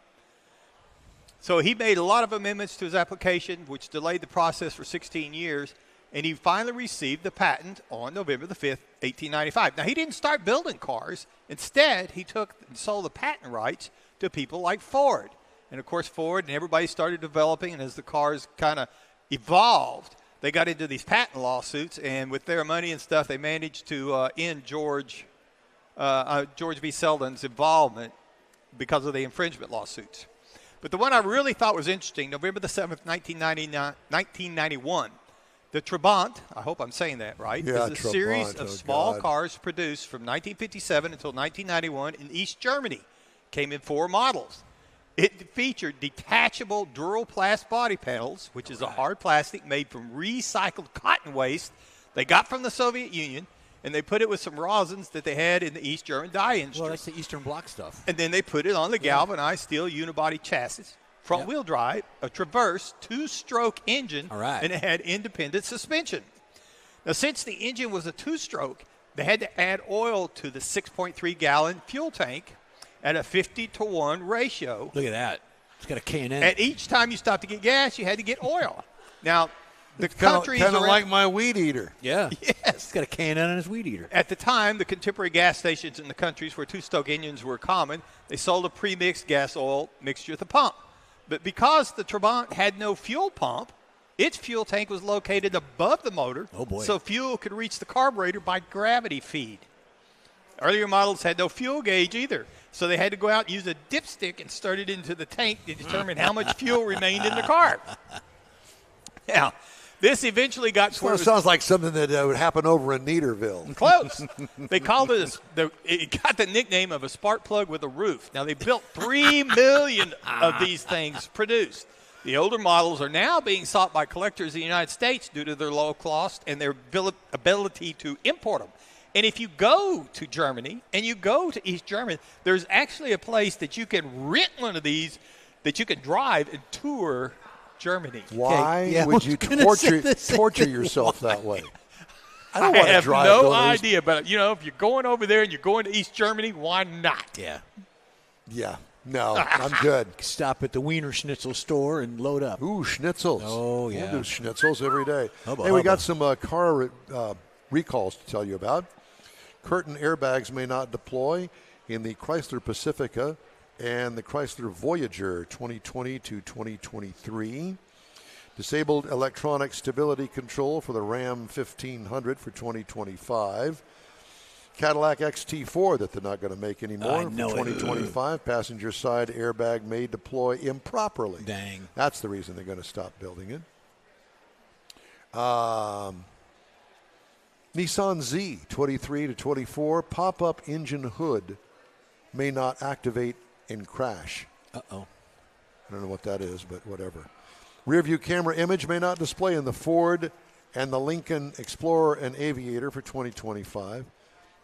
Speaker 3: So he made a lot of amendments to his application, which delayed the process for 16 years, and he finally received the patent on November the 5th, 1895. Now, he didn't start building cars. Instead, he took and sold the patent rights to people like Ford. And, of course, Ford and everybody started developing, and as the cars kind of evolved, they got into these patent lawsuits, and with their money and stuff, they managed to end George B. Selden's involvement because of the infringement lawsuits. But the one I really thought was interesting, November the 7th, 1991, the Trabant, I hope I'm saying that right, is a series of small cars produced from 1957 until 1991 in East Germany. Came in 4 models. It featured detachable Duraplast body panels, which is a hard plastic made from recycled cotton waste they got from the Soviet Union, and they put it with some rosins that they had in the East German dye industry.
Speaker 1: Well, that's the Eastern Bloc stuff.
Speaker 3: And then they put it on the galvanized steel unibody chassis, front-wheel drive, a Traverse 2-stroke engine, and it had independent suspension. Now, since the engine was a 2-stroke, they had to add oil to the 6.3-gallon fuel tank at a 50-to-1 ratio.
Speaker 1: Look at that. It's got a K&N.
Speaker 3: And each time you stopped to get gas, you had to get oil. Now, the countries
Speaker 2: kind of like my weed eater.
Speaker 1: Yeah.
Speaker 3: Yes.
Speaker 1: It's got a K&N on his weed eater.
Speaker 3: At the time, the contemporary gas stations in the countries where 2-stroke engines were common, they sold a pre-mixed gas oil mixture at the pump. But because the Trabant had no fuel pump, its fuel tank was located above the motor, so fuel could reach the carburetor by gravity feed. Earlier models had no fuel gauge either, so they had to go out and use a dipstick and start it into the tank to determine how much fuel remained in the car. Now, this eventually got to where
Speaker 2: it sounds like something that would happen over in Neaterville.
Speaker 3: Close. They called it, it got the nickname of a spark plug with a roof. Now, they built 3 million of these things produced. The older models are now being sought by collectors in the United States due to their low cost and their ability to import them. And if you go to Germany and you go to East Germany, there's actually a place that you can rent one of these that you can drive and tour Germany.
Speaker 2: Why would you torture yourself that way? I don't want to drive.
Speaker 3: I have no idea, but if you're going over there and you're going to East Germany, why not?
Speaker 2: Yeah. No, I'm good.
Speaker 1: Stop at the Wiener Schnitzel store and load up.
Speaker 2: Ooh, schnitzels.
Speaker 1: Oh, yeah.
Speaker 2: We'll do schnitzels every day.
Speaker 1: Hubba,
Speaker 2: we got some car recalls to tell you about. Curtain airbags may not deploy in the Chrysler Pacifica and the Chrysler Voyager 2020 to 2023. Disabled electronic stability control for the Ram 1500 for 2025. Cadillac XT4 that they're not going to make anymore for 2025. Passenger side airbag may deploy improperly.
Speaker 1: Dang.
Speaker 2: That's the reason they're going to stop building it. Nissan Z 23 to 24 pop-up engine hood may not activate in crash.
Speaker 1: Uh-oh.
Speaker 2: I don't know what that is, but whatever. Rear view camera image may not display in the Ford and the Lincoln Explorer and Aviator for 2025.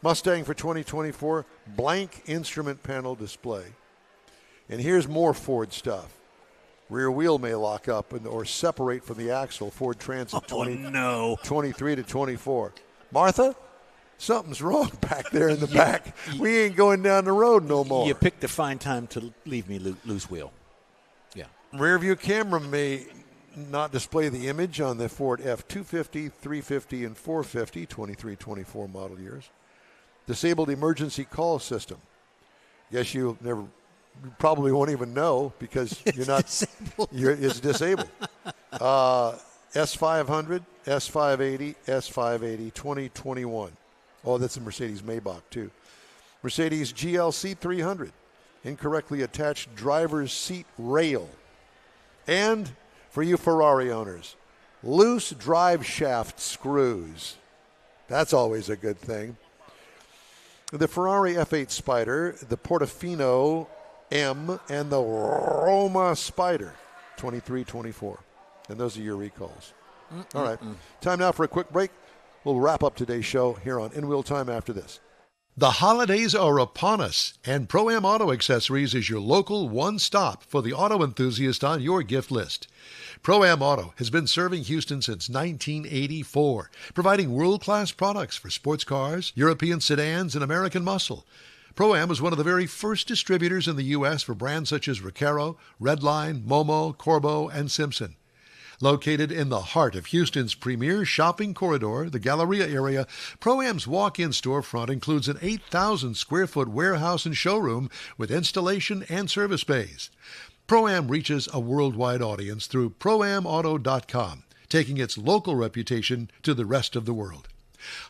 Speaker 2: Mustang for 2024, blank instrument panel display. And here's more Ford stuff. Rear wheel may lock up or separate from the axle. Ford Transit 23 to 24. Martha, something's wrong back there in the back. We ain't going down the road no more.
Speaker 1: You picked a fine time to leave me loose wheel. Yeah.
Speaker 2: Rear view camera may not display the image on the Ford F-250, 350, and 450, 23-24 model years. Disabled emergency call system. Guess you probably won't even know because you're not disabled. It's disabled. S500, S580, S580, 2021. Oh, that's a Mercedes Maybach too. Mercedes GLC 300, incorrectly attached driver's seat rail. And for you Ferrari owners, loose drive shaft screws. That's always a good thing. The Ferrari F8 Spider, the Portofino M, and the Roma Spider, 23-24. And those are your recalls. All right. Time now for a quick break. We'll wrap up today's show here on In Wheel Time after this.
Speaker 4: The holidays are upon us, and Pro-Am Auto Accessories is your local one-stop for the auto enthusiast on your gift list. Pro-Am Auto has been serving Houston since 1984, providing world-class products for sports cars, European sedans, and American muscle. Pro-Am was one of the very first distributors in the U.S. for brands such as Recaro, Redline, Momo, Corbo, and Simpson. Located in the heart of Houston's premier shopping corridor, the Galleria area, Pro-Am's walk-in storefront includes an 8,000-square-foot warehouse and showroom with installation and service bays. Pro-Am reaches a worldwide audience through ProAmAuto.com, taking its local reputation to the rest of the world.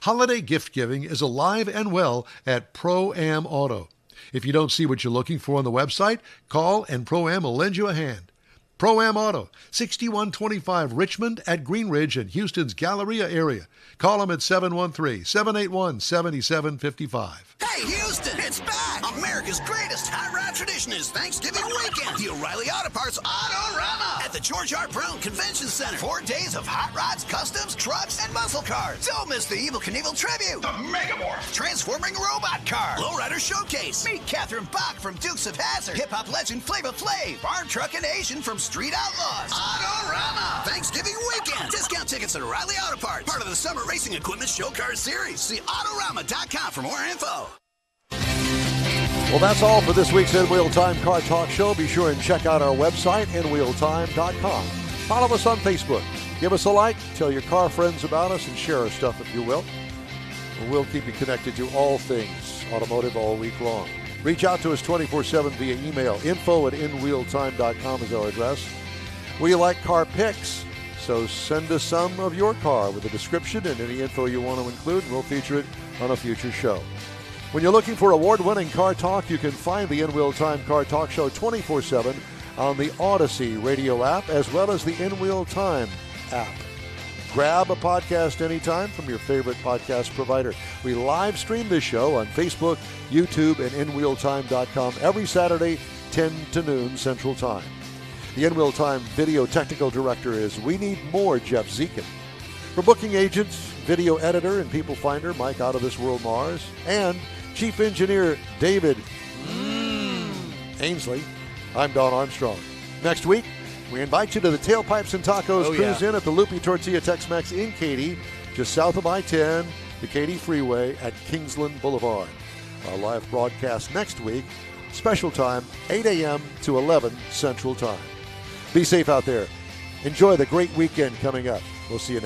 Speaker 4: Holiday gift giving is alive and well at Pro-Am Auto. If you don't see what you're looking for on the website, call and Pro-Am will lend you a hand. Pro-Am Auto, 6125 Richmond at Green Ridge in Houston's Galleria area. Call them at 713-781-7755.
Speaker 7: Hey, Houston, it's back! America's greatest hot rod tradition is Thanksgiving weekend. The O'Reilly Auto Parts Autorama at the George R. Brown Convention Center. 4 days of hot rods, customs, trucks, and muscle cars. Don't miss the Evel Knievel tribute, the Megamorph Transforming Robot Car, Lowrider Showcase. Meet Catherine Bach from Dukes of Hazzard, hip-hop legend Flava Flav, Farm Truck and Asian from Street Outlaws. Autorama Thanksgiving weekend. Discount tickets at O'Reilly Auto Parts. Part of the Summer Racing Equipment Show Car Series. See Autorama.com for more info.
Speaker 2: Well, that's all for this week's In Wheel Time Car Talk Show. Be sure and check out our website, InWheelTime.com. Follow us on Facebook. Give us a like. Tell your car friends about us and share our stuff if you will. And we'll keep you connected to all things automotive all week long. Reach out to us 24/7 via email. info@InWheelTime.com is our address. We like car pics, so send us some of your car with a description and any info you want to include, and we'll feature it on a future show. When you're looking for award-winning car talk, you can find the In Wheel Time Car Talk Show 24/7 on the Odyssey radio app as well as the In Wheel Time app. Grab a podcast anytime from your favorite podcast provider. We live stream this show on Facebook, YouTube, and InWheelTime.com every Saturday, 10 to noon Central Time. The In Real Time video technical director is We Need More Jeff Zekin. For booking agents, video editor and people finder Mike Out of This World Mars, and chief engineer David Ainsley, I'm Don Armstrong. Next week, we invite you to the Tailpipes and Tacos Cruise In at the Loopy Tortilla Tex-Mex in Katy, just south of I-10, the Katy Freeway at Kingsland Boulevard. Our live broadcast next week, special time, 8 a.m. to 11 Central Time. Be safe out there. Enjoy the great weekend coming up. We'll see you next